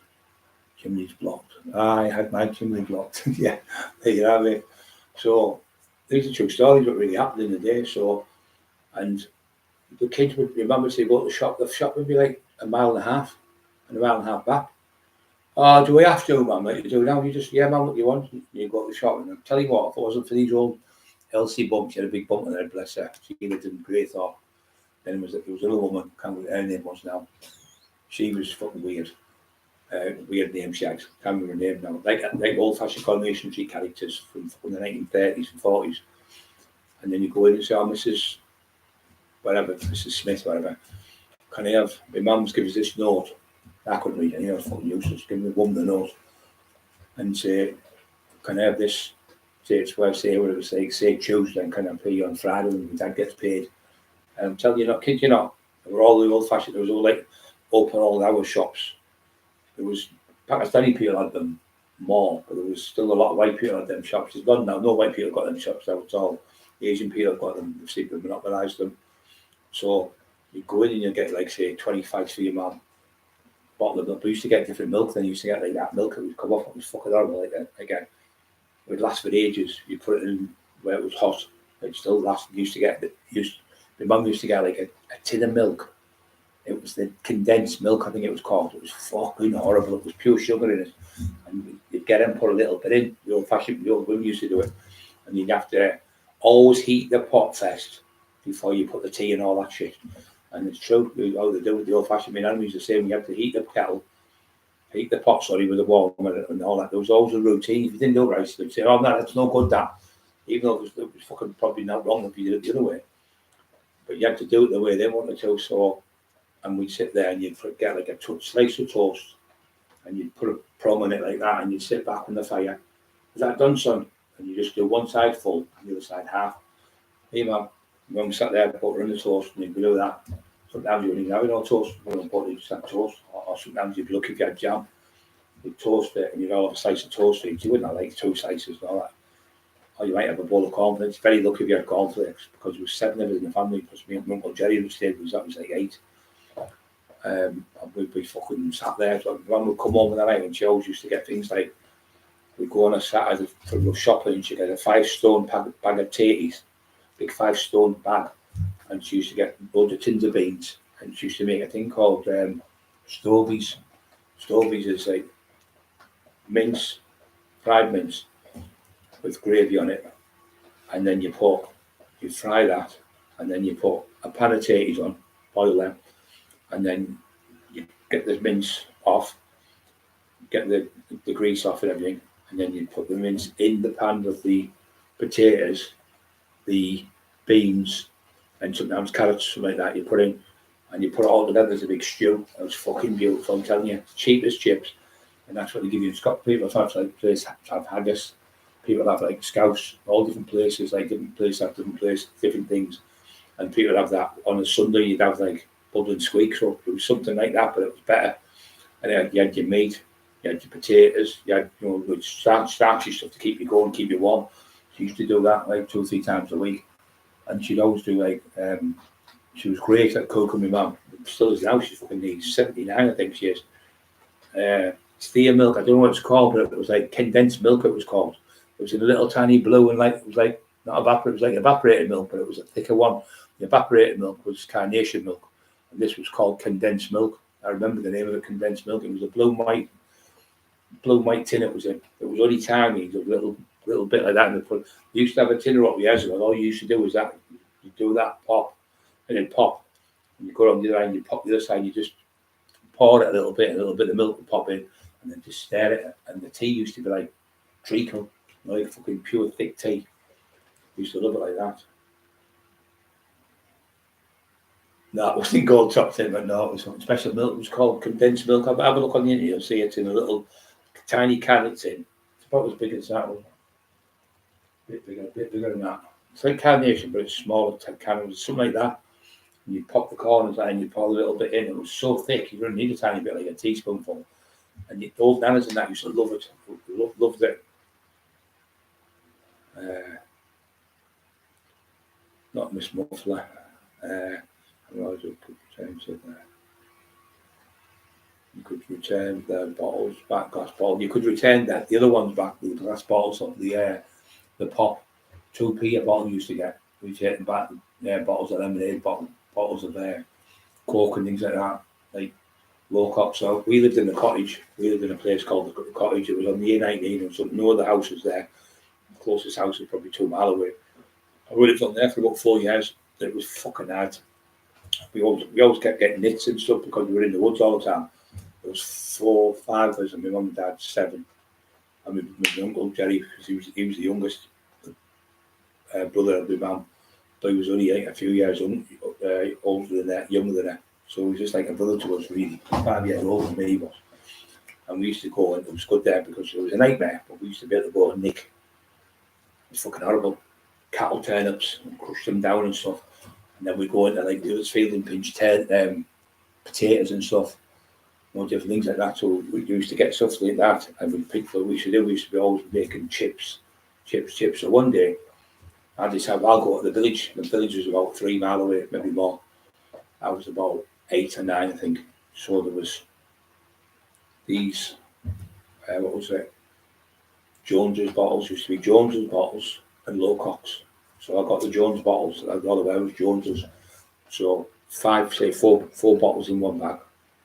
Chimneys blocked. I had my chimney blocked. Yeah, there you have it. So, these are true stories what really happened in the day. So, and the kids would remember to go to the shop would be like a mile and a half back. Oh, do we have to, man? Like you do now, you just, yeah, man, what you want? You go to the shop, and I'll tell you what, if it wasn't for these old Elsie bumps, she had a big bump on her, bless her. She lived in Greythorpe. Then there was another woman, can't remember what her name was now. She was fucking weird. Weird name shags, can't remember her name now. Like old-fashioned Coronation Street characters from the 1930s and 40s. And then you go in and say, oh, Mrs. Smith, whatever. Can I have, my mum's given us this note. I couldn't read it, I was fucking useless. Give me one the note and say, can I have this? Say it's where I say what it was like, say Tuesday, and can I pay you on Friday when my dad gets paid? And I'm telling you not, kid you not, they were all the old fashioned, there was all like open all hour shops. There was Pakistani people had them more, but there was still a lot of white people had them shops. It's gone now, no white people got them shops now at all. Asian people got them, they've seen them monopolised them. So you go in and you get like say 25 for your mum. Bottle of milk. We used to get different milk. Then you used to get like that milk that would come off. It was fucking horrible. Like that again, it would last for ages. You put it in where it was hot. It still lasted. My mum used to get like a tin of milk. It was the condensed milk, I think it was called. It was fucking horrible. It was pure sugar in it, and you'd get and put a little bit in. The old women used to do it, and you'd have to always heat the pot first before you put the tea and all that shit. And it's true, how they do it, the old-fashioned men used to say, you have to heat the pot, with the warmer and all that. There was always a routine. If you didn't do it right, they'd say, oh, no, that's no good, that. Even though it was fucking probably not wrong if you did it the other way. But you had to do it the way they wanted to, so, and we'd sit there and you'd get like a slice of toast, and you'd put a prong on it like that, and you'd sit back on the fire. Is that done, son? And you just do one side full, and the other side half. Hey, man. When we sat there, butter in the toast, and you'd do that. Sometimes you wouldn't even have no toast, butter, you just had toast. Or sometimes you'd be lucky if you had jam. You'd toast it, and you'd all have a slice of toast each. You wouldn't have like 2 slices and all that. Or you might have a bowl of cornflakes. Very lucky if you had cornflakes, because there was 7 of us in the family, because me and my Uncle Jerry stayed with us, that was like 8. And we'd be fucking sat there. So when we'd come home in the night, and she always used to get things like, we'd go on a Saturday for go shopping, and she'd get a 5-stone bag of tatties. Big 5-stone bag, and she used to get loads of tins of beans, and she used to make a thing called stovies. Stovies is like mince, fried mince with gravy on it, and then you fry that, and then you put a pan of tatties on, boil them, and then you get the mince off, get the grease off and everything, and then you put the mince in the pan with the potatoes, the beans, and sometimes carrots, something like that, you put in, and you put it all together as a big stew. It was fucking beautiful, I'm telling you. It's cheap as chips, and that's what they give you in Scotland. People have like places have haggis, people have like scouse, all different places, like different places have different places, different things, and people have that on a Sunday. You'd have like Bud and Squeak, so it was something like that, but it was better. And then you had your meat, you had your potatoes, you had good starchy stuff to keep you going, keep you warm. She used to do that like 2 or 3 times a week, and she'd always do like she was great at cooking. My mum still is now. She's fucking 79, I think she is. Steer milk, I don't know what it's called, but it was like condensed milk. It was called. It was in a little tiny blue and like it was like not evaporated. It was like evaporated milk, but it was a thicker one. The evaporated milk was carnation milk, and this was called condensed milk. I remember the name of it, condensed milk. It was a blue white tin. It was only tiny, a little bit like that. And we used to have a tin of what we had. All you used to do was that you do that pop, and then pop, and you go on the other end, you pop the other side, you just pour it a little bit of milk would pop in, and then just stir it. And the tea used to be like treacle, like fucking pure thick tea. We used to love it like that. No, it wasn't gold top tin, but no, it was special milk. It was called condensed milk. Have a look on the internet, you'll see it in a little tiny can it's in. It's about as big as that one. A bit bigger than that. It's like carnation, but it's smaller can. It was something like that. And you pop the corners and you pour a little bit in. It was so thick, you didn't need a tiny bit, like a teaspoonful. And the old nanas and that used to love it. Loved it. Not Miss Muffler. You could return the bottles back, glass bottle. You could return that the other ones back, the glass bottles of the pop. 2p a bottle used to get. We take back bottles of lemonade, bottles of Coke and things like that, like low cop. So we lived in the cottage. We lived in a place called the Cottage. It was on the A19 and so no other house was there. The closest house was probably 2 miles away. I lived on there for about 4 years. It was fucking hard. We always kept getting nits and stuff because we were in the woods all the time. There was 4, 5 of us, and my mum and dad 7. And my uncle Jerry, because he was the youngest brother of my mum, but he was only a few years older than that, younger than that. So he was just like a brother to us, really. 5 years older than me he was. And we used to go, and it was good there because it was a nightmare, but we used to be able to go and nick. It was fucking horrible. Cattle turnips and crush them down and stuff. And then we go into like the other field and pinch potatoes and stuff. Different things like that. So we used to get stuff like that, and we picked what we used to do. We used to be always making chips. So one day, I decided I'll go to the village. The village was about 3 miles away, maybe more. I was about 8 or 9, I think. So there was these, what was it? Jones's bottles. Used to be Jones's bottles and Lowcocks. So I got the Jones bottles. I got away with Jones's. So 4 bottles in one bag.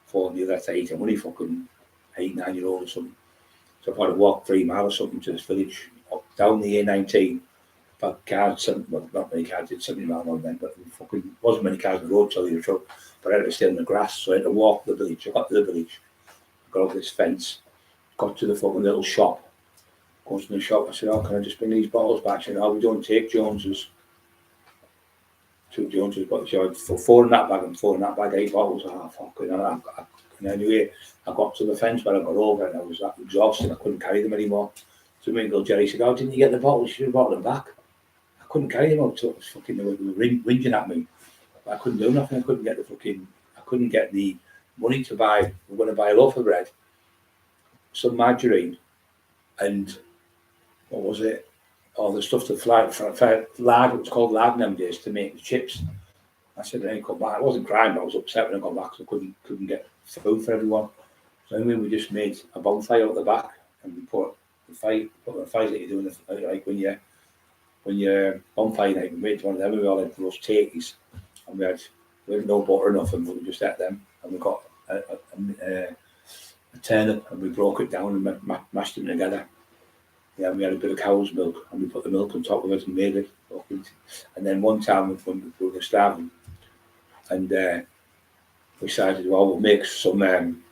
4 in the other. That's 8. I'm only fucking 8, 9 year old or something. So if I'd walk 3 miles or something to this village, up down the A19, but cars, not many cars, did 70 miles an hour then, but fucking wasn't many cars on the road, tell you the truth. But I had to stay in the grass, so I had to walk the village. I got to the village, I got over this fence, got to the fucking little shop. Goes to the shop, I said, "Oh, can I just bring these bottles back?" She said, "Oh, we don't take Jones's." 2 Jones's, but she had 4 in that bag and 4 in that bag, 8 bottles. Oh, fucking hell. And anyway, I got to the fence when I got over and I was that exhausted, I couldn't carry them anymore. So my uncle Jerry said, "Oh, didn't you get the bottles? You should have brought them back." I couldn't carry them out, so it was fucking, they were whinging at me. But I couldn't do nothing. I couldn't get the money to buy, we're going to buy a loaf of bread, some margarine, and what was it? All the stuff to lard, it was called lard nowadays, to make the chips. I said, "I ain't come back." I wasn't crying, but I was upset when I got back, so I couldn't get food for everyone. So anyway, we just made a bonfire out the back, and we put the fire that you do in like when you're bonfire night. We made one of them, and we all had roast turkeys, and we had no butter or nothing, but we just ate them, and we got a turnip, and we broke it down and mashed them together. Yeah, we had a bit of cow's milk, and we put the milk on top of it and made it. And then one time when we were starving, and we decided, well, we'll make some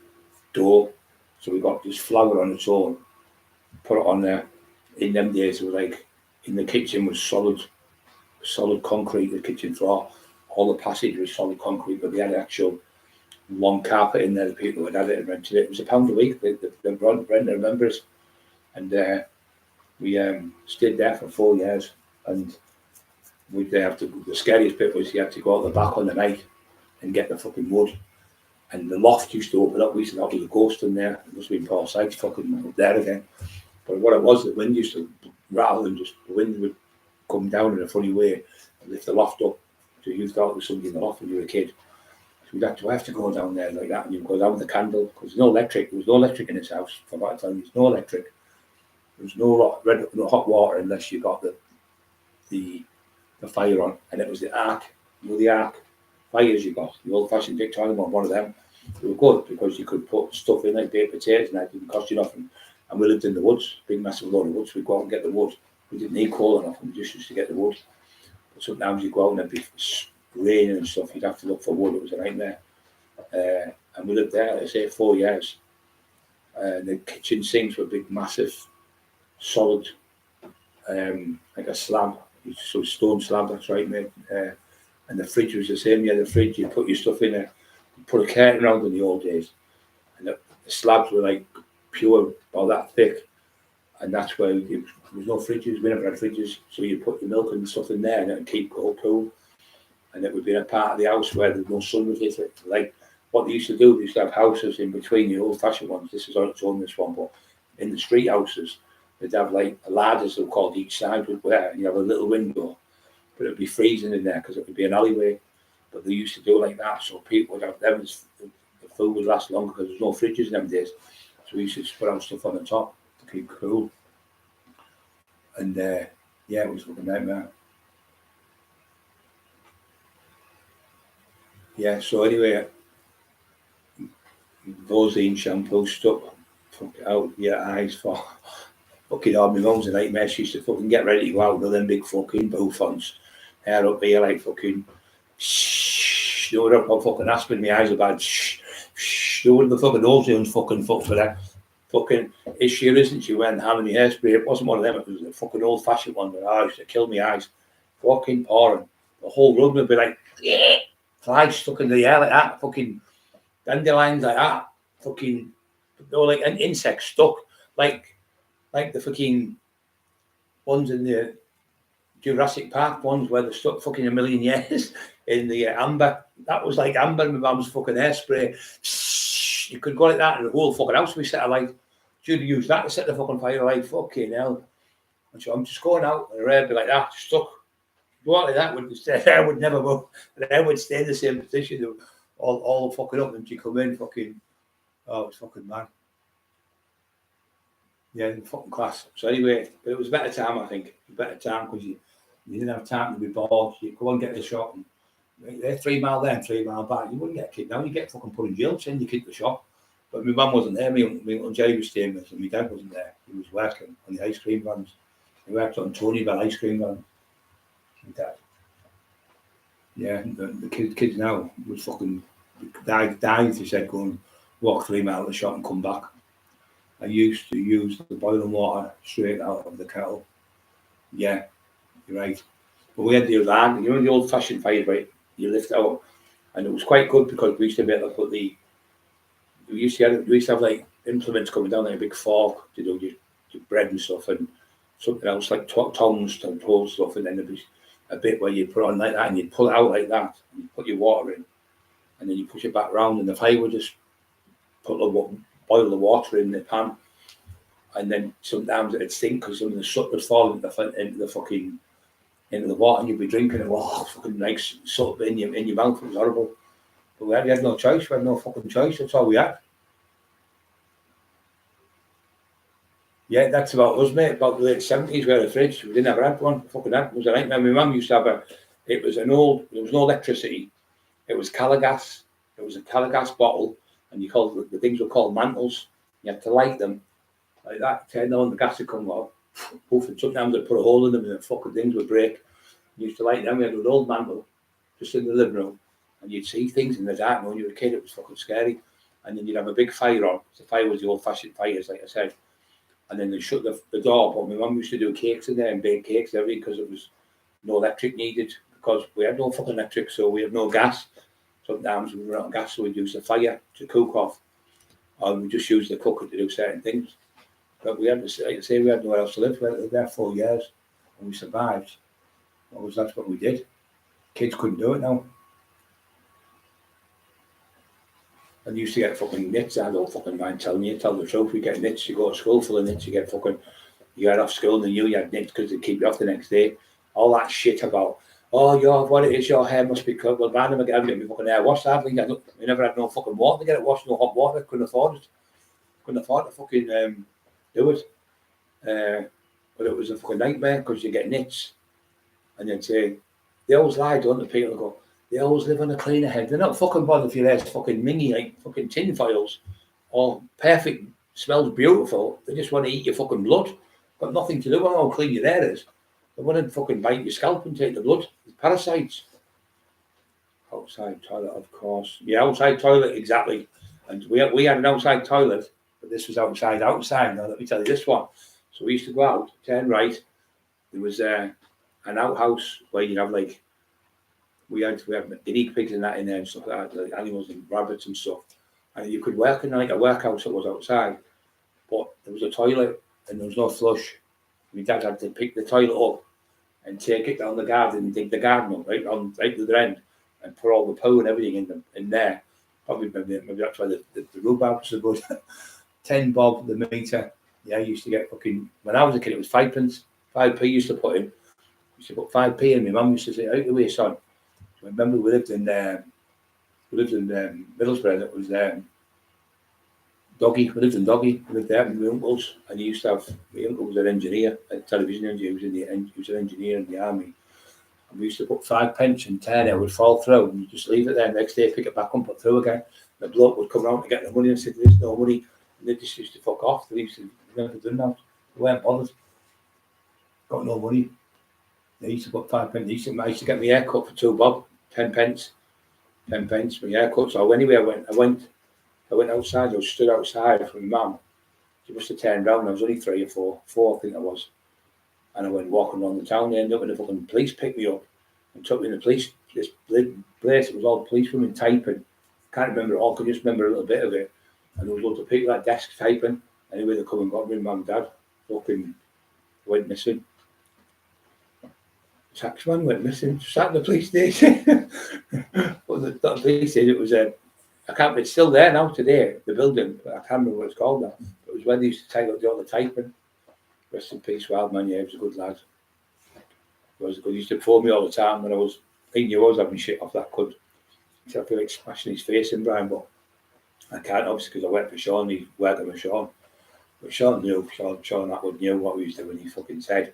dough. So we got this flour on its own, put it on there. In them days, it was like, in the kitchen was solid concrete, the kitchen floor. All the passage was solid concrete, but they had actual long carpet in there. The people who had it and rented it. It was £1 a week. The rent remembers. And we stayed there for 4 years, and the scariest bit was you had to go out the back on the night and get the fucking wood, And the loft used to open up. We used to have a ghost in there. It must have been Paul Sykes fucking up there again. But what it was, the wind used to rattle and just the wind would come down in a funny way and lift the loft up. So you thought there was somebody in the loft when you were a kid. So we'd have to go down there like that, and you'd go down with the candle because there's no electric. There was no electric in this house. For that time, there's no electric. There was no hot water unless you got the fire on, and it was the arc. You know the arc fires you got, the old-fashioned Victorian one of them. They were good because you could put stuff in like baked potatoes and that didn't cost you nothing. And we lived in the woods, big massive load of woods. We'd go out and get the wood. We didn't need coal enough, we just used to get the wood. But sometimes you'd go out and it'd be raining and stuff, you'd have to look for wood, it was a nightmare. And we lived there, like I say, 4 years. The kitchen sinks were big, massive, solid, like a slab, so stone slab, that's right, mate. And the fridge was the same. Yeah, the fridge, you put your stuff in there, you put a curtain around in the old days, and the slabs were like pure, about that thick, and that's where there was no fridges. We never had fridges, so you put your milk and stuff in there, and it would keep cool. And it would be in a part of the house where there's no sun would hit it. Like what they used to do, they used to have houses in between the old-fashioned ones. This is on its own, this one, but in the street houses, they'd have like ladders, they were called, each side with where you have a little window. But it would be freezing in there because it would be an alleyway. But they used to do it like that, so people would have them. The food would last longer because there's no fridges in them days. So we used to just put out stuff on the top to keep cool. And yeah, it was a fucking nightmare. Yeah, so anyway, Vaseline shampoo stuck out your eyes for fucking hard. My mum's a nightmare. She used to fucking get ready to go out with them big fucking bouffants. Hair up here like fucking shh, you know what, fucking aspirin, my eyes are bad. Shh, you know the fucking Ozone's fucking fuck for that. Fucking is she or isn't she wearing how many hairspray? It wasn't one of them, it was a fucking old fashioned one that I used to kill my eyes. Fucking pouring. The whole room would be like flies stuck in the air like that, fucking dandelions like that, fucking they were like an insect stuck like the fucking ones in the Jurassic Park ones where they're stuck fucking a million years in the amber. That was like amber, my mum's fucking hairspray. You could go like that and the whole fucking house would be set alight. You'd use that to set the fucking fire alight, fucking hell. And so I'm just going out and the hair would be like that, stuck. Go out like that, the hair would never move. The hair would stay in the same position all fucking up and you come in fucking, oh, it's fucking mad. Yeah, fucking class. So anyway, but it was a better time, I think. A better time because you didn't have time to be bored. You go and get the shop and they're 3 mile there and 3 mile back. You wouldn't get a kid now. You get fucking put in jail, send your kid to the shop. But my mum wasn't there. My Uncle Jerry was staying with us and my dad wasn't there. He was working on the ice cream vans. He worked on Tonyville ice cream vans. My dad. Yeah, the kids now was fucking died, he said, go and walk 3 miles to the shop and come back. I used to use the boiling water straight out of the kettle. Yeah, you're right. But we had the lard, you know, the old-fashioned fire, right? You lift out, and it was quite good because we used to be able to put we used to have like implements coming down like a big fork to do your bread and stuff, and something else like tongs to hold stuff, and then there'd be a bit where you put it on like that, and you'd pull it out like that, and you put your water in, and then you push it back round, and the fire would just boil the water in the pan, and then sometimes it'd stink because some of the soot would fall into the water, and you'd be drinking it. Oh, fucking nice soot in your mouth. It was horrible. But we had no choice. We had no fucking choice. That's all we had. Yeah, that's about us, mate. About the late 70s, we had a fridge. We didn't ever have one. Fucking had. It was a nightmare. My mum used to have there was no electricity. It was Calagas. It was a Calagas bottle, and the things were called mantles. You had to light them like that. Turn on, the gas would come out. Poof, and sometimes they'd put a hole in them, and the fucking things would break. We used to light them. We had an old mantle just in the living room, and you'd see things in the dark. And when you were a kid, it was fucking scary. And then you'd have a big fire on. The fire was the old-fashioned fires, like I said. And then they shut the door. But my mum used to do cakes in there and bake cakes and everything because it was no electric needed because we had no fucking electric, so we had no gas. Sometimes we were out of gas, so we'd use the fire to cook off, or we just use the cooker to do certain things. But we had to, like I say, we had nowhere else to live. We lived there 4 years, and we survived. That's what we did. Kids couldn't do it now. And you used to get fucking nits. I don't fucking mind telling you, tell the truth. You get nits, you go to school full of nits, you get off school and you had nits because they keep you off the next day. All that shit about, what it is, your hair must be cut. Well, random again, get my fucking hair washed. I never had no fucking water to get it washed, no hot water. Couldn't afford it. Couldn't afford to fucking do it. But it was a fucking nightmare because you get nits. And then say, they always lie, don't the people go, they always live on a cleaner head. They're not fucking bothered if your hair's fucking mingy like fucking tin foils or perfect, smells beautiful. They just want to eat your fucking blood. Got nothing to do with how clean your hair is. They want to fucking bite your scalp and take the blood. It's parasites. Outside toilet, of course. Yeah, outside toilet, exactly. And we had an outside toilet, but this was outside. Now, let me tell you this one. So we used to go out, turn right. There was an outhouse where you'd have like, we had guinea pigs and that in there and stuff like that, like animals and rabbits and stuff. And you could work in like a workhouse that was outside, but there was a toilet and there was no flush. My dad had to pick the toilet up and take it down the garden and dig the garden up right to the other end and put all the poo and everything in there. Probably maybe that's why the rhubarb was so good. 10 bob the metre. Yeah, I used to get fucking, when I was a kid it was 5p. 5p used to put in. Used to put 5p in. My mum used to say, out the way, son. So I remember we lived in Middlesbrough. It was Doggy. We lived in Doggy. We lived there with my uncles, and he used to have, my uncle was an engineer, a television engineer. He was an engineer in the army. And we used to put 5p and 10. It would fall through, and you just leave it there. Next day, pick it back up and put through again. The bloke would come around to get the money and say, "There's no money," and they just used to fuck off. They used to never done that. They weren't bothered. Got no money. They used to put 5p. I used to get my hair cut for 2 bob, 10p. 10p. My hair cut. So anyway, I went outside. I was stood outside from my mum. She must have turned round. I was only 3 or 4, I think I was. And I went walking around the town. They ended up in the fucking police picked me up and took me in the police. This place, it was all police women typing. Can't remember it all. Could just remember a little bit of it. And there was loads of people at desks typing. Anyway, they come and got me, mum and dad. Fucking went missing. Taxman went missing. Sat in the police station. Well, the police station, it was it's still there now today, the building, but I can't remember what it's called now. It was when they used to do all the typing. Rest in peace, Wildman, yeah, he was a good lad. He was good. He used to phone me all the time when he knew I was having shit off that could. So I feel like smashing his face in, Brian, but I can't, obviously, because I went for Sean, he worked with Sean. But Sean Atwood knew what he was doing, he fucking said.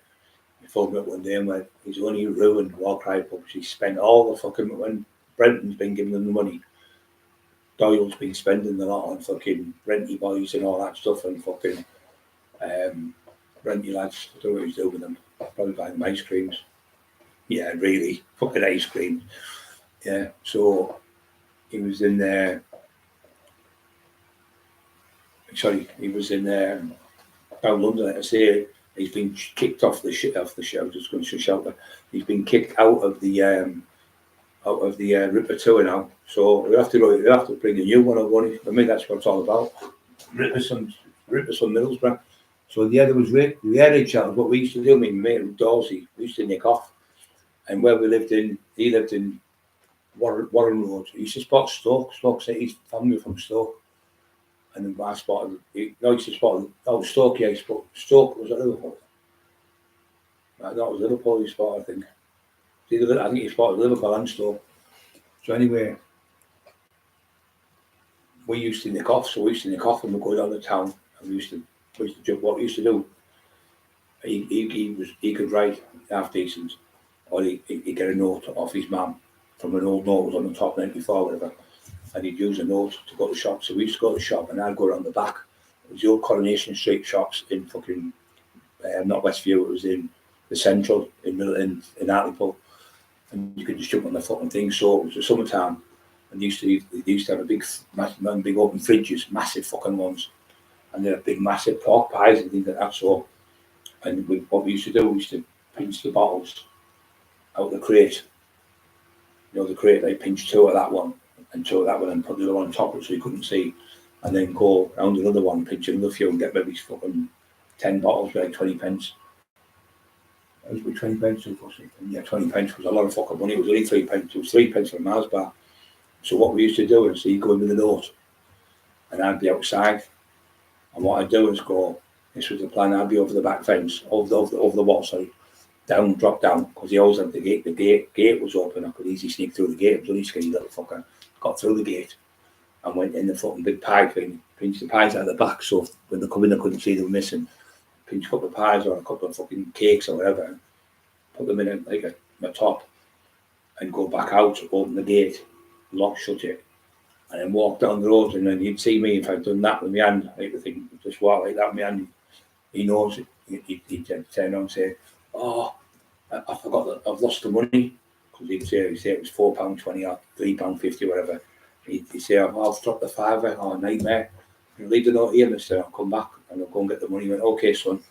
He phoned me up one day and went, he's only ruined War Cry pubs. He spent all the fucking, when Brenton's been giving them the money, Doyle's been spending a lot on fucking renty boys and all that stuff and fucking renty lads. I don't know what he's doing with them. Probably buying them ice creams. Yeah, really. Fucking ice creams. Yeah, so he was in there. Sorry, he was in there down London. Like I say, he's been kicked off the shit. I was just going to shelter. He's been kicked out of the Ripper tour now. So we have to bring a new one on one. I mean, that's what it's all about. Rippers from Middlesbrough. So yeah, there was the area challenge. What we used to do, me and my mate Dorsey, we used to nick off. And where we lived in, he lived in Warren Road. He used to spot Stoke City's family from Stoke. And then I spotted, Stoke, yeah, Stoke was at Liverpool. That was Liverpool he spotted, I think. I think he spotted Liverpool and Stoke. So anyway, we used to nick off, and we'd go down the town, and we used to jump. What we used to do, he could write half decent, or he'd get a note off his mum from an old note, was on the top 94, whatever, and he'd use a note to go to the shop. So we used to go to the shop, and I'd go around the back. It was the old Coronation Street shops in fucking, not Westview, it was in the Central, in Hartlepool. And you could just jump on the fucking thing. So it was the summertime, and they used to have a big open fridges, massive fucking ones, and they had big massive pork pies and things like that. So, and what we used to do, we used to pinch the bottles out the crate. You know, the crate, they pinch 2 of that one and 2 of that one, and put the other one on top of it so you couldn't see, and then go round another one, pinch another few, and get maybe fucking 10 bottles for like 20p. It was 20p, yeah, 20p was a lot of fucking money. It was only 3p. It was 3p for a Mars bar. So what we used to do is he'd go in with a note, and I'd be outside. And what I'd do is go, this was the plan, I'd be over the back fence, over the wall, sorry, drop down, because he always had the gate. The gate was open, I could easily sneak through the gate. It was only skinny little fucker. Got through the gate and went in the fucking big pie thing, pinched the pies out of the back, so when they come in, I couldn't see them missing. Pinch a couple of pies or a couple of fucking cakes or whatever, put them in like a top, and go back out, open the gate, lock, shut it, and then walk down the road. And then he'd see me if I'd done that with my hand, like the thing, just walk like that with my hand. He knows it. He'd turn on and say, "Oh, I forgot that I've lost the money," because he'd say it was £4.20 or £3.50, whatever. He'd say, "Oh, I've dropped the £5. Oh, nightmare. You leave the note here, mister. I'll come back and I'll go and get the money." He went, "Okay, son."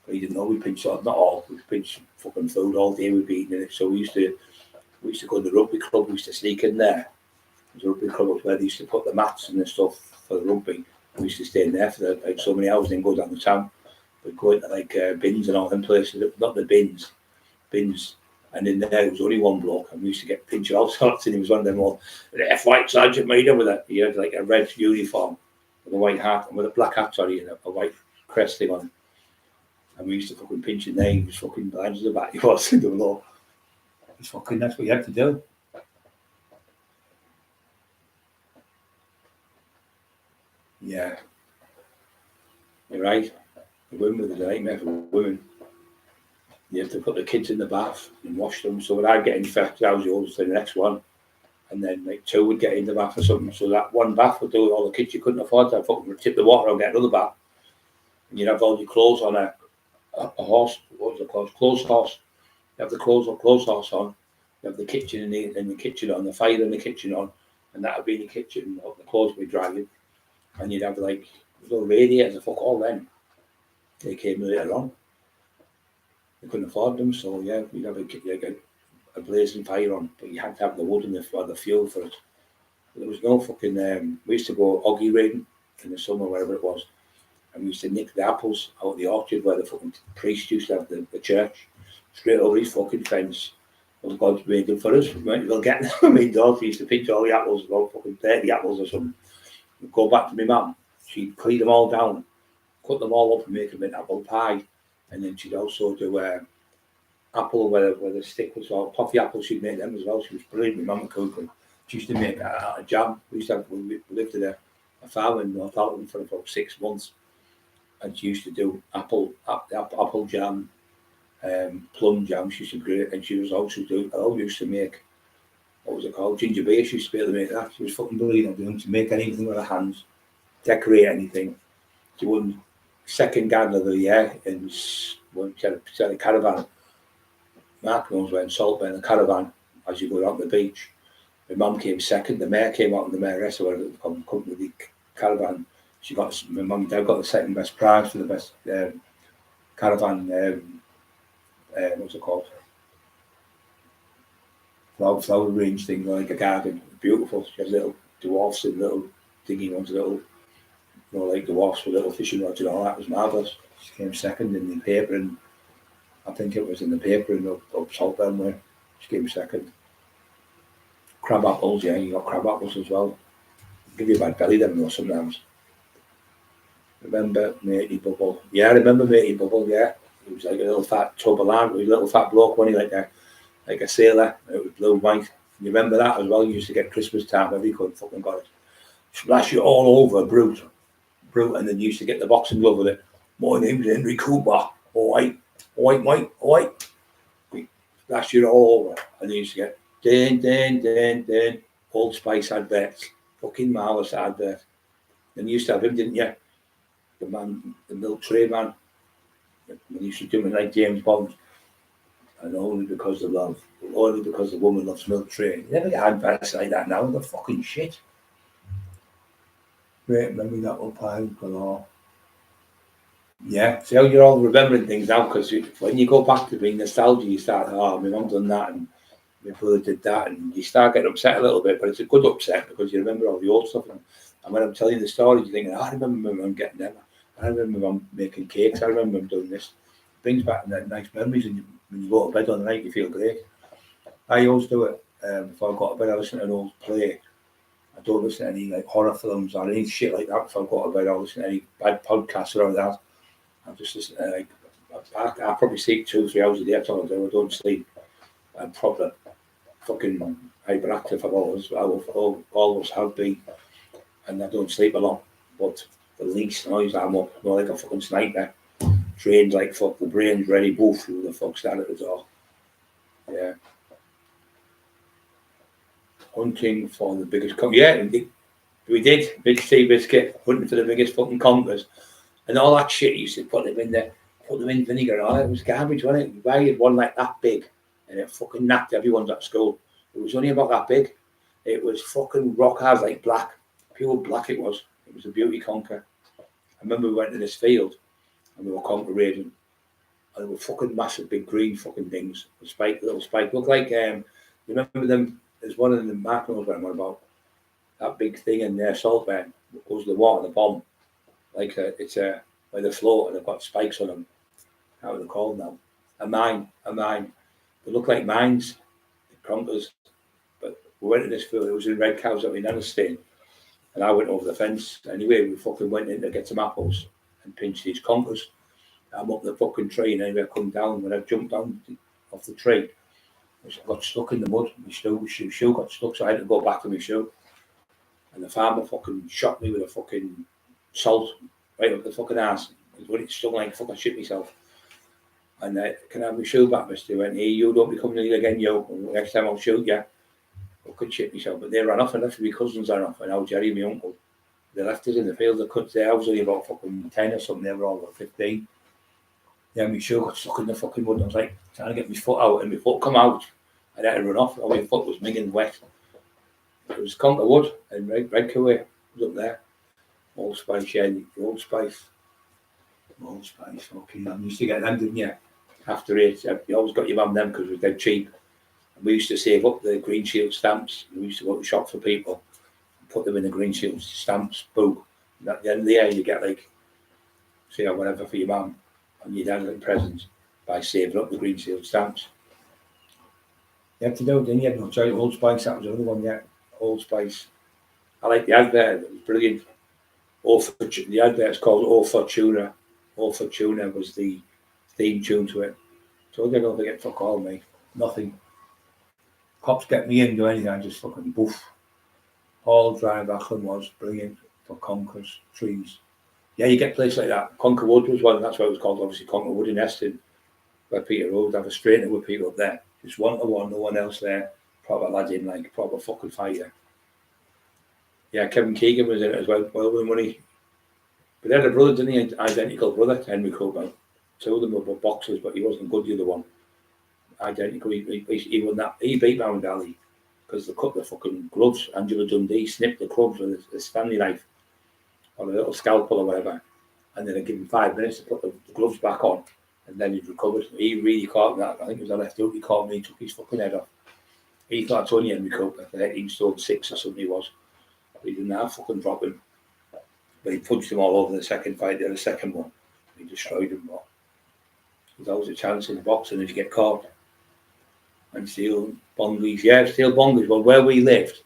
But he didn't know we pinched not all. We pinched fucking food all day. We'd be eating it. So we used to go to the rugby club. We used to sneak in there. The rugby club was where they used to put the mats and the stuff for the rugby. We used to stay in there for like so many hours, then go down the town. We'd go into like bins and all them places. Not the bins. And in there was only one bloke, and we used to get pinched all sorts. And he was one of them all. The F-white sergeant made him with it. He had like a red uniform with a white hat and with a black hat, sorry, and a white crest thing on. And we used to fucking pinch in there. He was fucking behind the back. He was in the law. It's fucking, that's what you had to do. Yeah. You're right. The women was a nightmare for women. You have to put the kids in the bath and wash them. So when I'd get infected, I was the oldest in the next one. And then like two would get in the bath or something. So that one bath would do all the kids you couldn't afford to. I'd fucking tip the water and get another bath. And you'd have all your clothes on a horse. What was it called? Clothes horse. You have the clothes horse on. You have the kitchen in the kitchen on, the fire in the kitchen on. And that would be in the kitchen. The clothes would be drying. And you'd have like little radiators. Fuck all them. They came later on. They couldn't afford them, so yeah, we'd have a blazing fire on, but you had to have the wood and the fuel for it. But there was no fucking. We used to go oggy raiding in the summer, wherever it was, and we used to nick the apples out of the orchard where the fucking priest used to have the church, straight over his fucking fence. Well, God's made them for us. We might as well get them. My daughter used to pinch all the apples, about fucking 30 apples or something. We'd go back to my mum. She'd clean them all down, cut them all up and make them into apple pie. And then she'd also do apple where the stick was all toffee apples. She'd make them as well. She was brilliant. My mum cooking. She used to make a jam. We lived in a farm in Northallerton for about 6 months, and she used to do apple jam, plum jam. She used to great, and she was also used to make, what was it called, ginger beer. She used to be able to make that. She was fucking brilliant at doing to make anything with her hands, decorate anything. She wouldn't. Second garden of the year in when she had a caravan. Mark knows when Saltburn, in a caravan as you go down the beach. My mum came second, the mayor came out and the mayoress or whatever come with the caravan. My mum and dad got the second best prize for the best caravan what's it called? Flower range thing, like a garden. Beautiful. She has little dwarfs and little diggy ones, little like the wasps with little fishing rods and all that. Was marvellous. She came second in the paper, and I think it was in the paper in up Saltburn where she came second. Crab apples, yeah, you got crab apples as well. Give you a bad belly them though sometimes. Remember Matey Bubble? Yeah, I remember Matey Bubble, yeah. He was like a little fat tub of land, he was a little fat bloke, wasn't he, like a sailor. It was blue and white. You remember that as well? You used to get Christmas time every could fucking got it. Splash you all over, brute, and then you used to get the boxing glove with it. My name's Henry Cooper. Alright, mate. Splash you all over. And you used to get den, Old Spice adverts. Fucking marvellous advert. Then you used to have him, didn't you? The man, the milk tray man. When you used to do it like James Bond. And only because of love. Only because the woman loves milk tray. You never get adverts like that now. They're fucking shit. Great, remember that one time, galore. Yeah, see how you're all remembering things now, because when you go back to being nostalgia, you start, oh, my mum done that, and my brother did that, and you start getting upset a little bit, but it's a good upset, because you remember all the old stuff, and when I'm telling you the stories, you're thinking, oh, I remember my mum getting them, I remember my mum making cakes, I remember mum doing this. It brings back nice memories, and when you go to bed on the night, you feel great. I always do it, before I go to bed, I listen to an old play, I don't listen to any like horror films or any shit like that. If I've got about, I listen to any bad podcasts or that. I just listen to like I probably sleep 2 or 3 hours a day. That's all I do. I don't sleep. I'm proper fucking hyperactive. I always have been, and I don't sleep a lot. But the least noise I'm up, more like a fucking sniper. Trained like fuck, the brain's ready. Boof, who the fuck's that at the door? Yeah. Hunting for the biggest yeah, we did. Big sea biscuit, hunting for the biggest fucking conkers. And all that shit, you used to put them in vinegar and all that. It was garbage, wasn't it? Why you had one like that big and it fucking napped everyone's at school. It was only about that big. It was fucking rock hard, like black. Pure black it was. It was a beauty conker. I remember we went to this field and we were conker raiding. And they were fucking massive big green fucking things. Little spike. Looked like, you remember them? There's one of the Mark knows what I'm on about. That big thing in there, salt bed, goes to the water, the bomb. Like it's where they float and they've got spikes on them. How are they called now? A mine. They look like mines, the conkers. But we went to this field, it was in Red Cows up in Anniston. And I went over the fence. Anyway, we fucking went in to get some apples and pinch these conkers. I'm up the fucking tree and anyway I come down. When I jumped down off the tree, I got stuck in the mud. My shoe got stuck, so I had to go back to my shoe. And the farmer fucking shot me with a fucking salt right up the fucking ass. When it stung like fucking shit myself. And can I have my shoe back, mister? He went, hey, you don't be coming here again, yo. Next time I'll shoot you. I could shit myself. But they ran off and left my cousins ran off. And now Jerry, my uncle, they left us in the field. They couldn't say I was only about fucking 10 or something. They were all about 15. Yeah, my shoe got stuck in the fucking mud. I was like trying to get my foot out and my foot come out. I had to run off. All my foot was minging wet. It was Conker Wood and Red Cow was up there. Old Spice, yeah, Old Spice. Okay, I used to get them, didn't you? After 8, you always got your mum them because it was dead cheap. And we used to save up the Green Shield stamps. We used to go to shop for people and put them in the Green Shield stamps book. And at the end of the year, you get like, say, or whatever for your mum and your dad like presents by saving up the Green Shield stamps. You have to do it, didn't you? No, sorry, Old Spice, that was another one, yeah. Old Spice. I like the advert, it was brilliant. The advert's called All Fortuna. All Fortuna was the theme tune to it. So they're going to get fuck all, mate. Nothing. Cops get me in, do anything, I just fucking boof. All Drive Ackland was brilliant for conkers, trees. Yeah, you get places like that. Conker Wood was one, that's what it was called, obviously, Conker Wood in Eston, where Peter Road, have a straightener with people up there. Just 1-to-1, no one else there. Proper lad in, like, proper fucking fighter. Yeah, Kevin Keegan was in it as well with money. But they had a brother, didn't he? Identical brother to Henry Coburn. 2 of them were boxers, but he wasn't good, the other one. Identical. He won that. He beat Mound Ali because they cut the fucking gloves. Angela Dundee snipped the gloves with a Stanley knife or a little scalpel or whatever. And then they give him 5 minutes to put the gloves back on. And then he'd recovered. He really caught that. I think it was a left hook he caught me. He took his fucking head off. He thought it's only Henry Coburn, 13 stone 6 or something he was. He didn't have fucking drop him. But he punched him all over the second fight. They had a second one. He destroyed him. But there's always a chance in boxing if you get caught. And steel bongies. Yeah, steel bongies. Well, where we lived,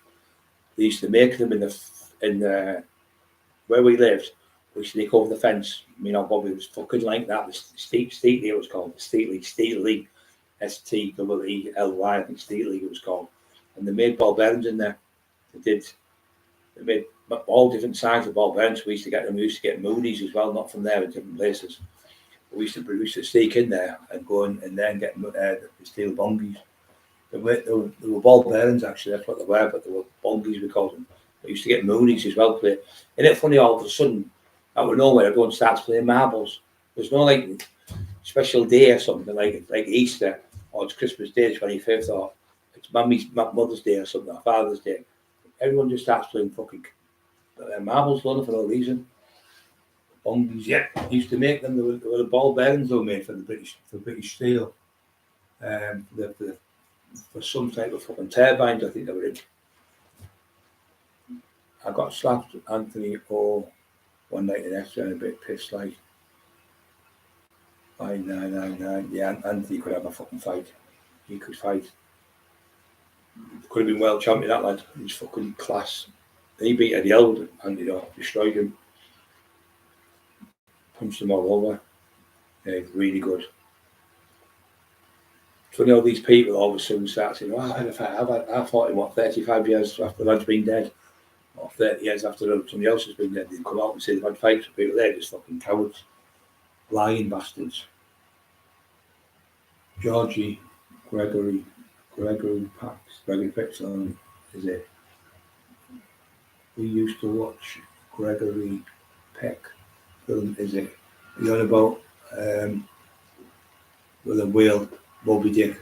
they used to make them in the where we lived, we sneak over the fence. You know, Bobby was fucking like that. The Steely it was called. The Steely. STEELY, I think Steely it was called. And they made ball bearings in there. They made all different sizes of ball bearings. We used to get them. We used to get Moody's as well, not from there, in different places. We used to sneak in there and go in and then get the steel bongies. They were ball bearings actually, that's what they were, but they were bongies we called them. We used to get Moonies as well. Isn't it funny, all of a sudden, out of nowhere, everyone starts playing marbles. There's no like special day or something like Easter or it's Christmas Day, 25th, or it's Mother's Day or something, or Father's Day. Everyone just starts playing fucking marbles, for no reason. Bongies, yeah. They used to make them. They were the ball bearings they were made for British Steel. For some type of fucking turbines, I think they were in. I got slapped Anthony O one night in Exeter and a bit pissed like. 999. Yeah, Anthony could have a fucking fight. He could fight. Could have been world champion, that lad. He's fucking class. He beat Eddie Held and destroyed him, punched him all over. Yeah, really good. So all these people all of a sudden start saying, "Oh, I fought him 35 years after the lad's been dead, or 30 years after somebody else has been dead." They come out and say they've had fights with people. They're just fucking cowards, lying bastards. Georgie, Gregory Pax, is it? We used to watch Gregory Peck film, is it? You know about with a whale, Moby Dick.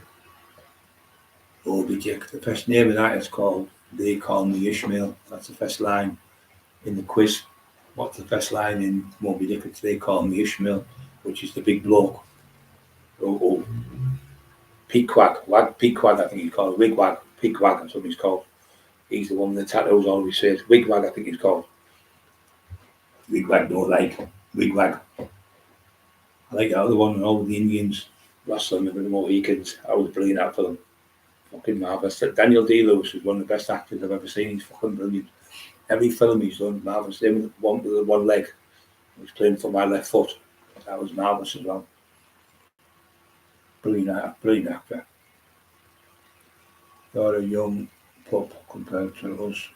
The first name of that is called They Call Me Ishmael. That's the first line in the quiz. What's the first line in Moby Dick? It's They Call Me Ishmael, which is the big bloke. Pequod, I think he's called. Wigwag, Pequod, that's what he's called. He's the one with the tattoos always says. Wigwag, I think he's called. Wigwag, don't like. Wigwag. I like the other one, and all the Indians wrestling with the Mohicans. I was brilliant at for them. Fucking marvellous. Daniel D-Lewis is one of the best actors I've ever seen. He's fucking brilliant. Every film he's done, marvellous. Him with one leg. He's playing for my left foot. That was marvellous as well. Brilliant actor. You're a young pup compared to us.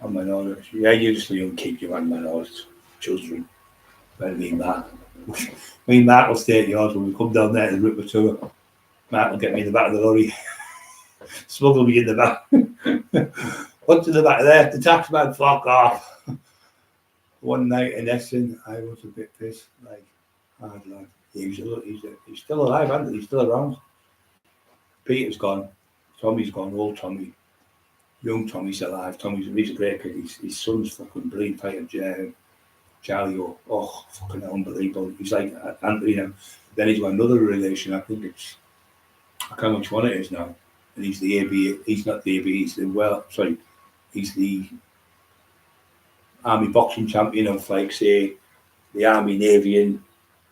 I'm minorities. Yeah, you're just a young kid, you and minorities. Children. Better me and Mark. Me and Mark will stay at yours when we come down there to the Ripper tour. Mark will get me in the back of the lorry. Smuggle me in the back. What's in the back there? The taxman, fuck off. One night in Essen, I was a bit pissed. Like, hard lad. He's still alive, isn't he? He's still around. Peter's gone. Tommy's gone. Old Tommy. Young Tommy's alive. He's a great kid. His son's fucking brilliant fighter, Charlie. Oh, fucking unbelievable. He's like Anthony now. Then he's got another relation. I think it's, I can't know which one it is now. And he's the AB. He's not the AB. He's the Army boxing champion of, like, say, the Army, Navy, and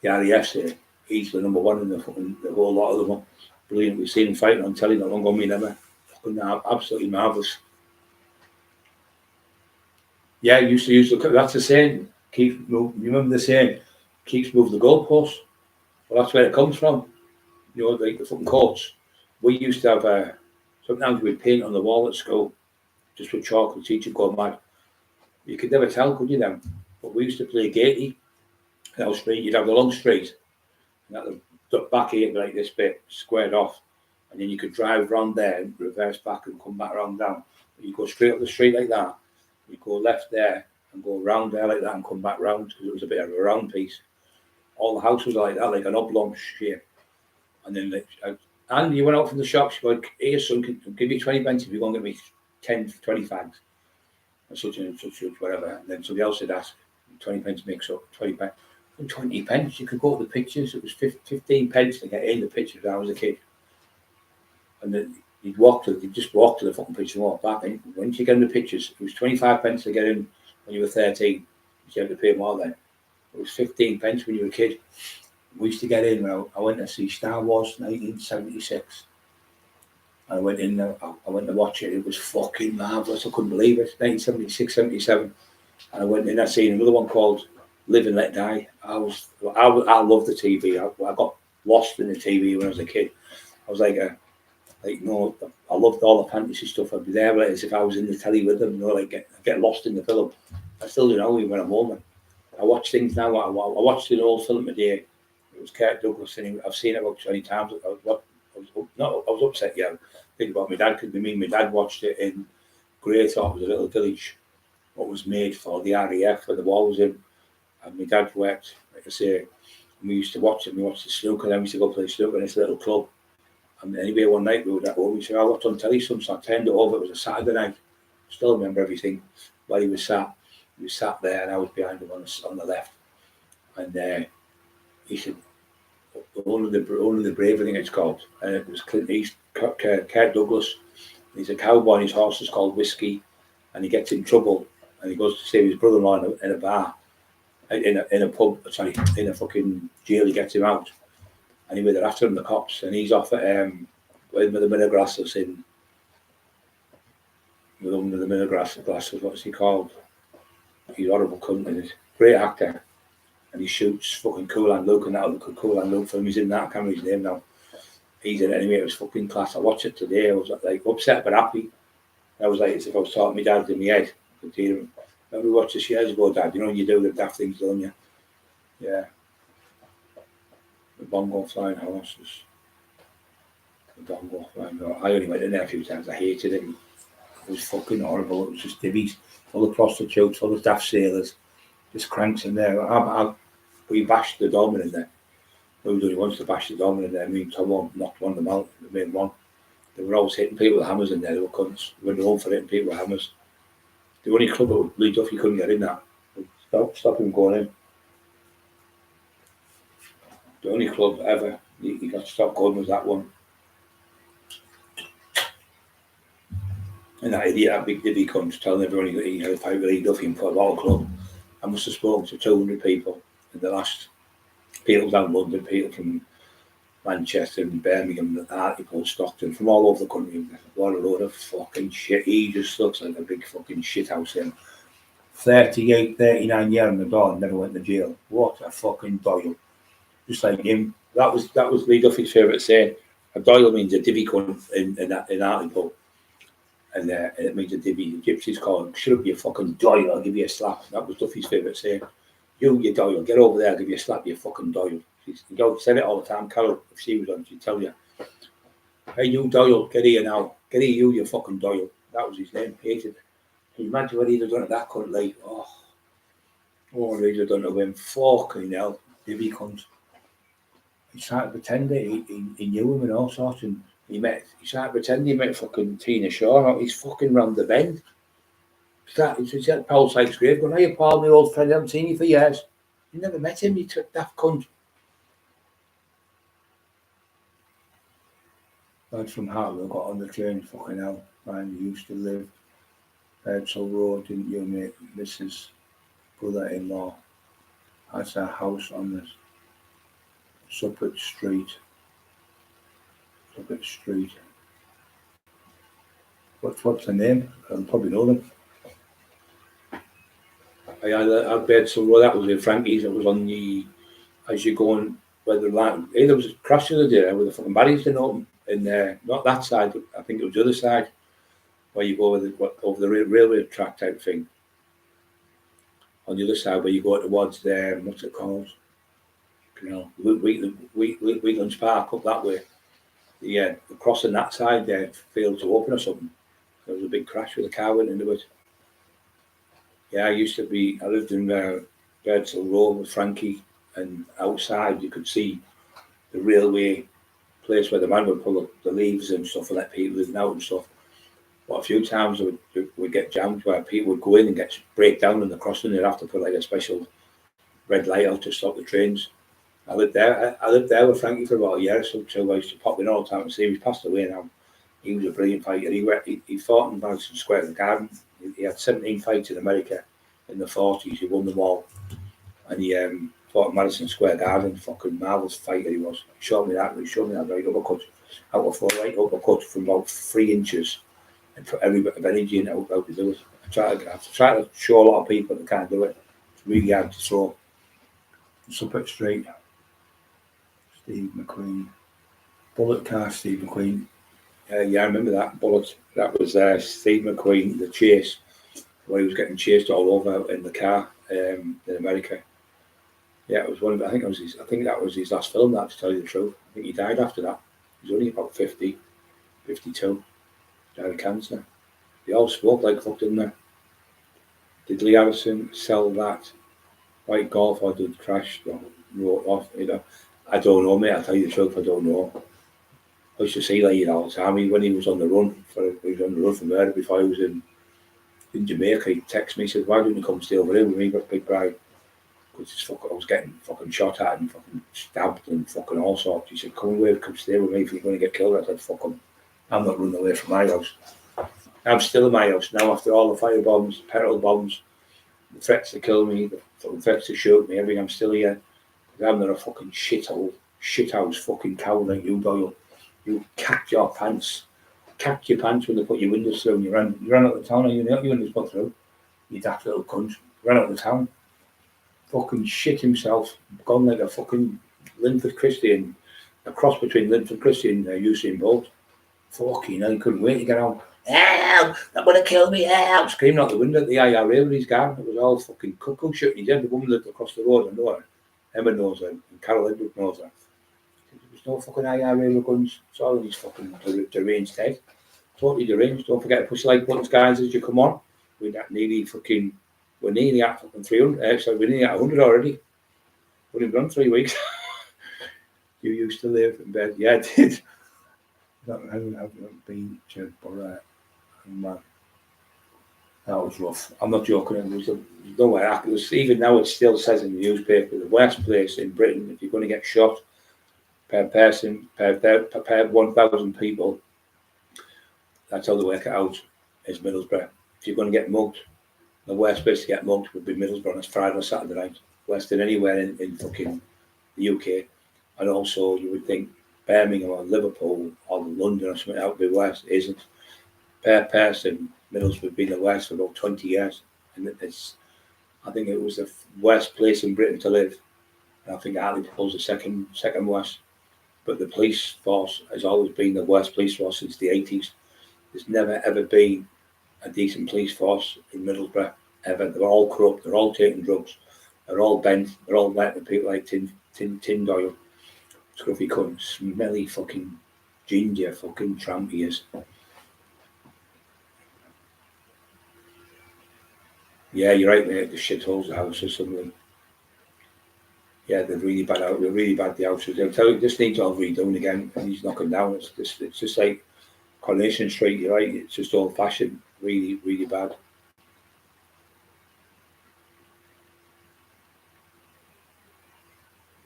the RAF. Say. He's the number one in the whole lot of them. Brilliant. We've seen him fighting on telly not long ago. Me never. Fucking absolutely marvellous. Yeah, used to use that's the saying. You remember the saying? Keeps move the goalposts. Well, that's where it comes from. You know, like the fucking courts. We used to have sometimes we'd paint on the wall at school, just with chalk. The teacher go mad. You could never tell, could you then? But we used to play gatey. In our street, you'd have the long street, and at the back here, like this bit, squared off, and then you could drive round there and reverse back and come back round down. You go straight up the street like that. You go left there and go round there like that and come back round, because it was a bit of a round piece. All the houses were like that, like an oblong shape. And then, and you went out from the shops, you go, "Here, son, give me 20 pence if you're going to give me 10, 20 fags." And such, whatever. And then somebody else would ask, 20 pence makes up 20 pence. And 20 pence, you could go to the pictures. It was 15 pence to get in the pictures when I was a kid. And then you'd just walk to the fucking picture and walk back. And once you get in the pictures, it was 25 pence to get in when you were 13. You had to pay more then. It was 15 pence when you were a kid. We used to get in. I went to see Star Wars 1976. I went in there, I went to watch it. It was fucking marvellous. I couldn't believe it. 1976, 77. And I went in, I seen another one called Live and Let Die. I loved the TV. I got lost in the TV when I was a kid. I was like, no, I loved all the fantasy stuff. I'd be there as if I was in the telly with them, get lost in the film. I still do now, even when I'm home. I watch things now. I watched an old film today. It was Kirk Douglas, and I've seen it about 20 times. I was upset, yeah. Think about my dad, because my dad watched it in Greythorpe, it was a little village, what was made for the RAF, where the war was in. And my dad worked, like I say, and we used to watch it. We watched the snooker, and then we used to go play snooker in this little club. And anyway, one night we were at home, we said, "I watched on telly some," so I turned it over. It was a Saturday night. Still remember everything. While he was sat there, and I was behind him on the left. And he said, Only the Brave, I think it's called. And it was Clint East, Kirk Douglas. He's a cowboy, and his horse is called Whiskey. And he gets in trouble, and he goes to save his brother-in-law in a bar, in a pub, in a fucking jail. He gets him out. Anyway, they're after him, the cops, and he's off at with the Minnegrasses in with under the mirror glasses, what's he called? He's horrible cunt in it. Great actor. And he shoots fucking Cool and Luke, and that'll look a Cool and Luke film. He's in that, I can't remember his name now. He's in it anyway, it was fucking class. I watched it today, I was like upset but happy. I was like, as if I was talking to my dad in my head. I could hear him. We watched this years ago, Dad. You know when you do the daft things, don't you? Yeah. The bongo flying horses. The bongo flying horses. I only went in there a few times. I hated it. It was fucking horrible. It was just divvies, full of prostitutes, full of daft sailors. Just cranks in there. We bashed the doorman in there. We were the only ones to bash the doorman in there. Me and Tom knocked one of them out, the main one. They were always hitting people with hammers in there. They were cunts. We were known for hitting people with hammers. The only club that Lee Duffy couldn't get in that. Stop him going in. The only club ever he got to stop going was that one. And that idiot, that big divvy cunt, telling everyone he had a fight with Lee Duffy in Football Club. I must have spoken to 200 people in the last, people down London, people from Manchester and Birmingham, Hartlepool, Stockton, from all over the country. What a load of fucking shit. He just looks like a big fucking shit house him. 38, 39 years on the door and never went to jail. What a fucking Doyle. Just like him. That was Lee Duffy's favourite saying. A Doyle means a divvy cunt in Hartlepool. And it means a divvy. The gypsies call him, shut up you fucking Doyle, I'll give you a slap. That was Duffy's favourite saying. You Doyle, get over there, I'll give you a slap, you fucking Doyle. He said it all the time. Carol, if she was on, she'd tell you, hey, you Doyle, get here now. Get here, you fucking Doyle. That was his name. Hated it. Can you imagine what he'd have done at that cunt, like, what he'd have done to him. Fucking hell, divvy cunt. He started pretending he knew him and all sorts, and he started pretending he met fucking Tina Shaw. He's fucking round the bend. He's at Paul Sykes' grave going, hey, Paul, my old friend, I haven't seen you for years. You never met him, you took that cunt. Lads from Hartwell got on the train, fucking hell. Man, you used to live Birdsall Road, didn't you, mate? Mrs. brother-in-law has a house on the Suffolk Street. What's the name? I'll probably know them. I had Birdsall Road, that was in Frankie's, it was on the, as you're going, where the line, there was a crash the other day where the fucking barriers didn't open. In not that side, I think it was the other side, where you go over the railway track type thing. On the other side, where you go towards what's it called? You know, Wheatlands Park up that way. Yeah, crossing that side there failed to open or something. There was a big crash with a car went into it. Yeah, I lived in Birdsall Road with Frankie, and outside you could see the railway place where the man would pull up the leaves and stuff and let people in and out and stuff. But a few times we'd get jammed where people would go in and break down in the crossing. They'd have to put like a special red light out to stop the trains. I lived there with Frankie for about a year or so. I used to pop in all the time and see him. He's passed away now. He was a brilliant fighter. He fought in Madison Square Garden. He had 17 fights in America in the 40s. He won them all. And he fought in Madison Square Garden. Fucking marvellous fighter he was. He showed me that right uppercut. Out of 4 right uppercut from about 3 inches. And put every bit of energy in how to do it. I try to show a lot of people that can't do it. It's really hard to throw. Suffolk Street. Steve McQueen. Bullet car, Steve McQueen. Yeah, I remember that Bullet. That was Steve McQueen, the chase, where he was getting chased all over in the car in America. Yeah, it was one of. I think that was his last film. That, to tell you the truth, I think he died after that. He was only about 50, 52. Died of cancer. They all spoke like fuck, didn't they? Did Lee Harrison sell that white Golf or did Crash wrote off? You know, I don't know, mate. I'll tell you the truth, I don't know. I used to see like all the time. When he was on the run for murder before he was in Jamaica, he texted me. He said, "Why don't you come stay over here with me, Big Bride?" Because I was getting fucking shot at and fucking stabbed and fucking all sorts. He said, "Come stay with me if you're going to get killed." I said, "Fuck him. I'm not running away from my house." I'm still in my house now after all the firebombs, petrol bombs, the threats to kill me, the fucking threats to shoot me, everything. I'm still here. I'm not a fucking shithouse fucking cow like you, Doyle. You cack your pants cacked your pants when they put your windows through and you ran out of town and you let your windows put through. You daft little cunt. Ran out of town. Fucking shit himself. Gone like a fucking Linford Christian. A cross between Linford Christian and Usain Bolt. Fucking hell, he couldn't wait to get out. Help! They're going to kill me, help! Screaming out the window at the IRA with his gun. It was all fucking cuckoo shooting his head. The woman lived across the road, I know her. Emma knows her, and Carol Edward knows her. There was no fucking IRA with guns. It's all in his fucking deranged head. Totally deranged. Don't forget to push like buttons, guys, as you come on. We're nearly at fucking 300. So we're nearly at 100 already. We've only run 3 weeks. You used to live in bed. Yeah, I did. I haven't been to, but that was rough. I'm not joking. It was nowhere. Even now, it still says in the newspaper the worst place in Britain if you're going to get shot per person, per 1,000 people. That's how they work it out. Is Middlesbrough. If you're going to get mugged, the worst place to get mugged would be Middlesbrough on a Friday or Saturday night. Worse than anywhere in fucking the UK. And also, you would think Birmingham or Liverpool or London or something, that would be worse. It isn't. Per person, Middlesbrough have been the worst for about 20 years. And I think it was the worst place in Britain to live. And I think Hartlepool's the second worst. But the police force has always been the worst police force since the 80s. There's never ever been a decent police force in Middlesbrough, ever. They're all corrupt, they're all taking drugs, they're all bent, they're all letting people like Tin Doyle. Scruffy cunt, smelly fucking ginger fucking tramp he is. Yeah, you're right, mate. The shitholes, the house or something. Yeah, they're really bad out. They're really bad, the houses. They'll tell you this needs all redone again, and he's knocking down. It's just like Coronation Street. You're right. It's just old fashioned. Really, really bad.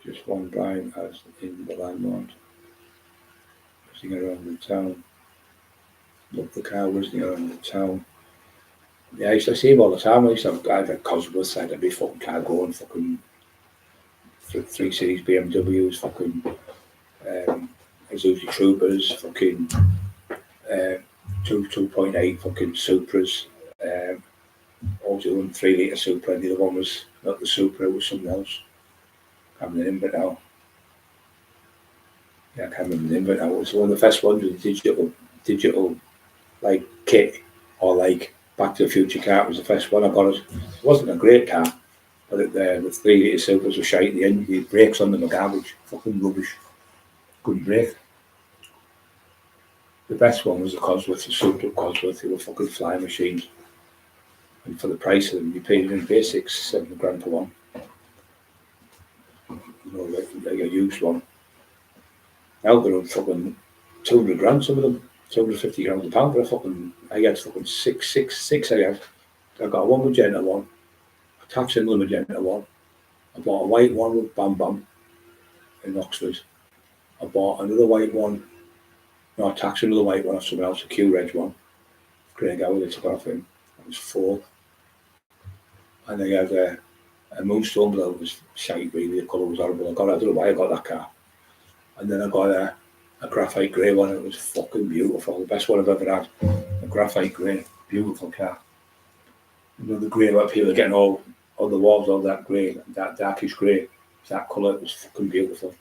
Just one Brian as in the landlord. Whizzing around the town. Love the car whizzing around the town. Yeah, I used to see him all the time. I used to have guys at Cosworth side of my fucking car going fucking 3 Series BMWs, fucking Isuzu Troopers, fucking 2.8 fucking Supras, all doing 3 litre Supra, and the other one was not the Supra, it was something else. I can't remember the name of it now. Yeah, I can't remember the name of it now. It was one of the first ones with digital like kit, or like Back to the Future car. It was the first one I got. It wasn't a great car, but the 3 litre Supras were shite. The brakes on them were garbage, fucking rubbish. Couldn't brake. The best one was the Cosworth, the Supra Cosworth. They were fucking flying machines. And for the price of them, you paid in basics 7 grand per one. You know, like a used one. Now they're on fucking 200 grand, some of them. 250 grand a pound for a fucking. I had fucking six. I had. I got a 1 magenta one, a tax and magenta one. I bought a white one with Bam Bam in Oxford. I bought another white one. No, I taxed another white one off someone else, a Q-Reg one. Greg Howard, they took off him. That was 4. And I had a Moonstone, but it was shite really, the colour was horrible. I don't know why I got that car. And then I got a graphite grey one. It was fucking beautiful, the best one I've ever had. A graphite grey, beautiful car. You know, the grey, like people are getting all the walls, all that grey, that darkish grey. That colour, it was fucking beautiful.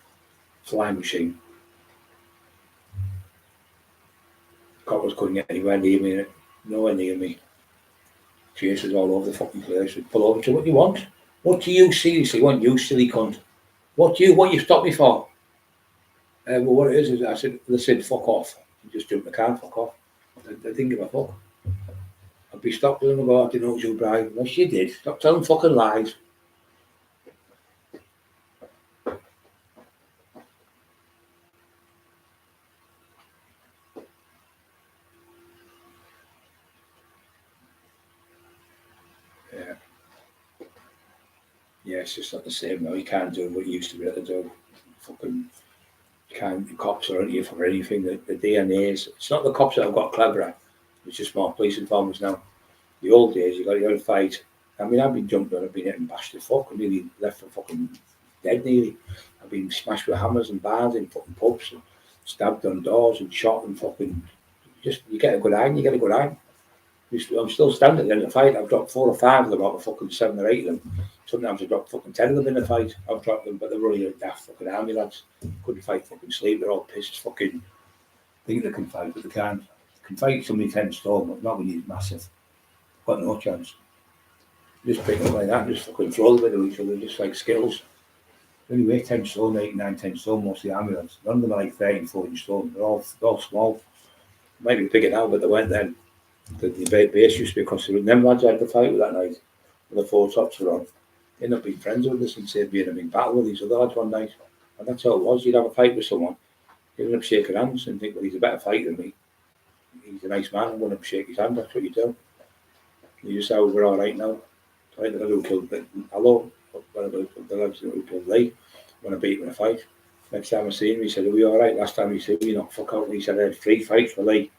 Flying machine. Coppers couldn't get anywhere near me, nowhere near me. Chasers all over the fucking place. We'd pull over to what you want. What do you seriously want, you silly cunt? What you stop me for? Well, what it is I said, listen, fuck off. You just jump in the car and fuck off. I didn't give a fuck. I'd be stopped with them and go, I didn't know it was you, Brian. Yes, you did. Stop telling fucking lies. Yeah, it's just not the same now. You can't do what you used to be able to do. Fucking can't. The cops aren't here for anything. The DNAs. It's not the cops that have got cleverer. It's just more police informers now. The old days, you got to fight. I mean, I've been jumped on. I've been hitting bashed to fuck. I'm nearly left for fucking dead. Nearly. I've been smashed with hammers and bars in fucking pubs, and stabbed on doors and shot and fucking. Just, you get a good eye and you get a good eye. I'm still standing there in the fight. I've dropped 4 or 5 of them out of fucking 7 or 8 of them. Sometimes I've dropped fucking 10 of them in the fight. I've dropped them, but they're really daft fucking army lads. Couldn't fight fucking sleep. They're all pissed fucking. Think they can fight, but they can't. They can fight somebody 10 stone, but not when he's massive. Got no chance. Just pick them like that and just fucking throw them into each other, just like skills. They only weigh 10 stone, 8, 9, 10 stone, most of the army lads. None of them are like 13, 14 stone. They're all small. Maybe bigger now, but they weren't then. The base used to be across the room. Them lads I had to fight with that night, when the 4 tops were on, they ended up being friends with us and said being in a big battle with these other lads one night. And that's how it was. You'd have a fight with someone, you'd end up shaking hands and think, well, he's a better fighter than me. He's a nice man, I'm going to shake his hand. That's what you do. You just say, we're all right now. I think the lad who killed hello, one of the lads who killed Lee, when I beat him in a fight. Next time I see him, he said, are we all right? Last time he said, we knocked fuck out. And he said, I had 3 fights for Lee.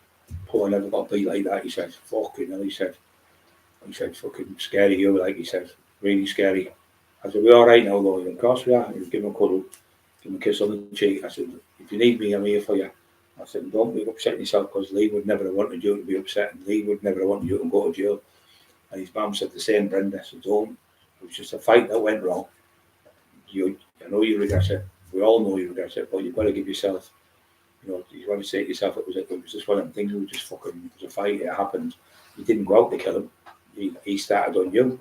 Poor, I never got beat like that. He said, fucking hell, he said, fucking scary, you, like he said, really scary. I said, we're all right now, though. Of course we are. He was giving him a cuddle, give him a kiss on the cheek. I said, if you need me, I'm here for you. I said, don't be upsetting yourself, because Lee would never have wanted you to be upset, and Lee would never have wanted you to go to jail. And his mum said the same, Brenda. So don't. It was just a fight that went wrong. I know you regret it. We all know you regret it, but you've got to give yourself, you want to say to yourself, it was just one of them things. It was just fucking, it was a fight. It happened. You didn't go out to kill him. He started on you.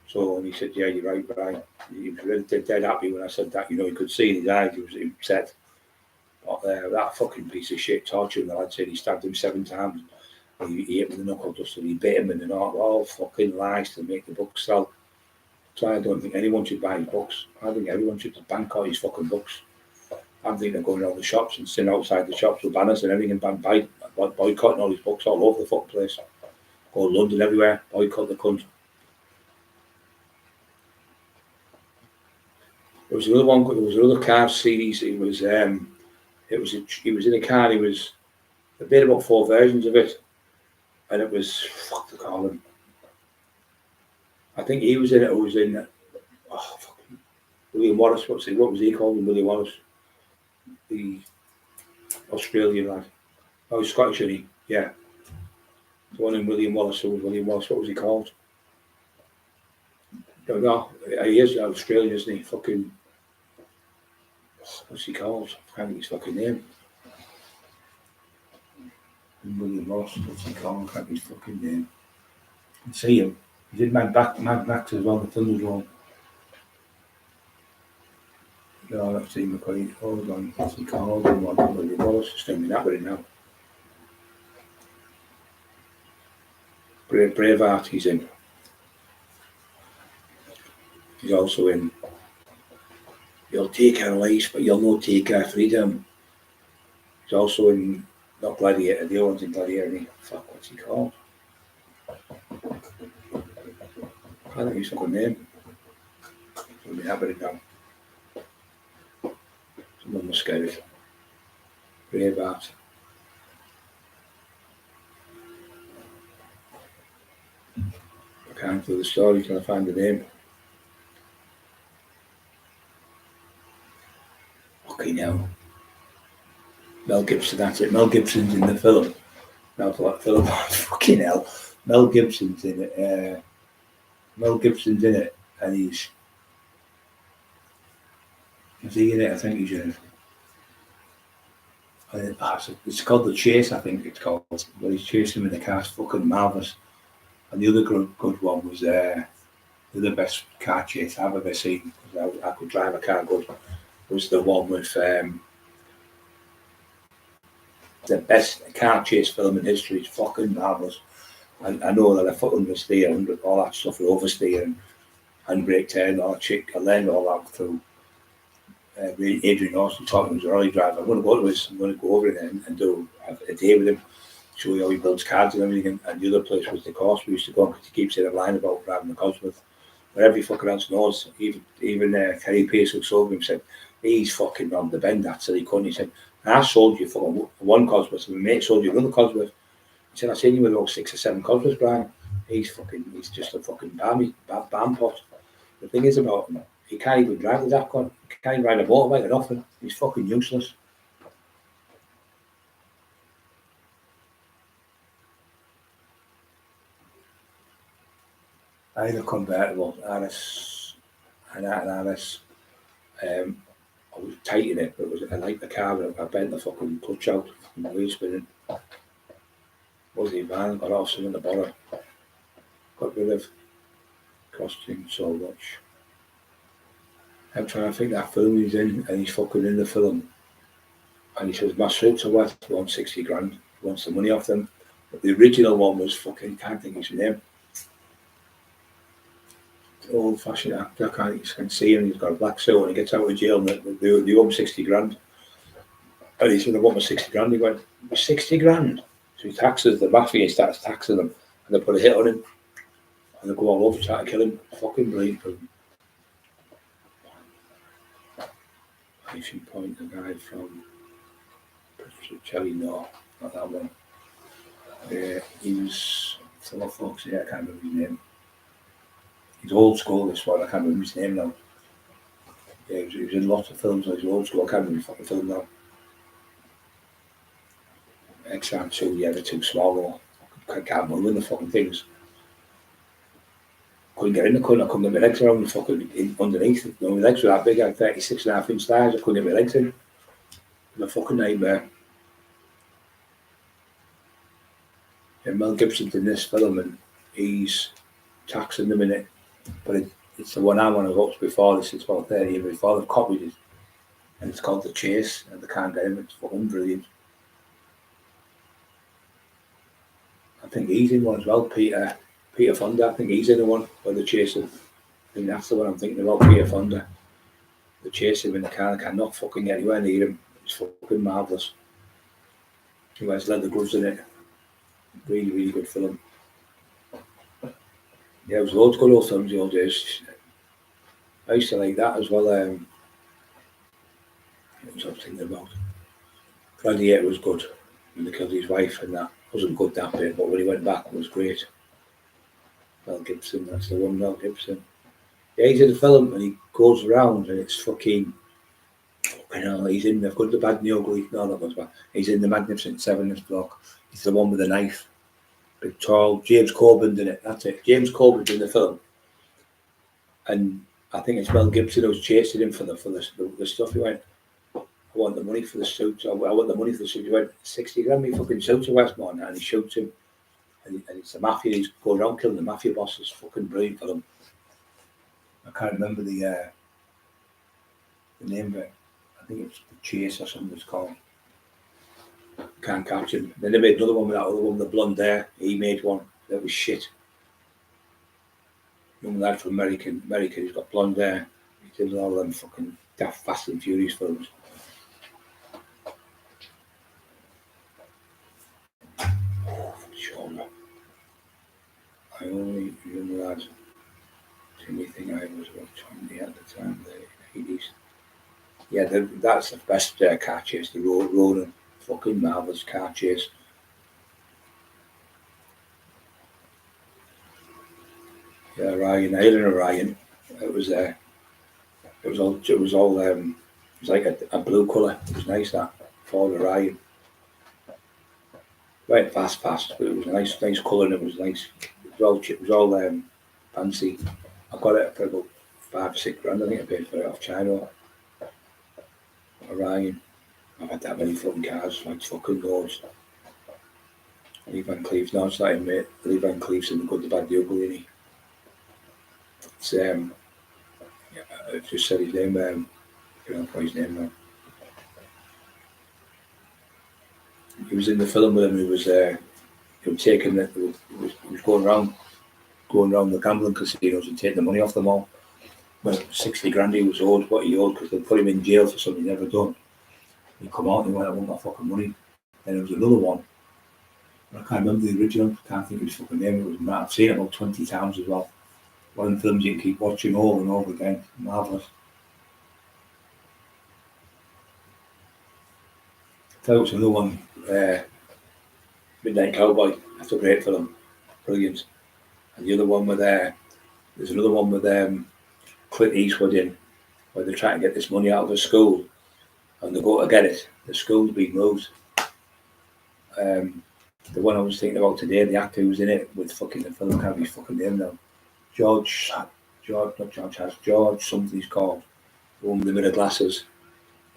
So, and he said, yeah, you're right, Brian. He was really dead happy when I said that. You could see in his eyes, he was upset. But that fucking piece of shit torturing the lad said he stabbed him 7 times. He hit him with the knuckle duster, he bit him, and then all fucking lies to make the books sell. So I don't think anyone should buy his books. I think everyone should boycott his fucking books. I'm thinking of going around the shops and sitting outside the shops with banners and everything and boycotting all his books all over the fucking place. Go to London, everywhere, boycott the cunt. There was another one. There was another car series. He was in a car. He was. There been about 4 versions of it, and it was fuck to call him. I think he was in it. Who was in? Fucking William Wallace. What was he called? William Wallace, the Australian lad. Oh, he's Scottish, isn't he? Yeah. The one in William Wallace. Who was William Wallace? What was he called? No, he is Australian, isn't he? Fucking. What's he called? I can't think his fucking name. William Wallace. What's he called? I can't think his fucking name. I can see him. He did Mad Max as well, the Thunderdome. No, that's Ian McQueen. Hold on, what's he called? William Wallace. Just thinking that with it now. Braveheart, he's in. He's also in. You'll take our lives, but you'll not take our freedom. He's also in, not Gladiator, the other one's in Gladiator. Fuck, what's he called? I don't think he's got a name. Let me have it down. Someone was scared. Braveheart. I can't do the story till I find the name. Okay, now. Mel Gibson, that's it. Mel Gibson's in the film. Now for that film, fucking hell. Mel Gibson's in it. Mel Gibson's in it, and is he in it? I think he's in it. It's called The Chase, I think it's called. But he's chasing him in the car. It's fucking marvellous. And the other good one was the best car chase I've ever seen. I could drive a car good. Was the one with the best car chase film in history. It's fucking marvellous. I know that I fucking understeer, all that stuff, oversteer and handbrake turn, all that shit. I learned all that through Adrian Austin talking to his rally driver. I'm going to go over there and do a day with him, show you how he builds cars and everything. And the other place was the course we used to go on, because he keeps saying a line about driving the Cosworth. But every fucking else knows, even Kerry Pierce, who sold him, said, he's fucking round the bend, that silly cunt. He said, I sold you for one Cosworth, and my mate sold you another Cosworth. He said, I seen you with about 6 or 7 Cosworths, Brian. He's just a fucking bam pot. The thing is about him, he can't even drive the that cunt. He can't even ride a motorbike or nothing. He's fucking useless. I had a convertible RS, an RS. I was tight in it, but it was I like the car, but I bent the fucking clutch out, and the wheel spinning. Wasn't even van, got off some in the bottom. Got rid of, costing so much. I'm trying to think that film he's in, and he's fucking in the film. And he says, my suits are worth 160 grand. He wants the money off them. But the original one was fucking, can't think of his name. Old fashioned actor, you can see him, he's got a black suit when he gets out of jail, and they owe him 60 grand. And he said, I want my 60 grand. He went, 60 grand? So he taxes the mafia, he starts taxing them, and they put a hit on him. And they go all over trying to kill him. Fucking brilliant film. Issue Point, the guy from Cherry, no, not that one. He was full of folks here, I can't remember his name. He's old school, this one, I can't remember his name now. Yeah, he was in lots of films, he's old school, I can't remember his fucking film now. XR2, yeah, they're too small, I can't move in the fucking things. Couldn't get in the corner, I couldn't get my legs around the fucking underneath. My legs were that big, I had 36.5 inch thighs, I couldn't get my legs in. It was a fucking nightmare. And Mel Gibson's in this film and he's taxing them in it. But it's the one I want to watch before this, it's about 30 years before they've copied it. And it's called The Chase, and they can't get him, it's fucking brilliant. I think he's in one as well, Peter Fonda, I think he's in the one where they're chasing. I think that's the one I'm thinking about, Peter Fonda. They're chasing him in the car, they cannot fucking get anywhere near him. It's fucking marvellous. He wears leather gloves in it. Really, really good film. Yeah, it was loads of good old films the old days. I used to like that as well. What was I thinking about? Gladiator was good. When they killed his wife and that. Wasn't good that bit, but when he went back it was great. Mel Gibson, that's the one, Mel Gibson. Yeah, he's in the film and he goes around and it's fucking, you know, he's in the Good, the Bad and the Ugly. No, that was bad. He's in the Magnificent Seven, this block. He's the one with the knife. Big tall, James Corbyn's in it, that's it. James Corbyn's in the film. And I think it's Mel Gibson who's chasing him for the stuff. He went, I want the money for the suit. I want the money for the suit. He went, 60 grand, me fucking suit to Westmore. And he shoots him. And it's the mafia, he's going around killing the mafia boss. It's fucking brilliant for him. I can't remember the name of it. I think it's The Chase or something it's called. Can't catch him. Then they made another one with that other one with the blonde hair. He made one that was shit. Young lad from America, he's got blonde hair. He did all of them fucking daft Fast and Furious films. Sure. I only young lad. The only thing I was about 20 at the time, the 80s. Yeah, that's the best car chase, the Ronin. Fucking marvellous car chase. Yeah, Ryan, Aileen and Ryan. It was like a blue colour. It was nice that for the Ryan. Right, fast, but it was a nice colour and it was nice. It was all fancy. I got it for about 5 or 6 grand. I think I paid for it off China. Ryan. I've had that many fucking cars, like fucking loads. Lee Van Cleef's now starting, mate. Lee Van Cleef's in the Good, the Bad, the Ugly, isn't he? It's I just said his name. I can't know his name now. He was in the film with him. He was taking it. He was going around the gambling casinos and taking the money off them all. Well, 60 grand he was owed what he owed because they put him in jail for something he never done. He come out and he went, I want my fucking money. Then there was another one. I can't remember the original. I can't think of his fucking name. It was mad. I've seen it about 20 times as well. One of the films you can keep watching over and over again. Marvellous. There was another one, Midnight Cowboy. That's a great film. Brilliant. And the other one with there's another one with Clint Eastwood in, where they're trying to get this money out of the school. And they go to get it. The school's been moved. The one I was thinking about today, the actor who was in it with fucking the film, can't be fucking name now. George, not George has, George something he's called. The one with the mirror glasses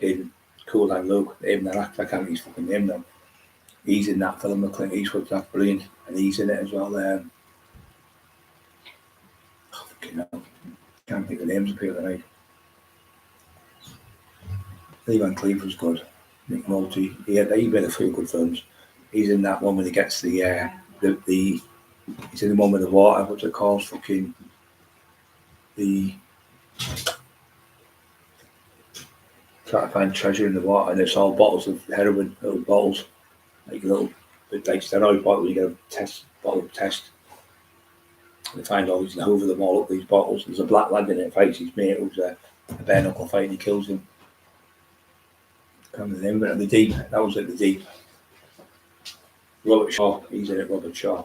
in Cool and Luke. Him, that actor, I can't remember his fucking name now. He's in that film with Clint Eastwood, that's brilliant. And he's in it as well. Fucking hell. Can't think of the names of people tonight. Lee Van Cleef was good. Nick Nolte. He made a few good films. He's in that one when he gets he's in the one with the water, what's it called? Fucking trying to find treasure in the water, and it's all bottles of heroin, little bottles, like little, like steroid bottle. You get a bottle test. And they find all these, and hoover them all up, these bottles. There's a black lad in it, fights his mate, who's a bare knuckle fight, and he kills him. Can't remember the name of it. The Deep, that was at the Deep. Robert Shaw, he's in it, Robert Shaw.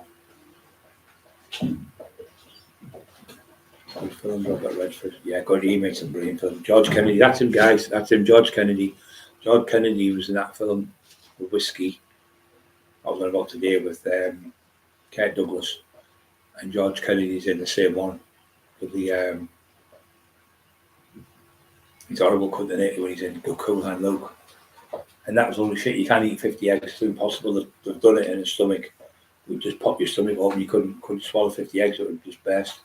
Good film, Robert Redford. Yeah, God, he made some brilliant films. George Kennedy, that's him, guys. That's him, George Kennedy. George Kennedy was in that film with Whiskey. I was on about today with Kurt Douglas. And George Kennedy's in the same one. With the he's horrible cutting it when he's in Cool Hand Luke. And that was all the shit. You can't eat 50 eggs. It's impossible. They've done it in his stomach. It would just pop your stomach open. You couldn't swallow 50 eggs. It would just burst.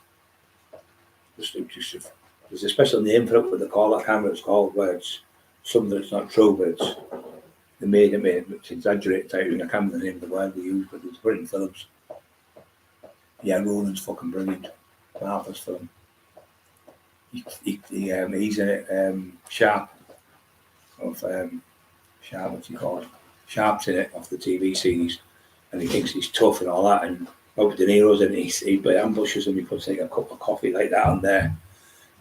There's a special name for it with the call. I can't remember what it's called, where it's something that's not true, but they made it it's exaggerated. I can't remember the name of the word they use, but it's brilliant films. Yeah, Roland's fucking brilliant. Marvelous film. He's in it. Sharp of Sharp, what's he called? Sharp's in it off the TV series, and he thinks he's tough and all that. And Robert De Niro's in it. He ambushes him. He puts like a cup of coffee like that on there,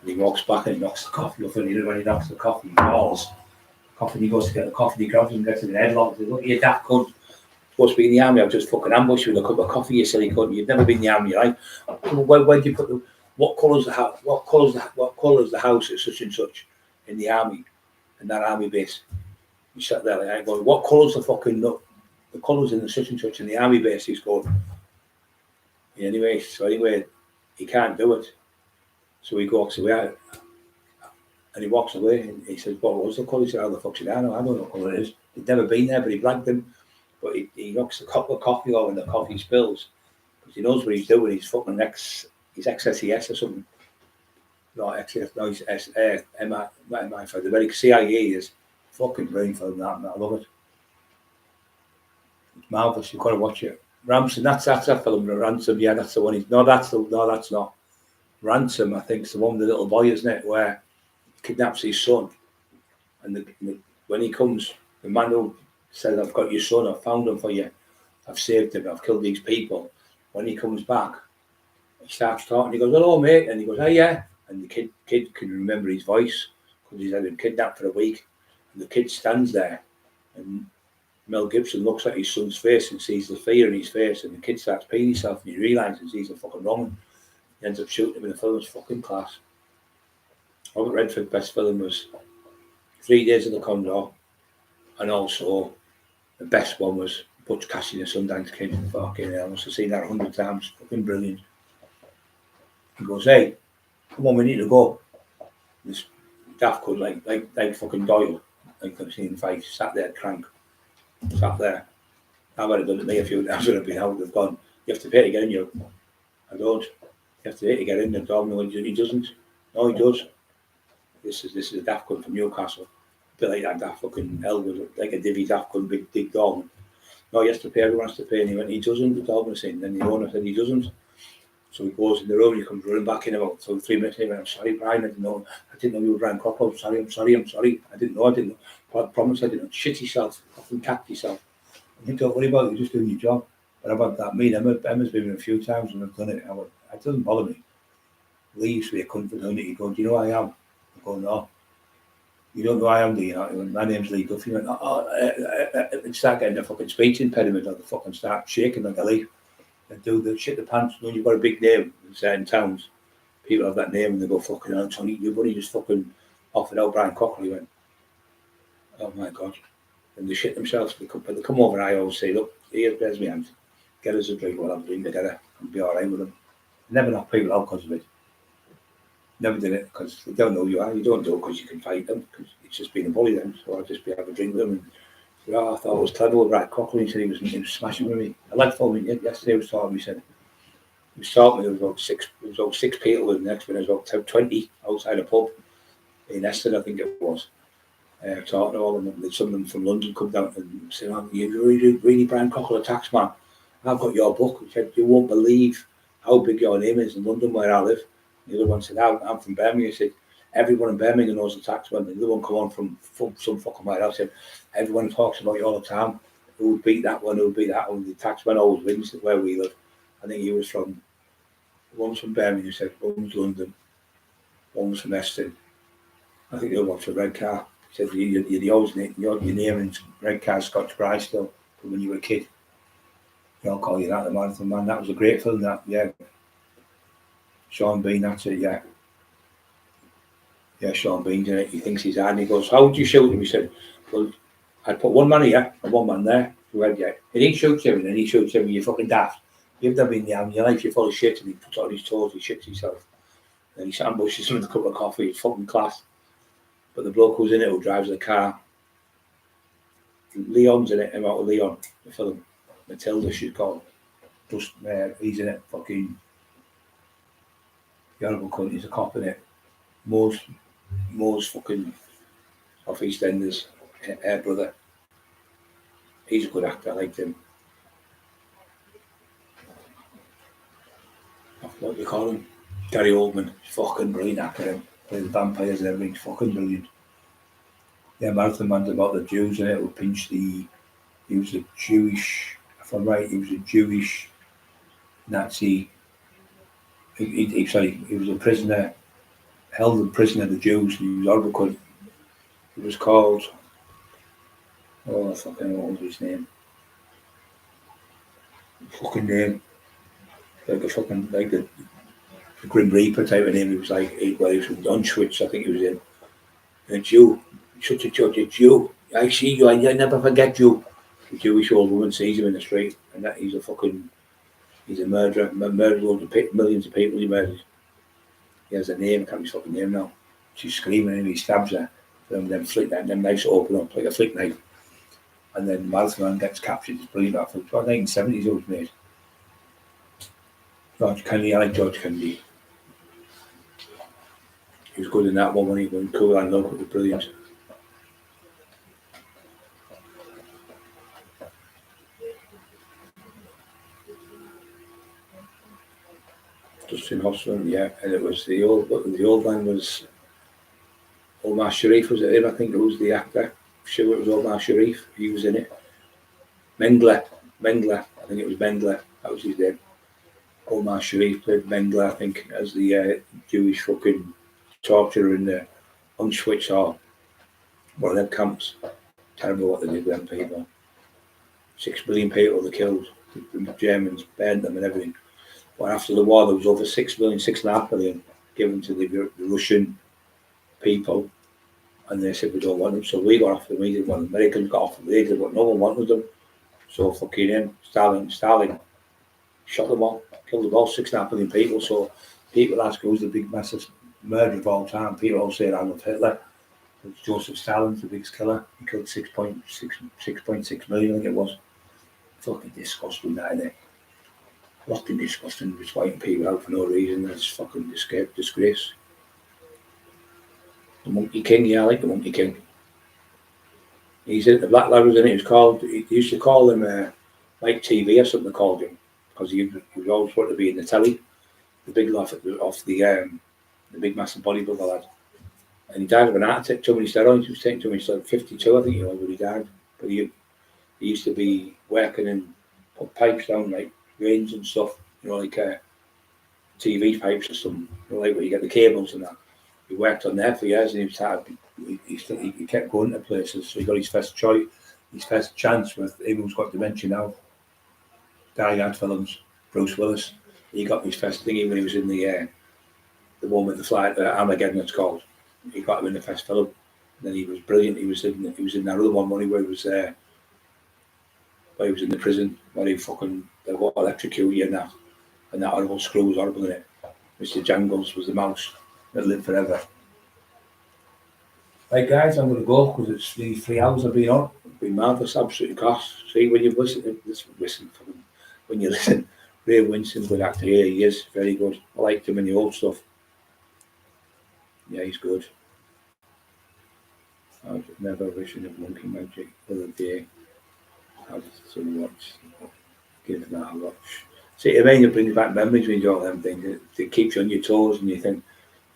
and he walks back and he knocks the coffee off. And when he knocks the coffee, he falls. Coffee. He goes to get the coffee. He grabs him, gets in an headlock. He says, "Look, you daft cunt. Supposed to be in the army. I've just fucking ambushed you with a cup of coffee. You silly cunt. You've never been in the army, right? Where do you put the? What colour's the house? What colour's the house at such and such in the army, in that army base?" He sat there like going, "What colour's the fucking the colours in the such and such in the army base?" He's going. Anyway, he can't do it. So he walks away, and he walks away, and he says, "What was the colour?" He said, "How the fuck's it? I don't know what colour it is." He'd never been there, but he blagged them. But he knocks the cup of coffee over, and the coffee spills because he knows what he's doing. He's fucking he's XSES or something. No, XSES, no, he's MI5. The very CIA is fucking brilliant for that, and I love it. It's marvellous. You've got to watch it. Ransom, that's that film. Ransom, yeah, that's the one. That's not. Ransom, I think, is the one with the little boy, isn't it? Where he kidnaps his son, and when he comes, the man who said, "I've got your son. I've found him for you. I've saved him. I've killed these people." When he comes back, he starts talking. He goes, "Hello, mate," and he goes, "Oh yeah." And the kid can remember his voice because he's had been kidnapped for a week. And the kid stands there, and Mel Gibson looks at his son's face and sees the fear in his face, and the kid starts peeing himself, and he realises he's a fucking Roman. He ends up shooting him in the film. It's fucking class. Robert Redford's best film was 3 Days of the Condor, and also the best one was Butch Cassidy and the Sundance Kid. Fucking hell, I must have seen that 100 times. Fucking brilliant. He goes, "Hey, come on, we need to go." This daft could like fucking Doyle, like I've seen in fights, sat there crank. Sat there. I've had it done to me a few times when I've been out. They've gone, "You have to pay to get in here." I don't. You have to pay to get in. The dog, no, he doesn't. No, he does. This is a daft cunt from Newcastle. A bit like that daft fucking Elwood, like a divvy daft cunt, big dog. No, he has to pay. Everyone has to pay. And he went, "He doesn't." The dog was saying. Then the owner said, "He doesn't." So he goes in the room. He comes running back in about 3 minutes. He went, "I'm sorry, Brian. I didn't know you were Brian Cockerill. I'm sorry. I didn't know. I promise I didn't. Shit yourself. Fucking cack yourself. You don't worry about it. You're just doing your job." But about that, me and Emma's been in a few times and I've done it. It doesn't bother me. Lee used to be a cunt for doing it. He goes, "Do you know who I am?" I go, "No." "You don't know who I am, do you?" He went, "My name's Lee Duffy." He went, and start getting a fucking speech impediment, or the fucking start shaking like a leaf. And do the shit the pants. You know, you've got a big name in certain towns. People have that name and they go, "Fucking hell, Tony, your buddy just fucking offered out Brian Cockerill." He went, "Oh my God." And they shit themselves. They come over and I always say, "Look, there's my hand. Get us a drink while I'm doing together and be all right with them." Never knock people out because of it. Never did it because they don't know who you are. You don't do it because you can fight them, because it's just been a bully then. So I'd just be having a drink with them. And yeah, I thought it was clever with Cockerill. He said he was smashing with me. I like filming yesterday. He was talking. He said he was talking. There was about six people with him. Next minute, there was about 20 outside a pub in Eston, I think it was. Talking to all of them. Some of them from London come down and said, "Oh, you really Brian Cockerill attacks, man. I've got your book." He said, "You won't believe how big your name is in London where I live." The other one said, "I'm from Birmingham." He said, "Everyone in Birmingham knows the taxman." The other one come on from some fucking white house. Said, "Everyone talks about you all the time. Who would beat that one? Who would beat that one?" The taxman always wins where we live. I think he was from, one was from Birmingham, he said, one was London, one was from Eston. I think the other one was from Red Car. He said, "You always your name in Red Car Scotch Bride still from when you were a kid. They all call you that, the Marathon Man." That was a great film, that, yeah. Sean Bean, that's it, yeah. Yeah, Sean Bean's in it. He thinks he's hard. He goes, "How would you shoot him?" He said, "Well, I'd put one man here and one man there." He went, "Yeah." And he shoots him, and then he shoots him, "You're fucking daft. You've never been in your life, you're full of shit." And he puts on his toes, he shits himself. And he ambushes him with a cup of coffee. It's fucking class. But the bloke who's in it, who drives the car, Leon's in it, about Leon, the film. Matilda, she's called. Just, he's in it, fucking. The horrible cunt, he's a cop in it. Moore's fucking off EastEnders, her brother. He's a good actor, I liked him. What do you call him? Gary Oldman. He's fucking brilliant actor, him. Plays the vampires and everything, he's fucking brilliant. Yeah, Marathon Man's about the Jews in it, who pinched he was a Jewish, if I'm right, he was a Jewish Nazi. He was a prisoner, held in prison of the Jews. He was horrible cunt. It was called, oh, I fucking know what was his name. Fucking name. Like the Grim Reaper type of name. He was like, he was from Auschwitz, I think he was in. A Jew. Such a judge, a Jew. "I see you, I never forget you." The Jewish old woman sees him in the street, and that he's a murderer. Murdered loads of millions of people he murdered. He has a name, I can't remember his fucking name now. She's screaming at him, he stabs her. Them knives open up like a flick knife. And then Marathon Man gets captured. It's brilliant. I think 1970s it was made. George Kennedy, I like George Kennedy. He was good in that one when he went Cool and Love. It was brilliant. Justin Hoffman, yeah, and it was the old man was Omar Sharif, was it him? I think it was the actor. I'm sure it was Omar Sharif. He was in it. Mengele, I think it was Mengele. That was his name. Omar Sharif played Mengele, I think, as the Jewish fucking torturer in the Auschwitz or one of them camps. Terrible what they did with them people. 6 million people they killed. The Germans burned them and everything. But after the war, there was over 6.5 million given to the Russian people, and they said we don't want them. So we got off them. We didn't want them. Americans got off them. They did, but no one wanted them. So fucking him, Stalin shot them all, killed them all, 6.5 million people. So people ask who's the big massive murderer of all time. People all say Adolf Hitler. It's Joseph Stalin's the biggest killer. He killed 6.6 million, I think it was. Fucking disgusting, that, isn't it? Fucking disgusting, just wiping people out for no reason. That's fucking disgrace. The Monkey King, yeah, I like the Monkey King. He's in the Black Lad was in it. He was called. He used to call him like TV or something. They called him because he was always wanted to be in the telly. The big laugh off the big massive bodybuilder lad. And he died of an heart attack. Too many steroids. He was taking too many steroids. 52, I think he was when he died. But he used to be working and put pipes down like range and stuff. You know, like TV pipes or something. You know, like where you get the cables and that. He worked on there for years, and he kept going to places. So he got his first chance with him who's got dementia now. Die Hard films, Bruce Willis. He got his first thing when he was in the one with the flight, Armageddon, it's called. He got him in the first film. And then he was brilliant. He was in that other one where he was in the prison where they electrocute you and that. And that horrible screw was horrible in it. Mr. Jangles was the mouse that lived forever. Right guys, I'm going to go because it's the 3 hours I've been on. It's been marvellous, absolutely class. See, when you when you listen, Ray Winston, good actor here, he is very good. I liked him in the old stuff. Yeah, he's good. I was never wishing of Monkey Magic the other day. I just sort of watch, give that a watch. See, I mean, it brings back memories when you do all them things. It keeps you on your toes and you think,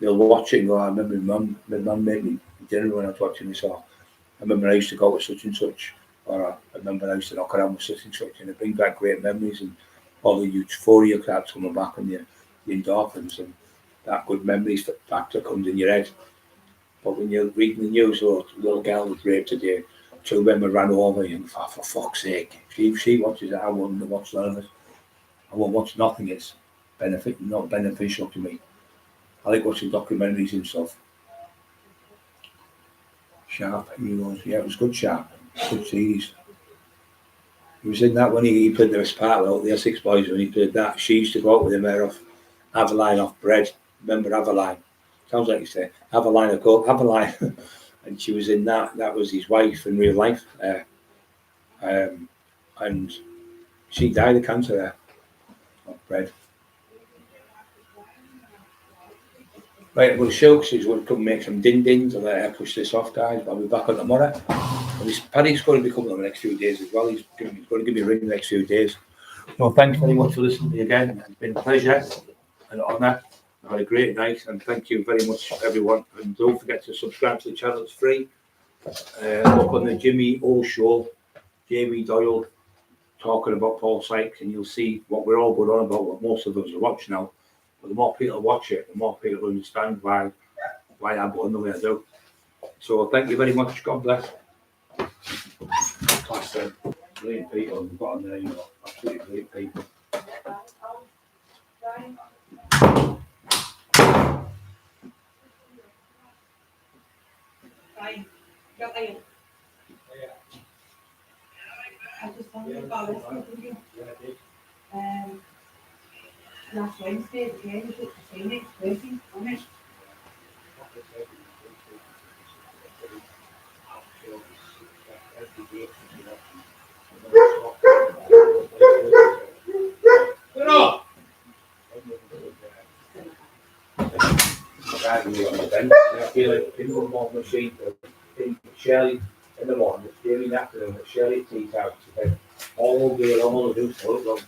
you'll watch it and go, I remember my mum made me dinner when I was watching this, or I remember I used to go to such and such, or I remember I used to knock around with such and such, and it brings back great memories and all the euphoria starts coming back and the endorphins and that good memories factor comes in your head. But when you're reading the news, oh, a little girl was raped today, 2 women ran over you, and for fuck's sake, if she watches it, I wouldn't watch none of it. I won't watch nothing, it's not beneficial to me. I like watching documentaries and stuff. Sharp Heroes, yeah, it was good. Sharp, good series. He was in that when he played the best part with all the Essex boys when he played that. She used to go out with him there off Aveline off bread. Remember Aveline? Sounds like you say Aveline of Coke, Aveline. And she was in that. That was his wife in real life. And she died of cancer there off bread. Right, I'm going to show because he's going to come make some din-dins. I'll let her push this off, guys. I'll be back on tomorrow. And Paddy's going to be coming on the next few days as well. He's going to give me a ring the next few days. So thanks very much for listening to me again. It's been a pleasure and an honour. I've had a great night and thank you very much, everyone. And don't forget to subscribe to the channel, it's free. Look on the Jimmy O Show, Jamie Doyle, talking about Paul Sykes, and you'll see what we're all going on about, what most of us are watching now. But the more people watch it, the more people understand why I'm going the way I do. So thank you very much. God bless. Class then. Brilliant people we've got on there, you know, absolutely great people. Fine. Got iron. I just wanted to go this with you. Last Wednesday, the game was at the Phoenix, waiting on it. I feel like pinball ball machine for Shelley in the morning, Jamie in the afternoon, Shelley at tea time, all day long, all the do so.